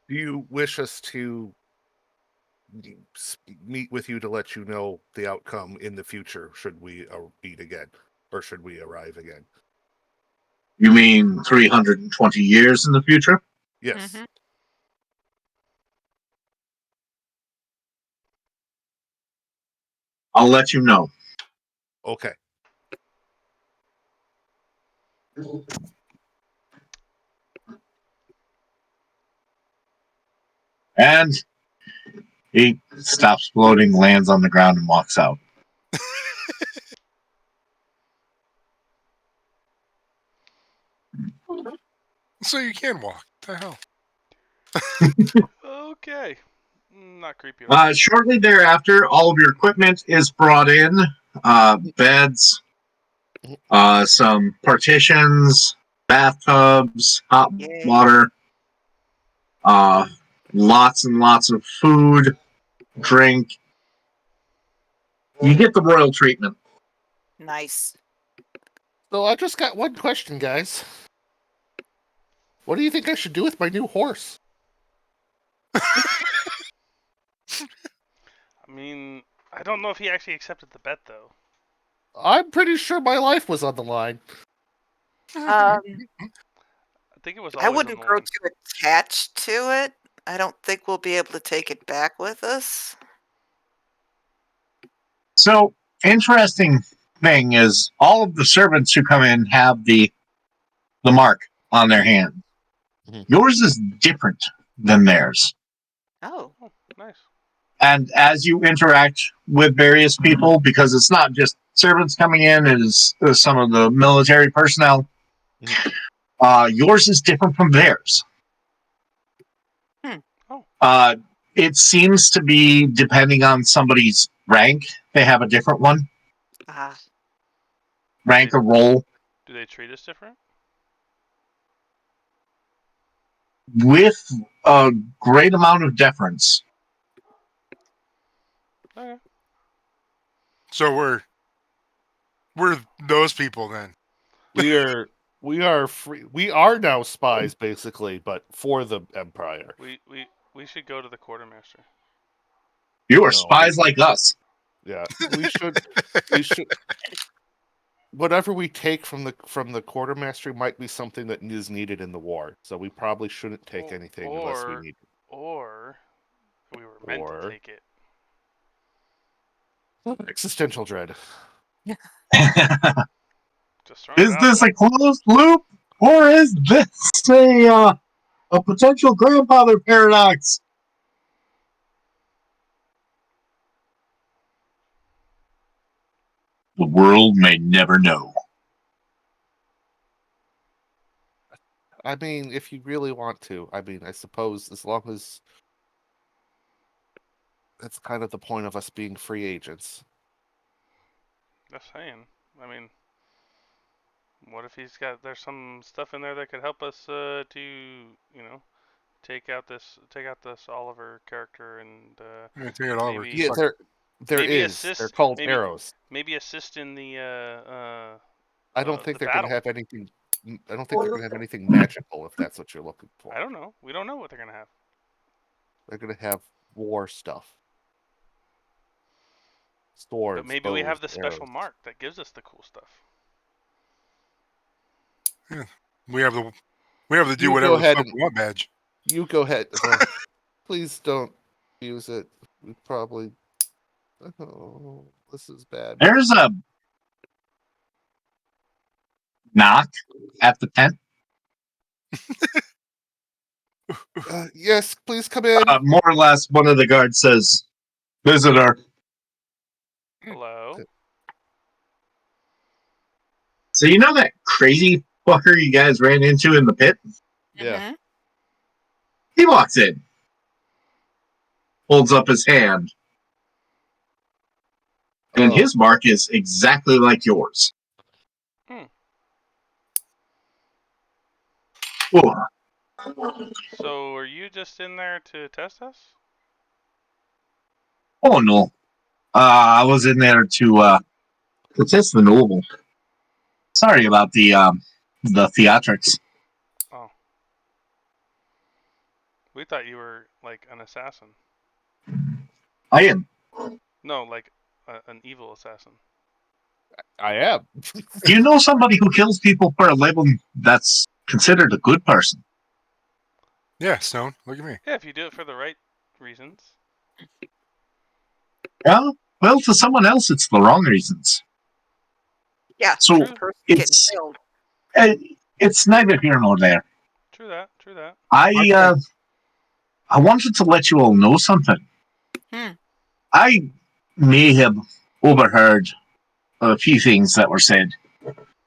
S4: Do you wish us to meet with you to let you know the outcome in the future? Should we meet again, or should we arrive again?
S1: You mean 320 years in the future?
S4: Yes.
S5: Mhm.
S1: I'll let you know.
S4: Okay.
S1: And he stops floating, lands on the ground, and walks out.
S3: So you can walk. What the hell?
S6: Okay. Not creepy at all.
S1: Shortly thereafter, all of your equipment is brought in. Beds, some partitions, bathtubs, hot
S5: Yay.
S1: water, lots and lots of food, drink. You get the royal treatment.
S5: Nice.
S4: So I just got one question, guys. What do you think I should do with my new horse?
S6: I mean, I don't know if he actually accepted the bet though.
S4: I'm pretty sure my life was on the line.
S6: I think it was
S5: I
S6: always on
S5: wouldn't
S6: the
S5: grow
S6: line.
S5: too attached to it. I don't think we'll be able to take it back with us.
S1: So, interesting thing is, all of the servants who come in have the mark on their hand.
S4: Mhm.
S1: Yours is different than theirs.
S5: Oh.
S6: Oh, nice.
S1: And as you interact with various people, because it's not just servants coming in, it is some of the military personnel, yours is different from theirs.
S6: Oh.
S1: It seems to be depending on somebody's rank, they have a different one.
S5: Ah.
S1: Rank or role.
S6: Do they treat us different?
S1: With a great amount of deference.
S6: Okay.
S3: So we're those people then.
S4: We are free. We are now spies, basically, but for the Empire.
S6: We should go to the quartermaster.
S1: You are
S4: No,
S1: spies like us.
S4: Yeah, we should. Whatever we take from the quartermaster might be something that is needed in the war. So we probably shouldn't take anything unless we need it.
S6: Or we were meant to take it.
S4: Existential dread.
S6: Just throwing it
S1: Is
S6: out
S1: this
S6: there.
S1: a closed loop, or is this a potential grandfather paradox? The world may never know.
S4: I mean, if you really want to, I mean, I suppose as long as that's kind of the point of us being free agents.
S6: Just saying. I mean, what if there's some stuff in there that could help us to take out this Oliver character and
S3: Yeah, take it over.
S6: maybe
S4: Yeah, there
S6: maybe
S4: is.
S6: assist,
S4: They're called
S6: maybe-
S4: arrows.
S6: maybe assist in the
S4: I don't think
S6: the
S4: they're going to
S6: battle.
S4: have anything. I don't think they're going to have anything magical if that's what you're looking for.
S6: I don't know. We don't know what they're gonna have.
S4: They're going to have war stuff. Swords.
S6: But maybe we have the
S4: bows,
S6: special
S4: arrows.
S6: mark that gives us the cool stuff.
S3: We have the do
S4: You go
S3: whatever the
S4: ahead
S3: fuck
S4: and-
S3: we want badge.
S4: You go ahead. Please don't use it. We probably. Oh, this is bad.
S1: There's a knock at the tent.
S4: Yes, please come in.
S1: More or less, one of the guards says, "Visitor."
S6: Hello.
S1: So you know that crazy fucker you guys ran into in the pit?
S4: Yeah.
S1: He walks in, holds up his hand, and
S4: Oh.
S1: his mark is exactly like yours. Ooh.
S6: So were you just in there to test us?
S1: Oh no. I was in there to test the noble. Sorry about the theatrics.
S6: Oh. We thought you were like an assassin.
S1: I am.
S6: No, like an evil assassin.
S4: I am.
S1: Do you know somebody who kills people for a living that's considered a good person?
S3: Yeah, Stone. Look at me.
S6: Yeah, if you do it for the right reasons.
S1: Yeah. Well, to someone else, it's the wrong reasons.
S5: Yeah.
S1: So
S6: True.
S5: Person
S1: it's
S5: getting killed.
S1: It's neither here nor there.
S6: True that. True that.
S1: I wanted to let you all know something.
S5: Hmm.
S1: I may have overheard a few things that were said,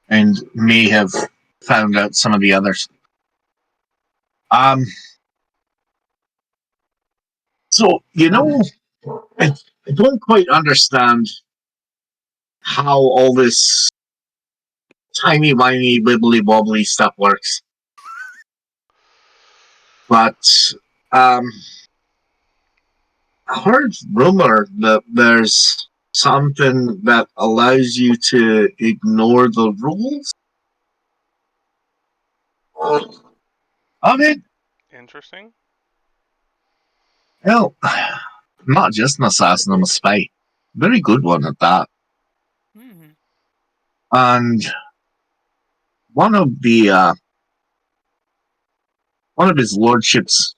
S1: and may have found out some of the others. So I don't quite understand how all this timey wimey wibbly wobbly stuff works, but um, I heard rumor that there's something that allows you to ignore the rules of it.
S6: Interesting.
S1: Well, I'm not just an assassin, I'm a spy. Very good one at that.
S5: Hmm.
S1: And one of the one of his lordship's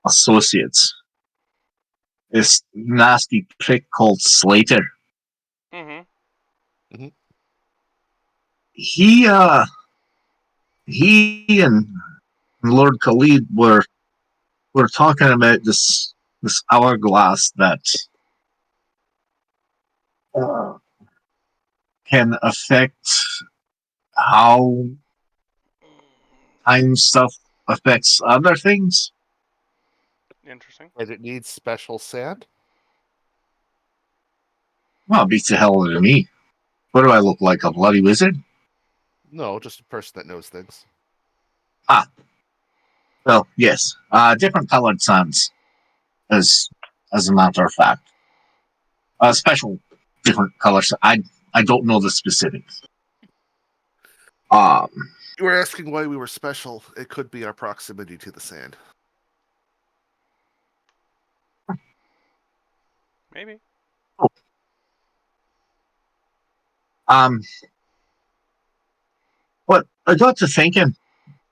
S1: associates, this nasty prick called Slater.
S6: Mm-hmm.
S1: He and Lord Khalid were talking about this hourglass that uh, can affect how time stuff affects other things.
S6: Interesting.
S4: And it needs special sand?
S1: Well, it beats the hell out of me. What do I look like, a bloody wizard?
S4: No, just a person that knows things.
S1: Well, yes. Different colored sands, as a matter of fact. Special different colors. I don't know the specifics. Um,
S4: You were asking why we were special. It could be our proximity to the sand.
S6: Maybe.
S1: um, but I got to thinking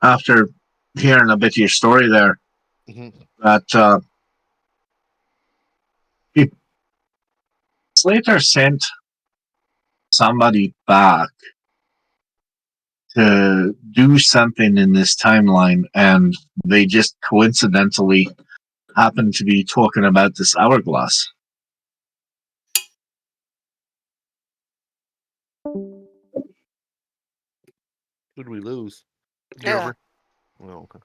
S1: after hearing a bit of your story there
S4: Mm-hmm.
S1: that if Slater sent somebody back to do something in this timeline, and they just coincidentally happen to be talking about this hourglass.
S4: Who did we lose?
S5: Yeah.
S4: Oh, okay.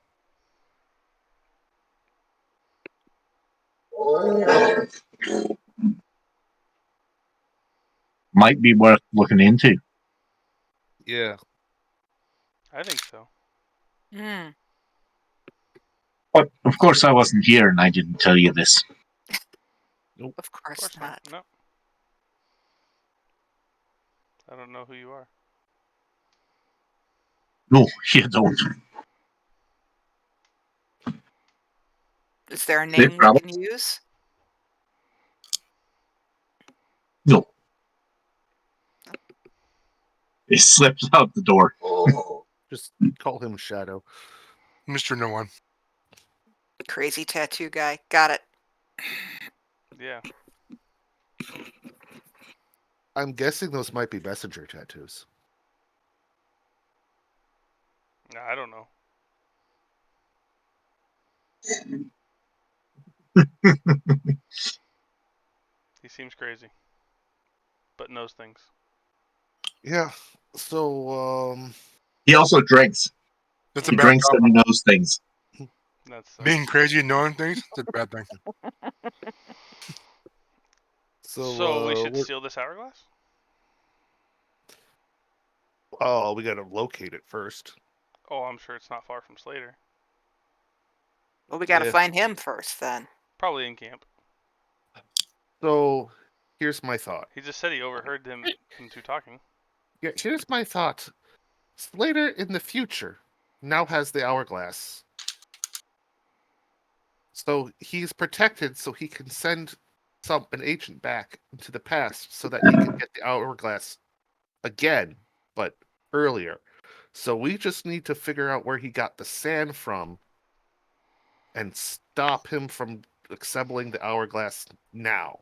S1: Might be worth looking into.
S4: Yeah.
S6: I think so.
S5: Hmm.
S1: But of course, I wasn't here, and I didn't tell you this.
S5: Of
S6: Of
S5: course
S6: course
S5: not.
S6: not. No. I don't know who you are.
S1: No, you don't.
S5: Is there a
S1: They
S5: name we
S1: probably
S5: can use?
S1: no. They slipped out the door.
S4: Just call him Shadow.
S3: Mr. No One.
S5: Crazy tattoo guy. Got it.
S6: Yeah.
S4: I'm guessing those might be messenger tattoos.
S6: No, I don't know. He seems crazy, but knows things.
S4: Yeah. So,
S1: He also drinks.
S3: That's a
S1: He
S3: bad
S1: drinks and he
S3: combo.
S1: knows things.
S6: That's
S3: Being crazy and knowing things, that's a bad thing.
S6: so we should
S4: we're,
S6: steal this hourglass.
S4: we gotta locate it first.
S6: Oh, I'm sure it's not far from Slater.
S5: Well, we got to
S4: Yeah.
S5: find him first, then.
S6: Probably in camp.
S4: So, here's my thought.
S6: He just said he overheard them two talking.
S4: Yeah, here's my thought. Slater in the future now has the hourglass. So he's protected so he can send an agent back into the past so that he can get the hourglass again, but earlier. So we just need to figure out where he got the sand from and stop him from assembling the hourglass now.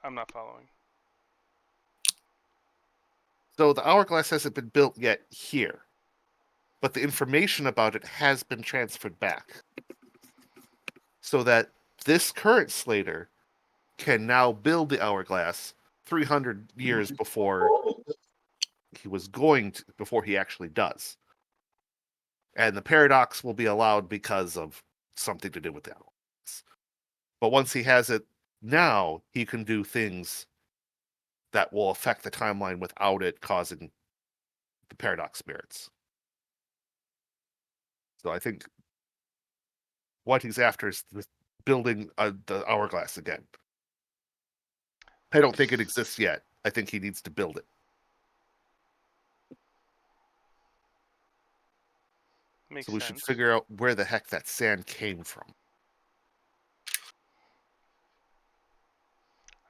S6: I'm not following.
S4: So the hourglass hasn't been built yet here, but the information about it has been transferred back, so that this current Slater can now build the hourglass 300 years before he was going to, before he actually does. And the paradox will be allowed because of something to do with the hourglass. But once he has it now, he can do things that will affect the timeline without it causing the paradox spirits. So I think what he's after is building the hourglass again. I don't think it exists yet. I think he needs to build it.
S6: Makes
S4: So we
S6: sense.
S4: should figure out where the heck that sand came from.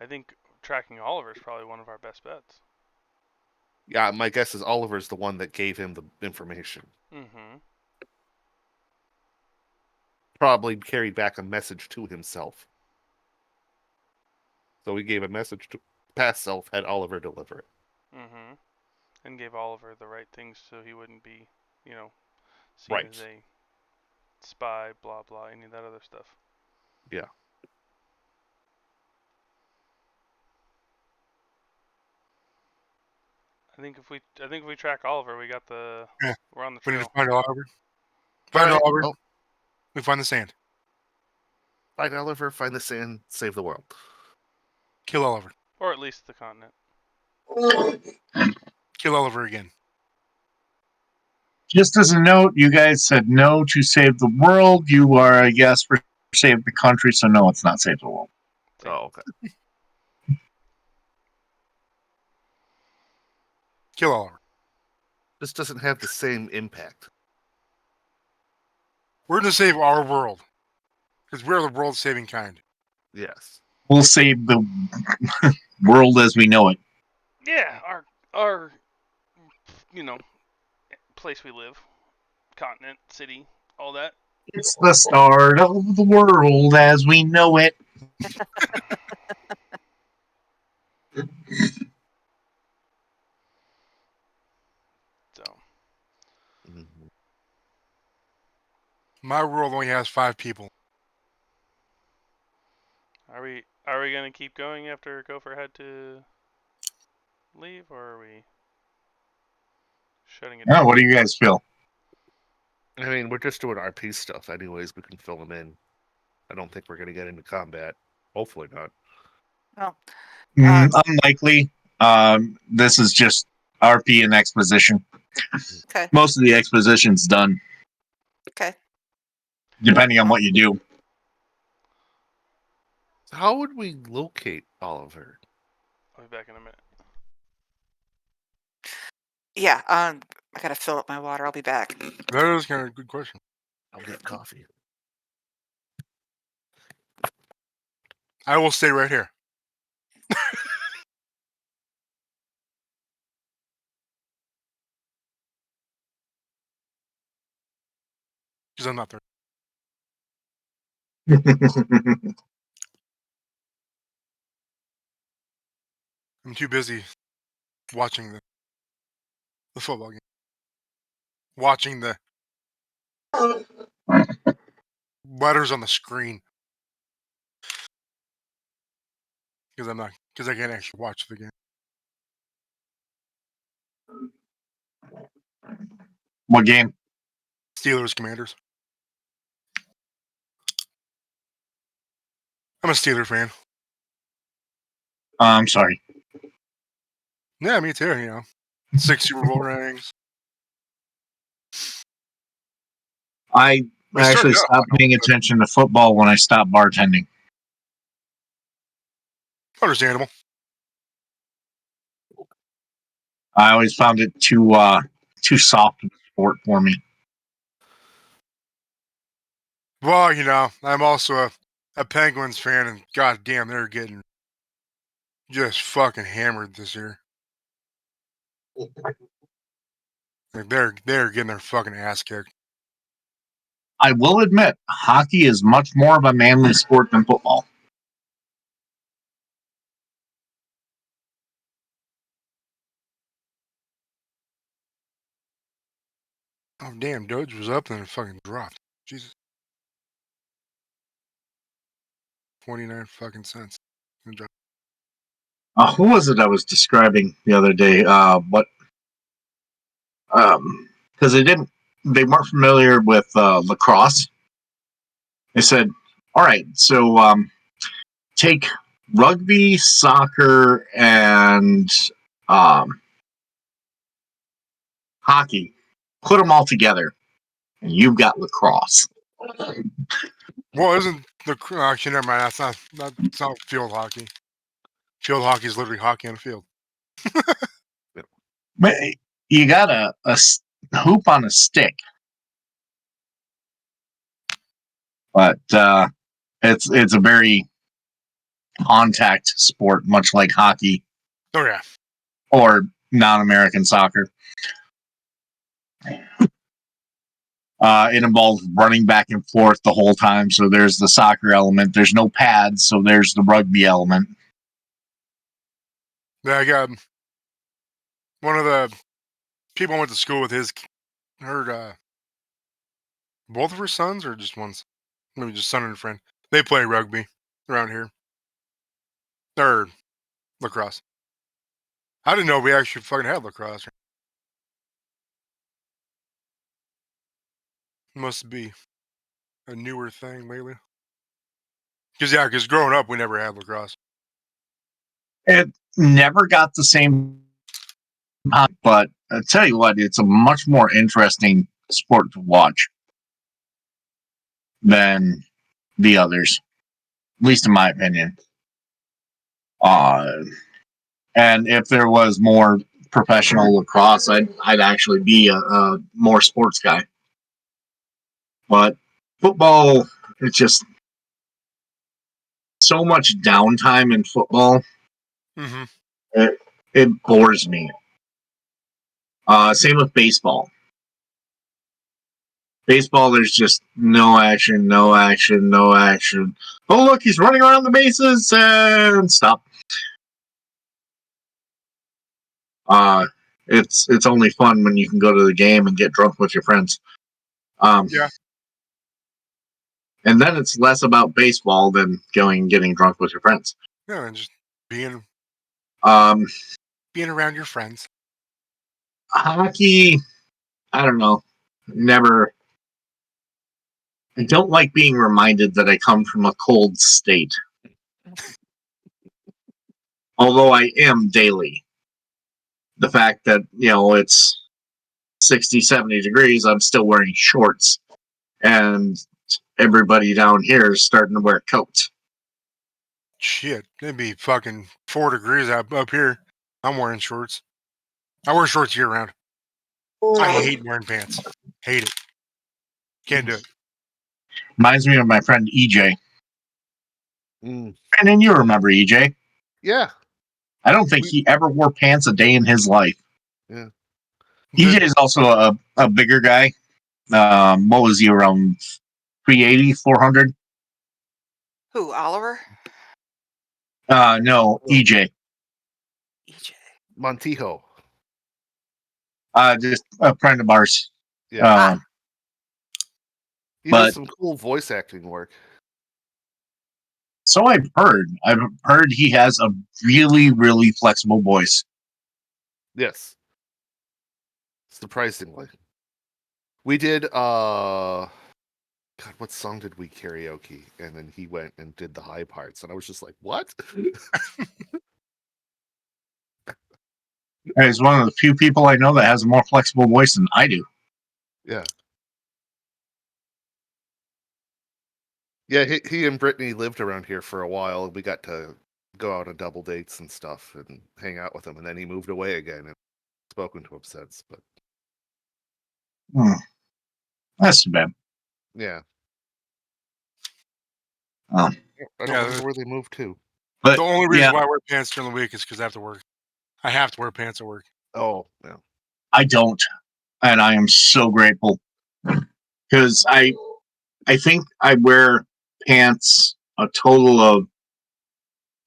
S6: I think tracking Oliver is probably one of our best bets.
S4: Yeah, my guess is Oliver's the one that gave him the information.
S6: Mm-hmm.
S4: Probably carried back a message to himself. So he gave a message to past self, had Oliver deliver it.
S6: Mm-hmm. And gave Oliver the right things so he wouldn't be, seen
S4: Right.
S6: as a spy, blah blah, any of that other stuff.
S4: Yeah.
S6: I think if we track Oliver, we got the
S3: Yeah.
S6: we're on the
S3: We need to
S6: trail.
S3: find Oliver. Find
S4: Alright,
S3: Oliver.
S4: well,
S3: We find the sand.
S4: find Oliver, find the sand, save the world.
S3: Kill Oliver.
S6: Or at least the continent.
S3: Kill Oliver again.
S1: Just as a note, you guys said no to save the world. You are a yes for save the country, so no, it's not save the world.
S4: Oh, okay.
S3: Kill Oliver.
S4: This doesn't have the same impact.
S3: We're going to save our world. Because we're the world-saving kind.
S4: Yes.
S1: We'll save the world as we know it.
S6: Yeah, our place we live, continent, city, all that.
S1: It's the start of the world as we know it.
S6: So
S4: Mm-hmm.
S3: My world only has 5 people.
S6: are we gonna keep going after Gopher had to leave, or are we shutting it
S1: Oh,
S6: down?
S1: what do you guys feel?
S4: I mean, we're just doing RP stuff anyways. We can fill them in. I don't think we're going to get into combat. Hopefully not.
S5: Well,
S1: Unlikely. This is just RP and exposition.
S5: okay.
S1: Most of the exposition's done,
S5: Okay.
S1: depending on what you do.
S4: How would we locate Oliver?
S6: I'll be back in a minute.
S5: Yeah. I gotta fill up my water. I'll be back.
S3: That is kind of a good question.
S4: I'll get coffee.
S3: I will stay right here. Because I'm not there. I'm too busy watching the football game. Watching the letters on the screen. Because I can't actually watch the game.
S1: What game?
S3: Steelers Commanders. I'm a Steelers fan.
S1: I'm sorry.
S3: Yeah, me too, 6 Super Bowl rings.
S1: I
S3: I started
S1: actually
S3: out
S1: stopped
S3: on
S1: paying
S3: it, but
S1: attention to football when I stopped bartending.
S3: understandable.
S1: I always found it too soft of a sport for me.
S3: Well, I'm also a Penguins fan, and goddamn, they're getting just fucking hammered this year. Like they're getting their fucking ass kicked.
S1: I will admit, hockey is much more of a manly sport than football.
S3: Oh damn, Doge was up and then it fucking dropped. Jesus. 29 fucking cents. It dropped.
S1: Who was it I was describing the other day? Because they weren't familiar with lacrosse. They said, all right, so take rugby, soccer, and hockey, put them all together, and you've got lacrosse.
S3: Well, isn't the actually never mind? That's not field hockey. Field hockey is literally hockey on a field.
S1: But you got a hoop on a stick, but it's a very contact sport, much like hockey
S3: Oh yeah.
S1: or non-American soccer. It involves running back and forth the whole time. So there's the soccer element. There's no pads, so there's the rugby element.
S3: Yeah, I got one of the people I went to school with. Both of her sons, or just one? Maybe just son and a friend. They play rugby around here. Or lacrosse. I didn't know we actually fucking had lacrosse. Must be a newer thing lately. Because growing up we never had lacrosse.
S1: It never got the same, but I tell you what, it's a much more interesting sport to watch than the others, at least in my opinion. And if there was more professional lacrosse, I'd actually be a more sports guy. But football, it's just so much downtime in football.
S3: Mm-hmm.
S1: It bores me. Same with baseball. Baseball, there's just no action, no action, no action. Oh, look, he's running around the bases and stop. It's only fun when you can go to the game and get drunk with your friends.
S3: Yeah.
S1: And then it's less about baseball than going and getting drunk with your friends.
S3: Yeah, and just being
S1: Um,
S3: around your friends.
S1: Hockey, I don't know. Never. I don't like being reminded that I come from a cold state. Although I am daily. The fact that, it's 60, 70 degrees, I'm still wearing shorts. And everybody down here is starting to wear coats.
S3: Shit, it'd be fucking 4 degrees up here. I'm wearing shorts. I wear shorts year round. I hate wearing pants. Hate it. Can't do it.
S1: Reminds me of my friend EJ.
S4: Mm.
S1: And then you remember EJ.
S4: Yeah.
S1: I don't think he ever wore pants a day in his life.
S4: Yeah.
S1: EJ is also a bigger guy. What was he, around 380, 400?
S5: Who, Oliver?
S1: No, EJ.
S5: EJ.
S4: Montijo.
S1: Just a friend of ours.
S4: Yeah. He
S1: but-
S4: does some cool voice acting work.
S1: So I've heard. I've heard he has a really, really flexible voice.
S4: Yes. Surprisingly. We did God, what song did we karaoke? And then he went and did the high parts, and I was just like, what?
S1: He's one of the few people I know that has a more flexible voice than I do.
S4: Yeah. Yeah, he and Brittany lived around here for a while, and we got to go out on double dates and stuff and hang out with him, and then he moved away again and spoken to him since, but
S1: That's too bad.
S4: yeah.
S1: Oh.
S4: I don't remember where they moved to.
S1: But
S3: the only reason why I wear pants during the week is because I have to work. I have to wear pants at work.
S4: Oh, yeah.
S1: I don't. And I am so grateful. Because I think I wear pants a total of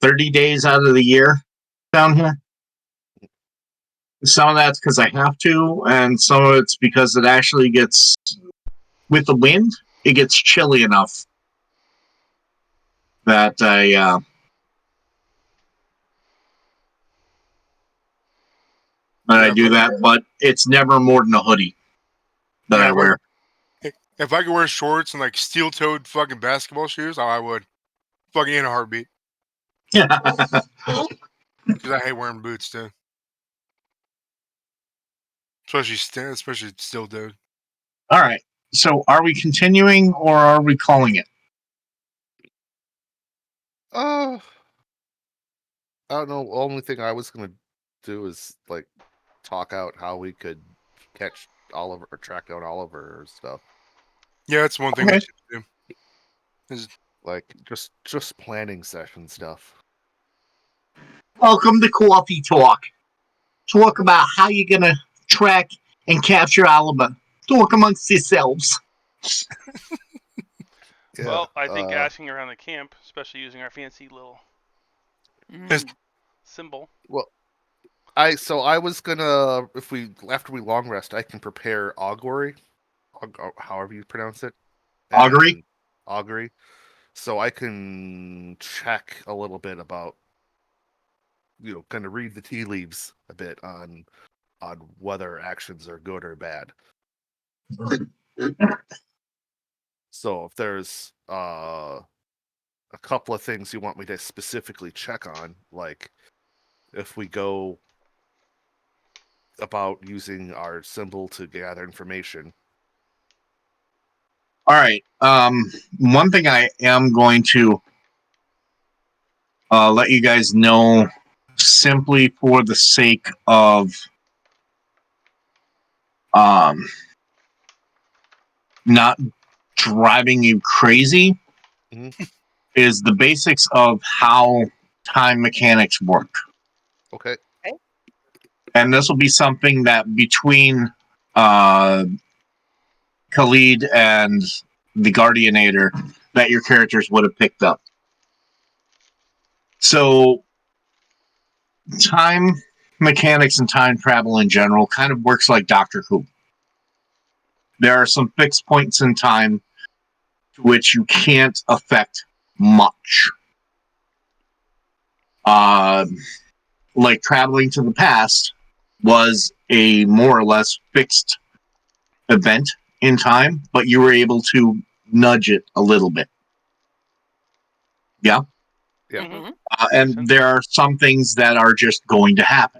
S1: 30 days out of the year down here. some of that's because I have to, and some of it's because it actually gets, with the wind, it gets chilly enough that I do that, but it's never more than a hoodie that I wear.
S3: If I could wear shorts and like steel-toed fucking basketball shoes, I would. Fucking in a heartbeat. Because I hate wearing boots too. Especially steel-toed.
S1: All right. So are we continuing or are we calling it?
S4: I don't know. The only thing I was gonna do is like talk out how we could catch Oliver or track down Oliver or stuff.
S3: Yeah, that's one thing we should do.
S4: Like just planning session stuff.
S1: Welcome to Coffee Talk. Talk about how you're gonna track and capture Oliver. Talk amongst yourselves.
S4: Yeah,
S6: Well, I think asking around the camp, especially using our fancy little symbol.
S4: Well, I was gonna, if we after we long rest, I can prepare augury, however you pronounce it.
S1: Augury?
S4: And augury. So I can check a little bit about, kind of read the tea leaves a bit on whether actions are good or bad. So if there's a couple of things you want me to specifically check on, like if we go about using our symbol to gather information.
S1: All right. One thing I am going to let you guys know, simply for the sake of not driving you crazy, is the basics of how time mechanics work.
S4: Okay.
S1: And this will be something that between Khalid and the Guardianator that your characters would have picked up. So time mechanics and time travel in general kind of works like Doctor Who. There are some fixed points in time to which you can't affect much. Like traveling to the past was a more or less fixed event in time, but you were able to nudge it a little bit. Yeah.
S4: Yeah.
S1: And there are some things that are just going to happen.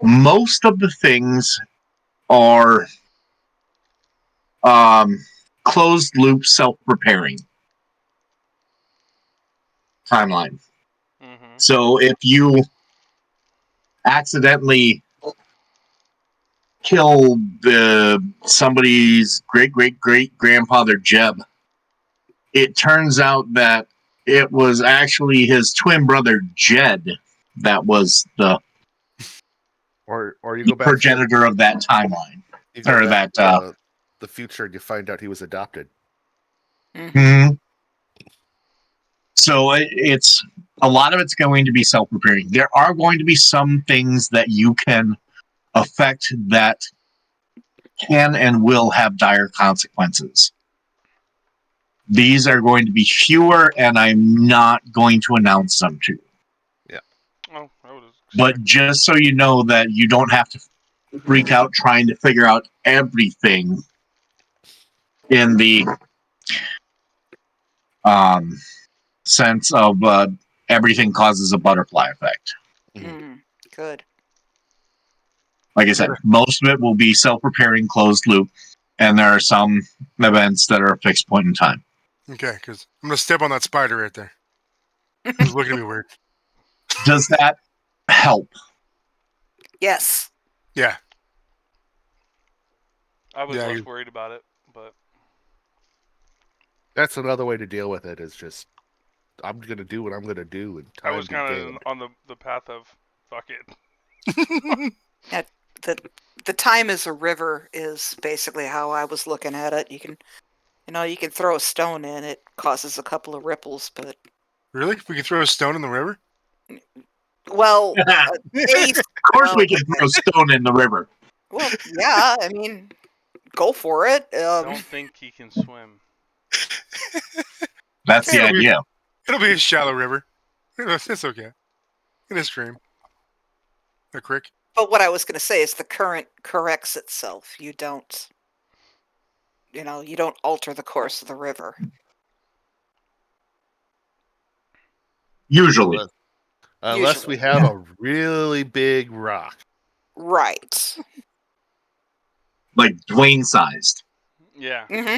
S1: Most of the things are closed loop self-repairing timeline. So if you accidentally kill somebody's great grandfather Jeb, it turns out that it was actually his twin brother Jed that was the
S4: or you go back
S1: progenitor of that timeline,
S4: you go
S1: or
S4: back
S1: that
S4: to the future and you find out he was adopted.
S1: So it's a lot of it's going to be self-repairing. There are going to be some things that you can affect that can and will have dire consequences. These are going to be fewer, and I'm not going to announce them to you.
S4: Yeah.
S6: Oh,
S1: but just so you know that you don't have to freak out trying to figure out everything in the sense of everything causes a butterfly effect.
S5: Good.
S1: Like I said, most of it will be self-repairing closed loop, and there are some events that are a fixed point in time.
S3: Okay, because I'm gonna step on that spider right there. He's looking at me weird.
S1: Does that help?
S5: Yes.
S3: Yeah.
S6: I was less worried about it, but
S4: That's another way to deal with it. Is just I'm gonna do what I'm gonna do, and
S6: I
S4: time
S6: was
S4: be
S6: kind
S4: damned.
S6: of on the path of fuck it.
S5: Yeah, the time is a river is basically how I was looking at it. You can throw a stone in, it causes a couple of ripples, but
S3: Really? We can throw a stone in the river?
S5: Well, base.
S1: Of course, we can throw stone in the river.
S5: Well, yeah. I mean, go for it.
S6: Don't think he can swim.
S1: That's the
S3: It'll be-
S1: idea.
S3: It'll be a shallow river. It's okay. In a stream. A creek.
S5: But what I was going to say is the current corrects itself. You don't alter the course of the river.
S1: Usually.
S4: Unless we
S5: Usually,
S4: have a really big rock.
S5: right.
S1: Like Dwayne sized.
S6: Yeah,
S5: Hmm.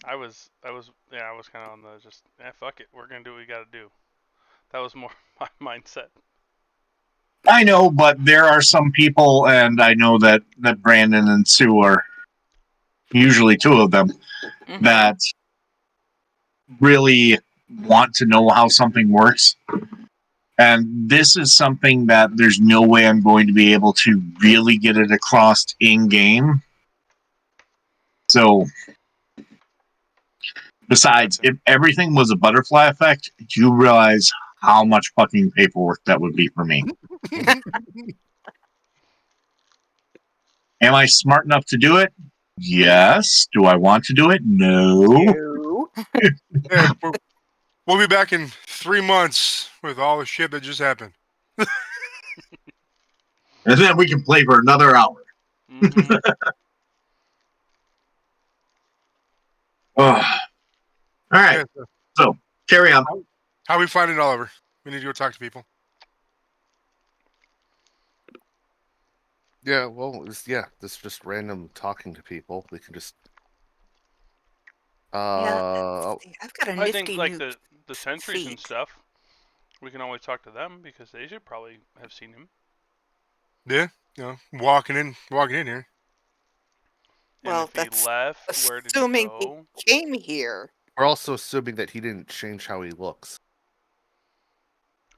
S6: I was kind of on the just, fuck it, we're gonna do what we gotta do. That was more my mindset.
S1: I know, but there are some people, and I know that Brandon and Sue are usually two of them,
S5: Mhm.
S1: that really want to know how something works. And this is something that there's no way I'm going to be able to really get it across in game. So, besides, if everything was a butterfly effect, do you realize how much fucking paperwork that would be for me? Am I smart enough to do it? Yes. Do I want to do it? No.
S5: No.
S3: Yeah, we'll be back in 3 months with all the shit that just happened.
S1: And then we can play for another hour.
S6: Mm-hmm.
S1: All right.
S3: Yeah,
S1: So, carry on.
S3: how we finding Oliver? We need to go talk to people.
S4: Yeah, well, this is just random talking to people. We can just.
S5: Let's see. I've got a
S6: I
S5: nifty
S6: think like
S5: new
S6: the sentries and
S5: feat.
S6: stuff, we can always talk to them because they should probably have seen him.
S3: Yeah, walking in here.
S6: And
S5: Well,
S6: if he
S5: that's
S6: left, where did he
S5: assuming he
S6: go?
S5: came here.
S4: We're also assuming that he didn't change how he looks.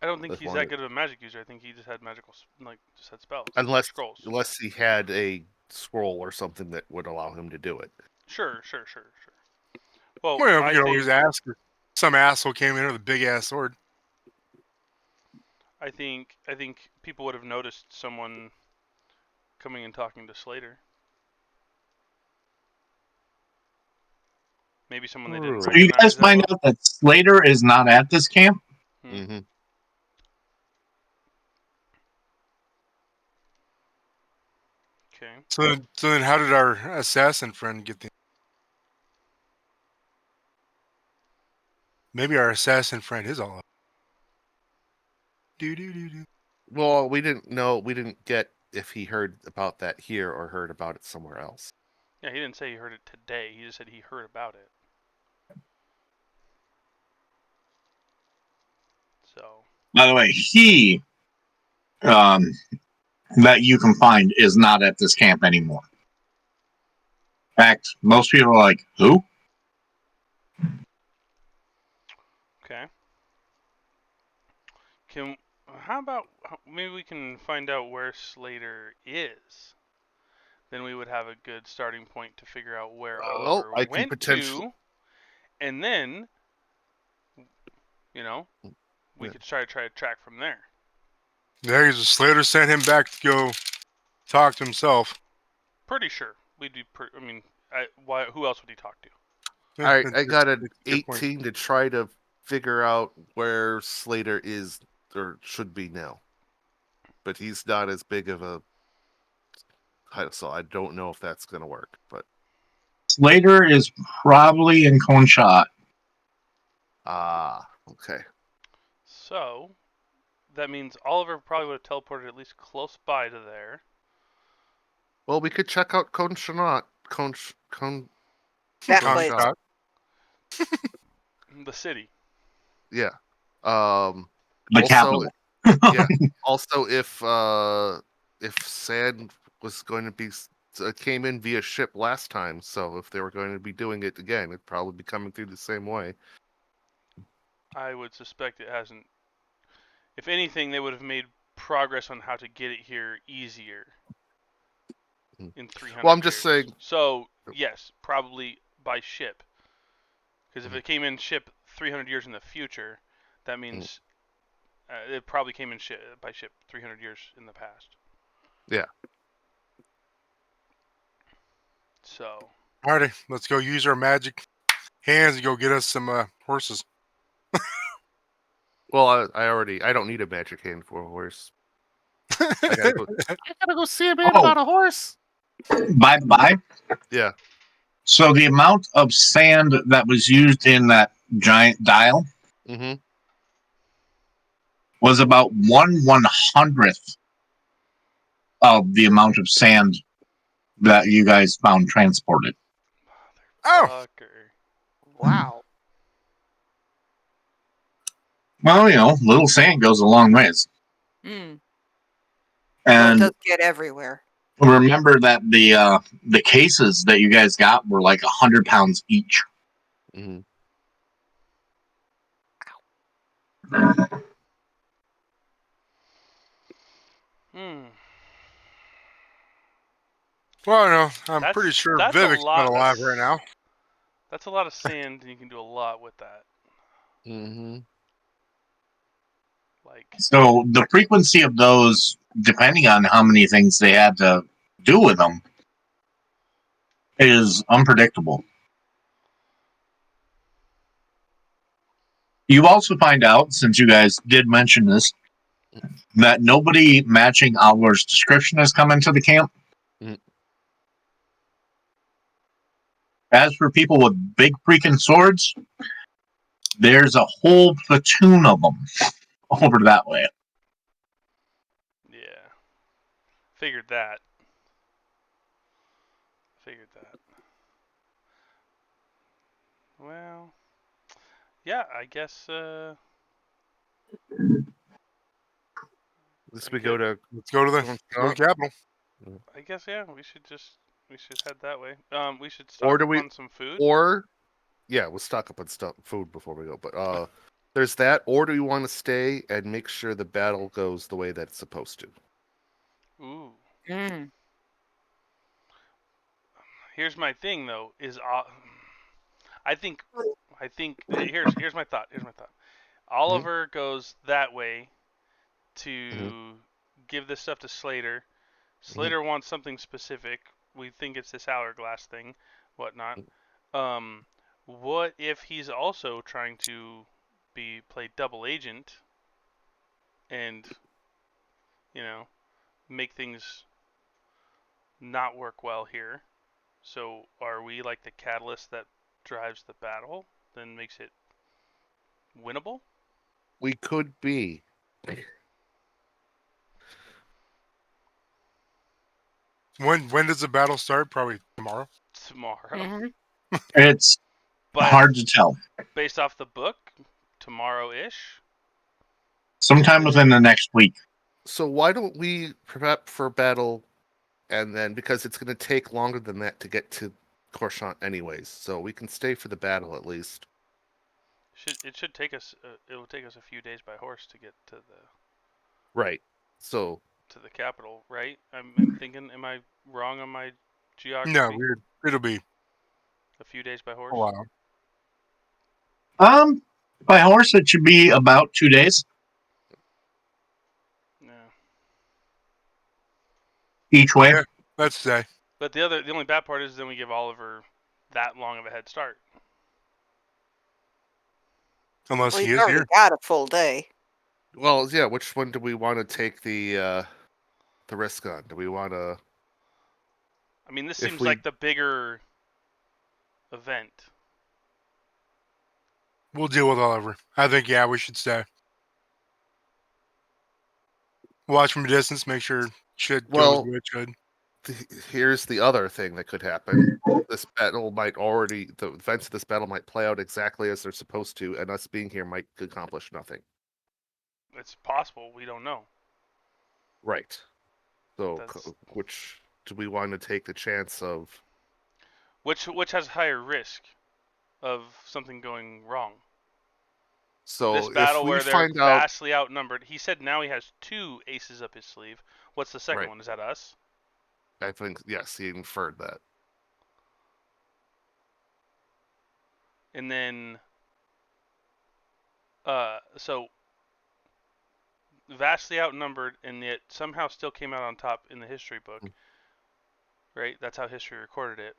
S6: I don't think
S4: That's
S6: he's
S4: one
S6: that
S4: of-
S6: good of a magic user. I think he just had just had spells,
S4: Unless
S6: scrolls.
S4: he had a scroll or something that would allow him to do it.
S6: Sure. Well,
S3: Well, we
S6: I
S3: could always
S6: think
S3: ask if some asshole came in with a big ass sword.
S6: I think people would have noticed someone coming and talking to Slater. Maybe someone they didn't
S1: So you
S6: recognize
S1: guys
S6: that
S1: find
S6: well.
S1: out that Slater is not at this camp?
S4: Mm-hmm.
S6: Okay.
S3: So then how did our assassin friend get the? Maybe our assassin friend is all up. Do.
S4: Well, we didn't get if he heard about that here or heard about it somewhere else.
S6: Yeah, he didn't say he heard it today. He just said he heard about it. So.
S1: By the way, he that you can find is not at this camp anymore. In fact, most people are like, who?
S6: Okay. How about maybe we can find out where Slater is? Then we would have a good starting point to figure out where Oliver
S4: I can
S6: went
S4: potentially.
S6: to, and then we could try to track from there.
S3: There, Slater sent him back to go talk to himself.
S6: Pretty sure we'd be. I mean, who else would he talk to?
S4: All right, I got
S3: That's
S4: an
S3: a good point.
S4: 18 to try to figure out where Slater is or should be now. But he's not as big of a title, so I don't know if that's going to work. But
S1: Slater is probably in Cone Shot.
S4: Okay.
S6: So that means Oliver probably would have teleported at least close by to there.
S4: Well, we could check out Cone.
S5: That
S3: Con
S5: place.
S3: shot.
S6: The city.
S4: Yeah.
S1: The
S4: Also-
S1: capital.
S4: Yeah. Also, if Sand was going to be came in via ship last time, so if they were going to be doing it again, it'd probably be coming through the same way.
S6: I would suspect it hasn't. If anything, they would have made progress on how to get it here easier in 300
S4: Well, I'm just
S6: years.
S4: saying.
S6: So, yes, probably by ship. Because if it came in ship 300 years in the future, that means it probably came in by ship 300 years in the past.
S4: Yeah.
S6: So.
S3: Alrighty, let's go use our magic hands and go get us some horses.
S4: Well, I don't need a magic hand for a horse. I gotta go see a man about a horse.
S1: By the by,
S4: Yeah.
S1: so the amount of sand that was used in that giant dial
S4: Mm-hmm.
S1: was about 1/100th of the amount of sand that you guys found transported.
S3: Oh,
S6: Fucker.
S5: Wow.
S1: Well, little sand goes a long ways.
S5: Hmm. Well, it
S1: And
S5: does get everywhere.
S1: remember that the cases that you guys got were like 100 pounds each.
S4: Mm-hmm.
S6: Hmm.
S3: well, no, I'm
S6: That's-
S3: pretty sure
S6: that's a
S3: Vivek's
S6: lot.
S3: not alive right now.
S6: That's a lot of sand, and you can do a lot with that.
S4: Mm-hmm.
S6: Like,
S1: So the frequency of those, depending on how many things they had to do with them, is unpredictable. You also find out, since you guys did mention this, that nobody matching Oliver's description has come into the camp.
S4: Mhm.
S1: As for people with big freaking swords, there's a whole platoon of them over that way.
S6: yeah. Figured that. Well, yeah, I guess.
S4: We go to
S3: Let's go to the capital.
S6: I guess yeah. We should head that way. We should
S4: Or
S6: stock
S4: do
S6: up
S4: we-
S6: on some food.
S4: Or yeah, we'll stock up on food before we go. But there's that. Or do you want to stay and make sure the battle goes the way that it's supposed to?
S6: Ooh.
S5: Hmm.
S6: Here's my thing though. I think here's my thought. Oliver goes that way to give this stuff to Slater. Slater wants something specific. We think it's this hourglass thing, whatnot. What if he's also trying to play double agent and make things not work well here? So are we like the catalyst that drives the battle, then makes it winnable?
S4: We could be.
S3: When does the battle start? Probably tomorrow.
S6: Tomorrow.
S5: Mm-hmm.
S1: It's
S6: But
S1: hard to tell.
S6: based off the book, tomorrow-ish.
S1: Sometime within the next week.
S4: So why don't we prep for battle, and then because it's going to take longer than that to get to Corchant anyways, so we can stay for the battle at least.
S6: It should take us. It will take us a few days by horse to get to the
S4: Right. So
S6: capital, right? I'm thinking. Am I wrong on my geography?
S3: No, it'll be
S6: A few days by horse.
S3: a while.
S1: By horse, it should be about 2 days
S6: Yeah.
S1: each way.
S3: Yeah. Let's say.
S6: But the only bad part is then we give Oliver that long of a head start.
S3: Unless
S5: Well,
S3: he
S5: he's
S3: is
S5: already
S3: here.
S5: got a full day.
S4: well, yeah. Which one do we want to take the risk on? Do we want to?
S6: I mean, this
S4: If
S6: seems
S4: we-
S6: like the bigger event.
S3: We'll deal with Oliver. I think we should stay. Watch from a distance, make sure shit goes the way it should.
S4: Here's the other thing that could happen. This battle the events of this battle might play out exactly as they're supposed to, and us being here might accomplish nothing.
S6: It's possible. We don't know.
S4: Right. So,
S6: That's-
S4: which do we want to take the chance of?
S6: Which has higher risk of something going wrong?
S4: So
S6: This battle
S4: if we
S6: where they're
S4: find out,
S6: vastly outnumbered. He said now he has 2 aces up his sleeve. What's the second
S4: Right.
S6: one? Is that us?
S4: I think yes, he inferred that.
S6: And then So vastly outnumbered, and yet somehow still came out on top in the history book. Right? That's how history recorded it.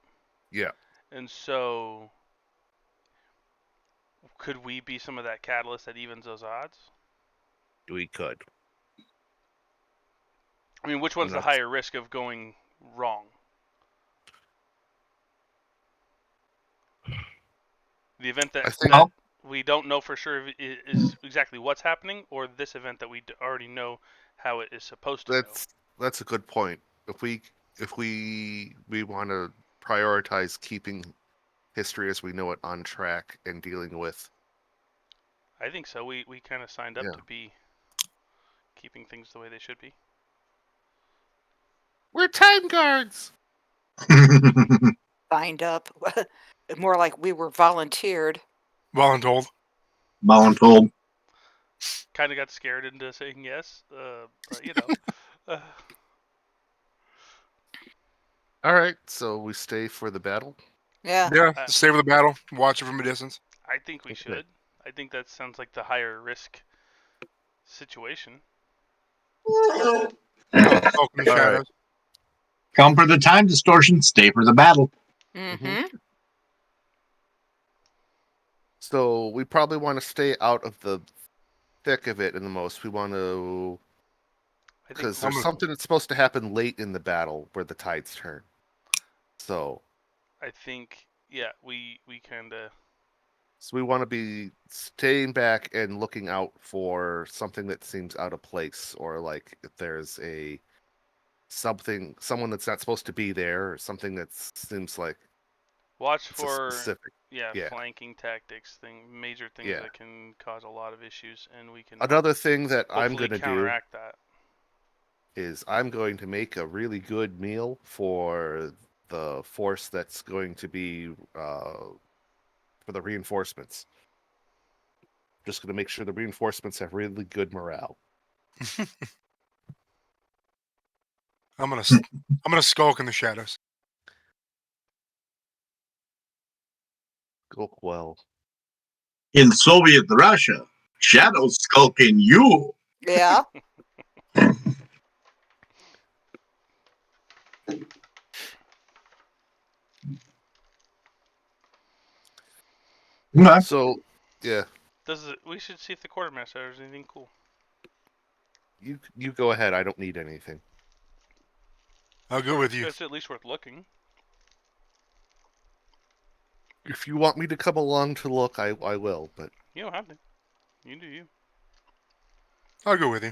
S4: Yeah.
S6: And so, could we be some of that catalyst that evens those odds?
S4: We could.
S6: I mean, which one's the
S4: That's-
S6: higher risk of going wrong? The event
S4: I
S6: that,
S4: think
S6: that we don't know for sure is exactly what's happening, or this event that we already know how it is supposed to
S4: that's a good point. If we want to prioritize keeping history as we know it on track and dealing with.
S6: go. I think so. We kind of signed up
S4: Yeah.
S6: to be keeping things the way they should be.
S4: We're time guards.
S5: Signed up. More like we were volunteered.
S3: Voluntold.
S1: Voluntold.
S6: Kind of got scared into saying yes, but you know.
S4: All right, so we stay for the battle.
S5: Yeah.
S3: Yeah, stay with the battle. Watch it from a distance.
S6: I think we should. I think that sounds like the higher risk situation.
S3: Smoke in the
S4: All right.
S3: shadows.
S1: Come for the time distortion, stay for the battle.
S5: Mm-hmm.
S4: So we probably want to stay out of the thick of it in the most. We want to, because there's something that's supposed to happen late in the battle where the tides turn. So
S6: I think, yeah, we kind of.
S4: So we want to be staying back and looking out for something that seems out of place, or like if there's someone that's not supposed to be there, or something that seems like
S6: Watch for
S4: specific.
S6: Yeah, flanking tactics, major things that can cause a lot of issues, and we can.
S4: Another thing that I'm
S6: going to counteract that
S4: is I'm going to make a really good meal for the force that's going to be for the reinforcements. Just going to make sure the reinforcements have really good morale.
S3: I'm gonna skulk in the shadows.
S4: Go well.
S1: In Soviet Russia, shadows skulk in you.
S5: Yeah.
S1: Okay.
S4: So, yeah.
S6: We should see if the quartermaster has anything cool.
S4: You go ahead. I don't need anything.
S3: I'll go with you.
S6: It's at least worth looking.
S4: If you want me to come along to look, I will. But
S6: you don't have to. You do you.
S3: I'll go with you.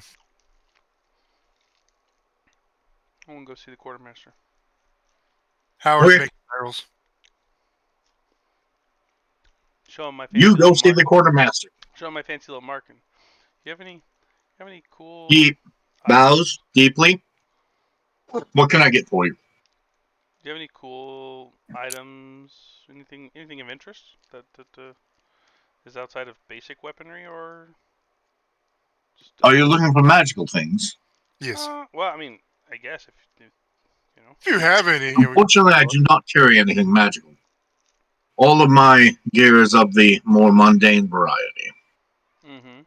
S6: I want to go see the quartermaster.
S3: Howard's making barrels.
S6: Show him my fancy
S1: You go see the quartermaster.
S6: Show him my fancy little marking. You have any cool?
S1: He bows deeply. What can I get for you?
S6: Do you have any cool items? Anything of interest that is outside of basic weaponry, or?
S1: Are you looking for magical things?
S3: Yes.
S6: Well, I mean, I guess if you know.
S3: If you have any.
S1: Unfortunately, I do not carry anything magical. All of my gear is of the more mundane variety.
S6: Mm-hmm.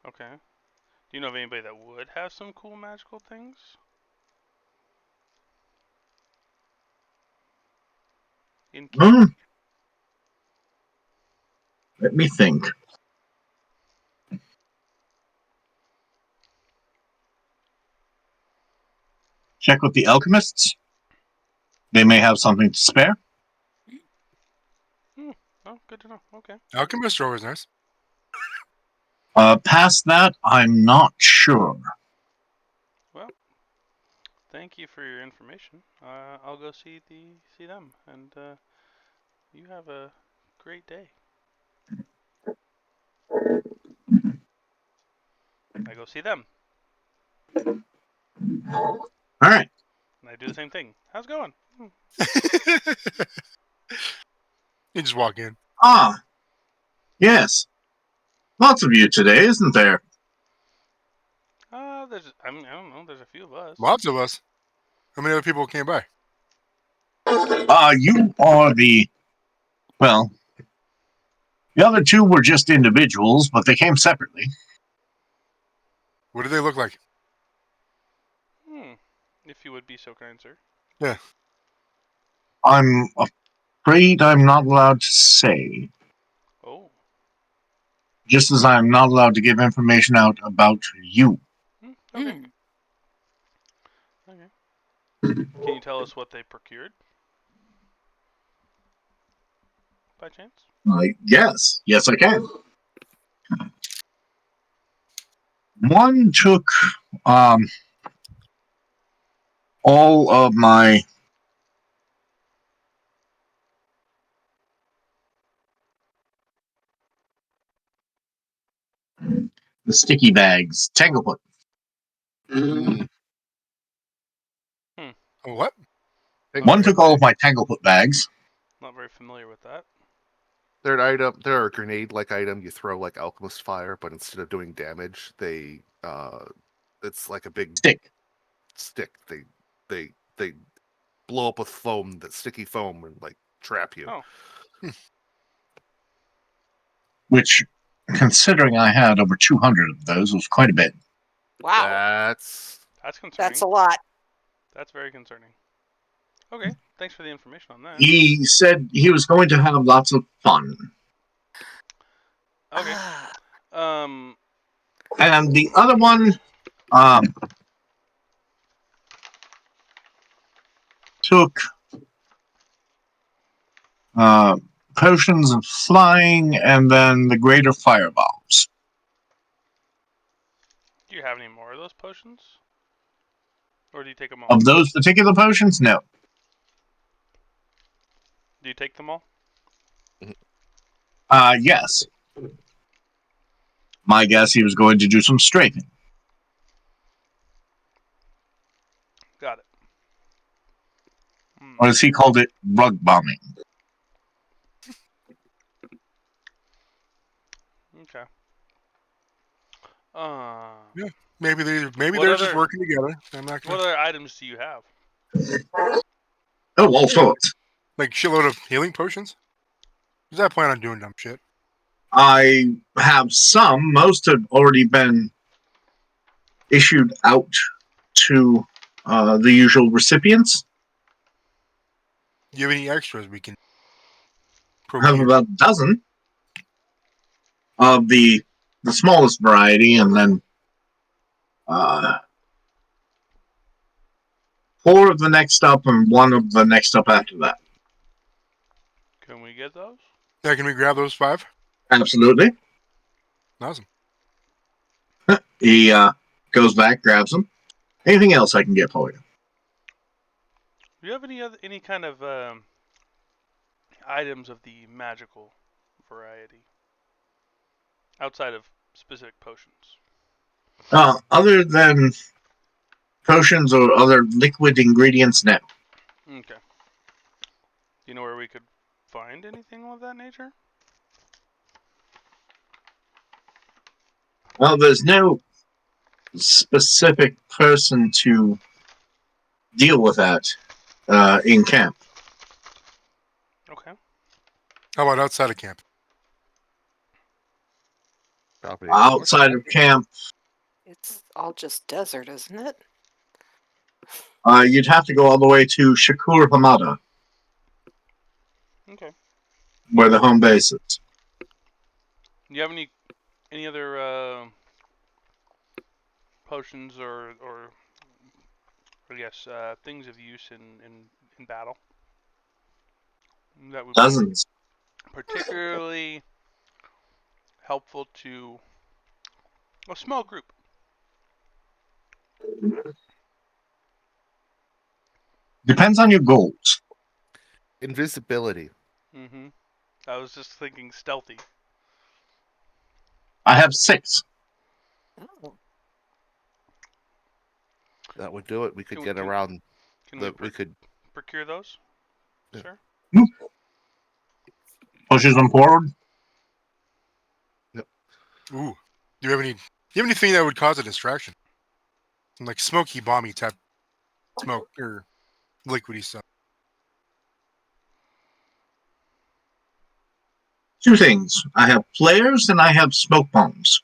S6: Okay. Do you know of anybody that would have some cool magical things? In
S1: Let me think. Check with the alchemists. They may have something to spare.
S6: Oh, good to know. Okay.
S3: Alchemists are always nice.
S1: Past that, I'm not sure.
S6: Well, thank you for your information. I'll go see them, and you have a great day. I go see them.
S1: All right.
S6: And I do the same thing. How's it going?
S3: You just walk in.
S1: Ah, yes. Lots of you today, isn't there?
S6: I don't know. There's a few of us.
S3: Lots of us. How many other people came by?
S1: You are the, well, The other two were just individuals, but they came separately.
S3: What do they look like?
S6: If you would be so kind, sir.
S1: I'm afraid I'm not allowed to say,
S6: Oh.
S1: just as I'm not allowed to give information out about you.
S6: Okay.
S5: Hmm.
S6: Okay. Can you tell us what they procured? By chance?
S1: Yes, I can. One took all of my the sticky bags, Tanglefoot.
S4: Mm.
S3: Oh, what?
S1: One took all of my Tanglefoot bags.
S6: Not very familiar with that.
S4: They're an item. They're a grenade-like item. You throw like alchemist fire, but instead of doing damage, it's like a big
S1: Stick.
S4: stick. They blow up with foam, that sticky foam, and like trap you.
S6: Oh.
S1: Which, considering I had over 200 of those, was quite a bit.
S5: Wow.
S4: That's
S6: That's concerning.
S5: That's a lot.
S6: That's very concerning. Okay. Thanks for the information on that.
S1: He said he was going to have lots of fun.
S6: Okay.
S1: And the other one took potions of flying and then the greater firebombs.
S6: Do you have any more of those potions? Or do you take them all?
S1: Of those particular potions, no.
S6: Do you take them all?
S1: Yes. My guess he was going to do some strafing.
S6: Got it.
S1: Or as he called it, rug bombing.
S6: Okay.
S3: Yeah. Maybe they're
S6: What
S3: just
S6: other-
S3: working together. I'm not
S6: What
S3: gonna,
S6: other items do you have?
S1: Oh, all sorts.
S3: like shitload of healing potions. Does I plan on doing dumb shit?
S1: I have some. Most have already been issued out to the usual recipients.
S3: Do you have any extras we can
S1: I have
S3: procure?
S1: about a dozen of the smallest variety, and then 4 of the next up and 1 of the next up after that.
S6: Can we get those?
S3: Yeah, can we grab those 5?
S1: Absolutely.
S3: Awesome.
S1: He goes back, grabs them. Anything else I can get for you?
S6: Do you have any kind of items of the magical variety outside of specific potions?
S1: Other than potions or other liquid ingredients, no.
S6: Okay. Do you know where we could find anything of that nature?
S1: Well, there's no specific person to deal with that in camp.
S6: Okay.
S3: How about outside of camp?
S4: probably
S1: Outside of camp,
S5: It's all just desert, isn't it?
S1: you'd have to go all the way to Shakur Hamada,
S6: Okay.
S1: where the home base is.
S6: Do you have any other potions or I guess things of use in battle that would
S1: Dozens.
S6: be particularly helpful to a small group?
S1: Depends on your goals.
S4: invisibility.
S6: Mm-hmm. I was just thinking stealthy.
S1: I have 6.
S5: Oh.
S4: That would do it. We could
S6: Can we-
S4: get
S6: can-
S4: around.
S6: Can we
S4: We could.
S6: procure those,
S4: Yeah.
S6: sir?
S1: Pushes them forward.
S3: Ooh. Do you have anything that would cause a distraction? Like smoky, bomby type smoke or liquidy stuff.
S1: Two things. I have flares and I have smoke bombs.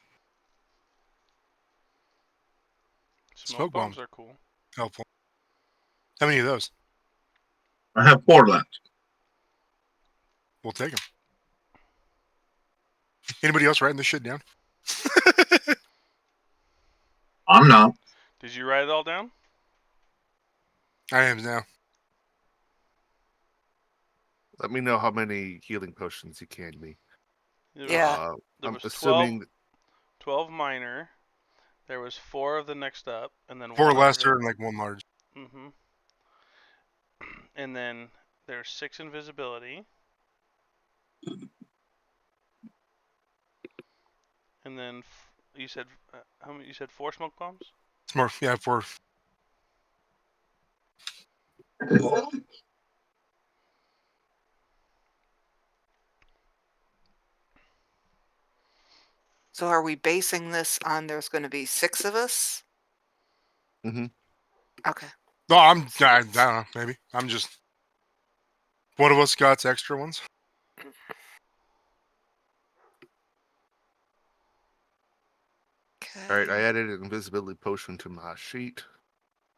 S6: Smoke
S3: Smoke bombs.
S6: bombs are cool.
S3: Helpful. How many of those?
S1: I have 4 left.
S3: We'll take them. Anybody else writing this shit down?
S1: I'm not.
S6: Did you write it all down?
S3: I am now.
S4: Let me know how many healing potions you can me.
S6: There
S5: Yeah.
S6: Was, there
S4: I'm
S6: was
S4: assuming
S6: 12 minor. There was 4 of the next up, and then
S3: 4
S6: one
S3: lesser and like 1 large.
S6: Mm-hmm. And then there's 6 invisibility. And then you said how many? You said 4 smoke bombs.
S3: It's more, yeah, 4.
S5: So are we basing this on there's going to be 6 of us?
S4: Mhm.
S5: Okay.
S3: No, I don't know. Maybe I'm just. One of us got extra ones.
S4: All right, I
S5: Okay.
S4: added an invisibility potion to my sheet.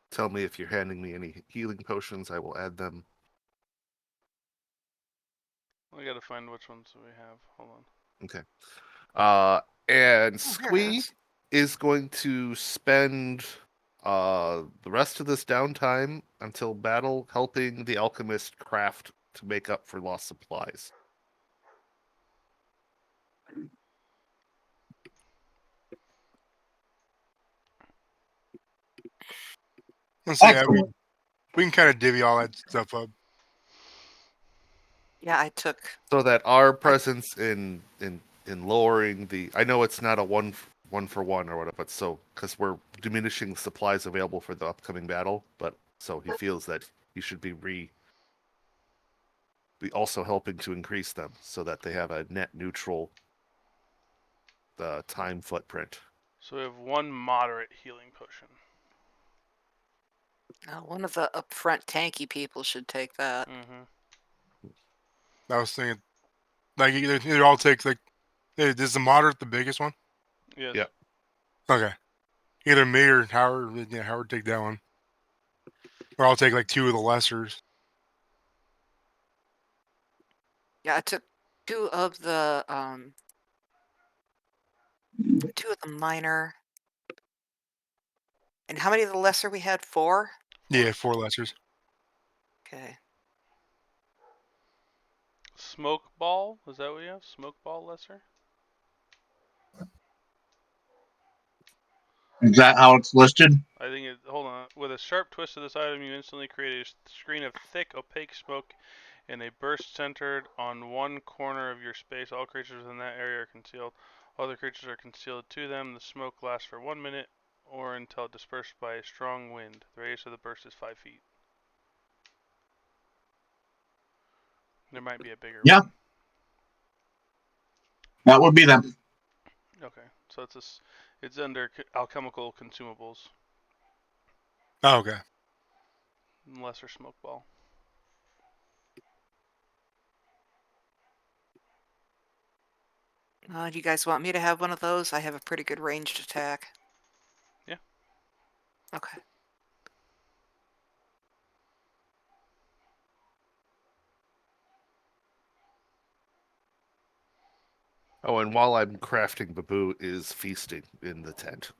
S4: Tell me if you're handing me any healing potions. I will add them.
S6: We gotta find which ones we have. Hold on.
S4: Okay. And
S5: Oh, here it
S4: Squee
S5: is.
S4: is going to spend the rest of this downtime until battle helping the alchemist craft to make up for lost supplies.
S3: Let's see.
S1: Excellent.
S3: We can kind of divvy all that stuff up.
S5: Yeah, I took.
S4: So that our presence in lowering the, I know it's not a one for one or whatever, but so because we're diminishing the supplies available for the upcoming battle, but so he feels that he should be also helping to increase them so that they have a net neutral time footprint.
S6: So we have 1 moderate healing potion.
S5: One of the upfront tanky people should take that.
S6: Mm-hmm.
S3: I was thinking, like either all take like, is the moderate the biggest one?
S6: Yes.
S4: Yeah.
S3: Okay. Either me or Howard. Yeah, Howard take that one, or I'll take like 2 of the lessers.
S5: Yeah, I took 2 of the 2 of the minor. And how many of the lesser we had? 4?
S3: Yeah, 4 lessers.
S5: Okay.
S6: Smoke ball. Is that what you have? Smoke ball lesser.
S1: Is that how it's listed?
S6: I think it. Hold on. With a sharp twist of this item, you instantly create a screen of thick, opaque smoke in a burst centered on one corner of your space. All creatures within that area are concealed. Other creatures are concealed to them. The smoke lasts for 1 minute or until dispersed by a strong wind. The radius of the burst is 5 feet. There might be a bigger
S1: Yeah.
S6: one.
S1: That would be them.
S6: Okay, so it's under alchemical consumables.
S3: Oh, okay.
S6: Lesser smoke ball.
S5: Do you guys want me to have one of those? I have a pretty good ranged attack.
S6: Yeah.
S5: Okay.
S4: Oh, and while I'm crafting, Babu is feasting in the tent.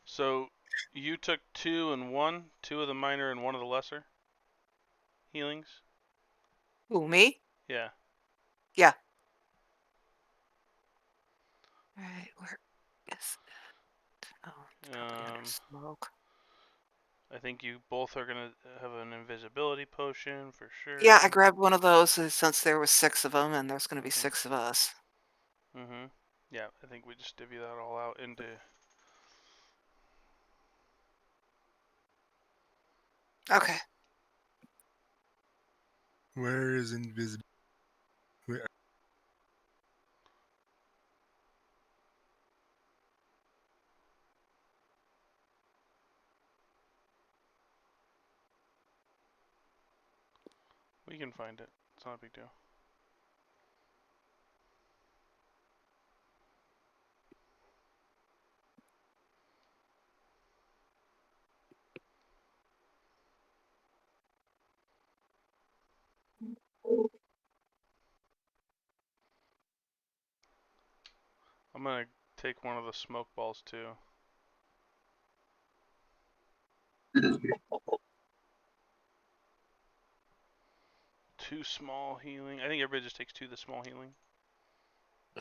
S6: So you took 2 and 1, 2 of the minor and 1 of the lesser healings.
S5: Who, me?
S6: Yeah.
S5: Yeah. Alright, where is it? Oh, it's probably under smoke.
S6: I think you both are gonna have an invisibility potion for sure.
S5: Yeah, I grabbed one of those since there was 6 of them, and there's going to be 6 of us.
S6: Mm-hmm. Yeah, I think we just divvy that all out into.
S5: Okay.
S3: Where is invisible? Where?
S6: We can find it. It's not a big deal. I'm gonna take one of the smoke balls too. Two small healing. I think everybody just takes two of the small healing.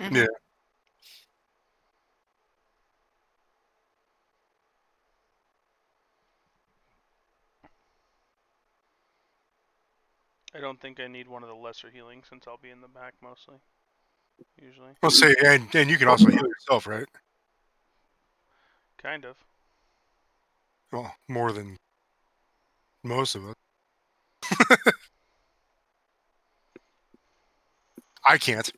S3: Yeah.
S6: I don't think I need one of the lesser healing since I'll be in the back mostly. Usually.
S3: I'll say, and you can also heal yourself, right?
S6: Kind of.
S3: Well, more than most of us. I can't.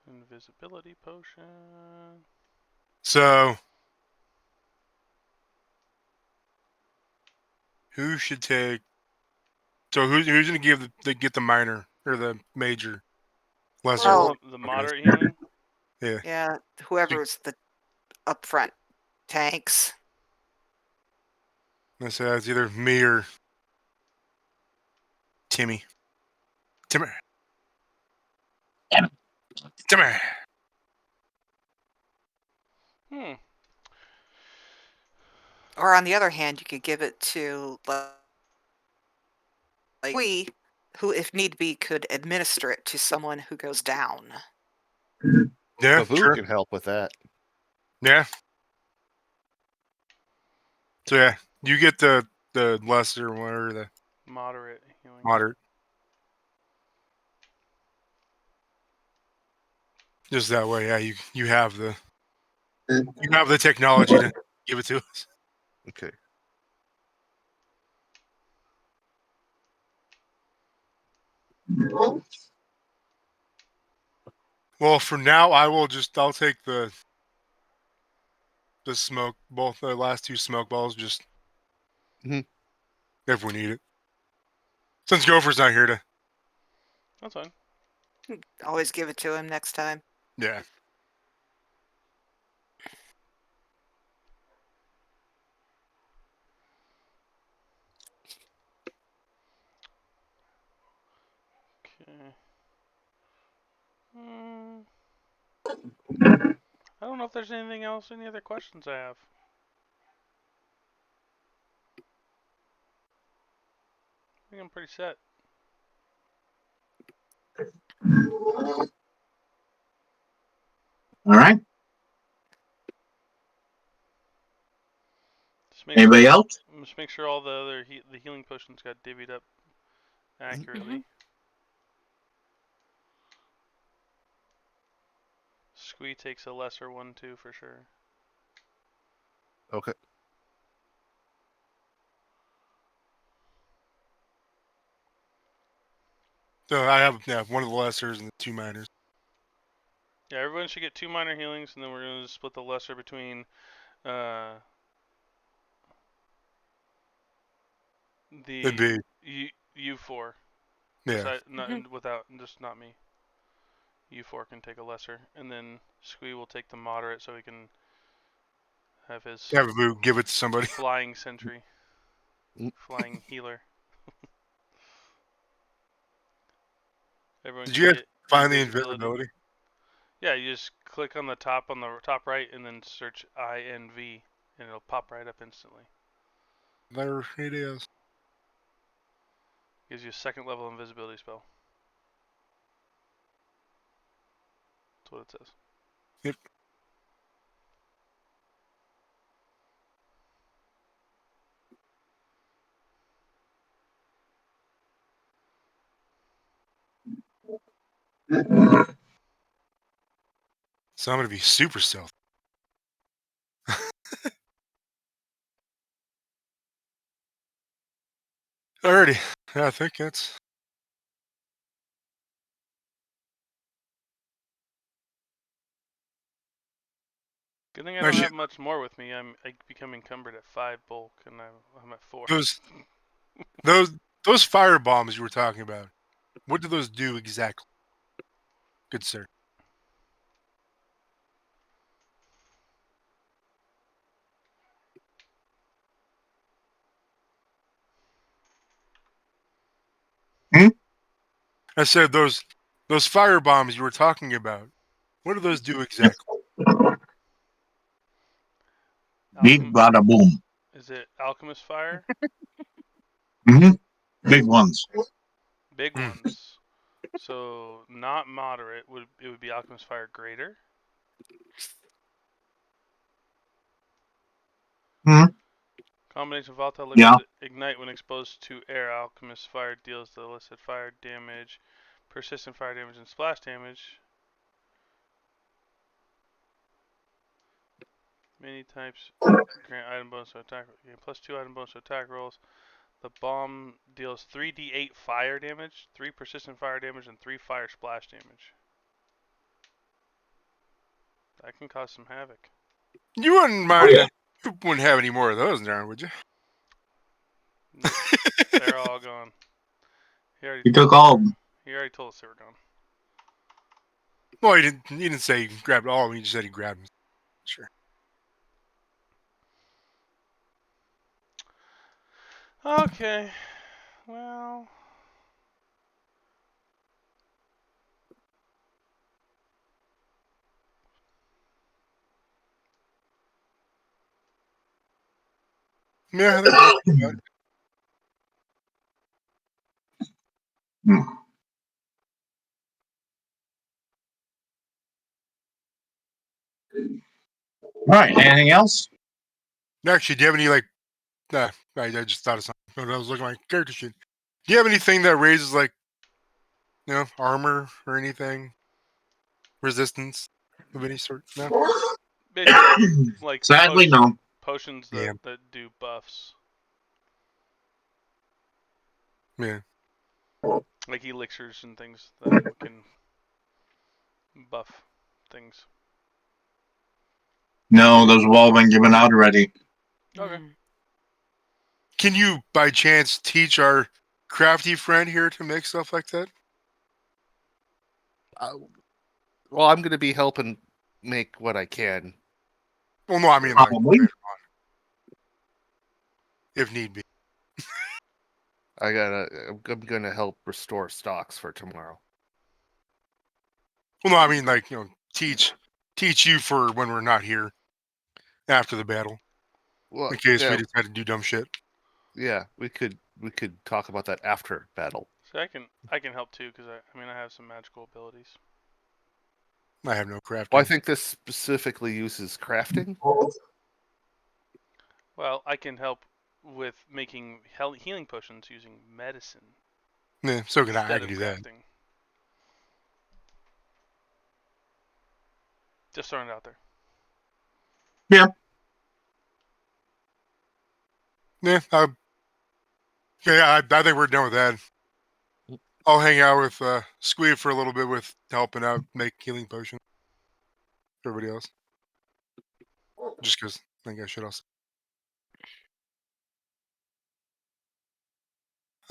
S6: Invisibility potion.
S3: So, who should take? So who's gonna give get the minor or the major lesser?
S5: Oh.
S6: The moderate healing.
S3: Yeah.
S5: Yeah, whoever's the upfront tanks.
S3: I say it's either me or Timmy. Timmy. Timmy.
S6: Hmm.
S5: Or on the other hand, you could give it to like we, who, if need be, could administer it to someone who goes down.
S3: Yeah,
S4: Babu
S3: sure.
S4: can help with that.
S3: Yeah. So yeah, you get the lesser one or the
S6: Moderate healing.
S3: moderate. Just that way, yeah. You have the technology to give it to us.
S4: Okay.
S3: Well, for now, I'll take the smoke, both the last two smoke balls, just
S4: Mhm.
S3: if we need it. Since Gopher's not here to,
S6: That's fine.
S5: Always give it to him next time.
S3: yeah.
S6: Okay. I don't know if there's anything else, any other questions I have. I think I'm pretty set.
S1: All right.
S6: Just make
S1: Anybody
S6: sure,
S1: else?
S6: Just make sure all the other the healing potions got divvied up accurately. Squee takes a lesser one too, for sure.
S4: Okay.
S3: So I have one of the lessers and the two minors.
S6: Yeah, everyone should get two minor healings, and then we're gonna split the lesser between
S3: It'd
S6: the
S3: be
S6: you four.
S3: yeah.
S6: Without just not me. You four can take a lesser, and then Squee will take the moderate, so he can have his
S3: Have Boo give it to somebody.
S6: flying sentry,
S4: Mm.
S6: flying healer. Everyone
S3: Did
S6: should
S3: you guys
S6: get
S3: find the
S6: invisibility.
S3: invisibility?
S6: Yeah, you just click on the top right, and then search INV, and it'll pop right up instantly.
S3: There it is.
S6: Gives you a second level invisibility spell. That's what it says.
S3: Yep. So I'm gonna be super stealthy. Alrighty. Yeah, I think that's
S6: Good thing I don't
S3: actually
S6: have much more with me. I become encumbered at 5 bulk, and I'm at 4.
S3: those fire bombs you were talking about. What do those do exactly? Good sir. I said those fire bombs you were talking about. What do those do exactly?
S1: Big bada boom.
S6: Is it alchemist fire?
S1: Hmm. Big ones.
S6: Big
S3: Hmm.
S6: ones. So not moderate. It would be alchemist fire greater?
S1: Hmm.
S6: Combination of volatile liquids
S1: Yeah.
S6: that ignite when exposed to air. Alchemist fire deals the illicit fire damage, persistent fire damage, and splash damage. Many types grant item bonus to attack. Okay, +2 item bonus to attack rolls. The bomb deals 3d8 fire damage, 3 persistent fire damage, and 3 fire splash damage. That can cause some havoc.
S3: You wouldn't mind that. You wouldn't have any more of those now, would you?
S6: Nope. They're all gone. He already
S1: He
S6: told
S1: took
S6: us
S1: all of
S6: they were-
S1: them.
S6: He already told us they were gone.
S3: Well, he didn't say he grabbed all of them. He just said he grabbed them. Sure.
S6: Okay. Well.
S3: Yeah, I think that's about it.
S1: Hmm. All right. Anything else?
S3: Actually, do you have any like? I just thought of something when I was looking at my character sheet. Do you have anything that raises like, armor or anything? Resistance of any sort? No.
S6: Basically, like
S1: Sadly, no.
S6: potions
S3: Yeah.
S6: that do buffs.
S3: Yeah.
S6: Like elixirs and things that can buff things.
S1: No, those have all been given out already.
S6: Okay.
S5: Mm.
S3: Can you, by chance, teach our crafty friend here to make stuff like that?
S4: Well, I'm going to be helping make what I can.
S3: Well, no, I mean like
S1: Probably.
S3: later on, if need be.
S4: I'm going to help restore stocks for tomorrow.
S3: Well, no, I mean like teach you for when we're not here after the battle,
S4: Well,
S3: in case
S4: yeah,
S3: we decide to do dumb shit.
S4: yeah, we could talk about that after battle.
S6: So I can help too because I have some magical abilities.
S3: I have no crafting.
S4: Well, I think this specifically uses crafting.
S6: Well, I can help with making healing potions using medicine
S3: Yeah, so can I
S6: instead
S3: can
S6: of
S3: do that.
S6: crafting. Just throwing it out there.
S3: Yeah, I think we're done with that. I'll hang out with Squeeb for a little bit with helping out make healing potions. Everybody else, just because I think I should also.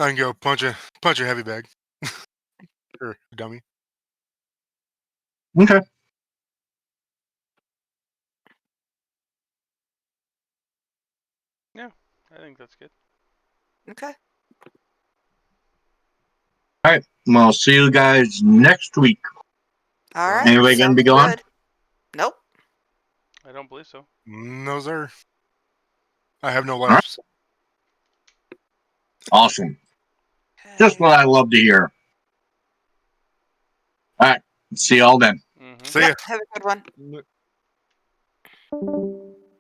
S3: I can go punch a heavy bag or a dummy.
S1: Okay.
S6: Yeah, I think that's good.
S5: Okay.
S1: All right. Well, see you guys next week.
S5: All right.
S1: Anybody gonna be
S5: sounds
S1: gone?
S5: good. Nope.
S6: I don't believe so.
S3: No, sir. I have no
S1: right.
S3: life.
S1: Awesome. Just what I love to hear. All right. See y'all then.
S6: Mm-hmm.
S3: See ya.
S5: Yep. Have a good one.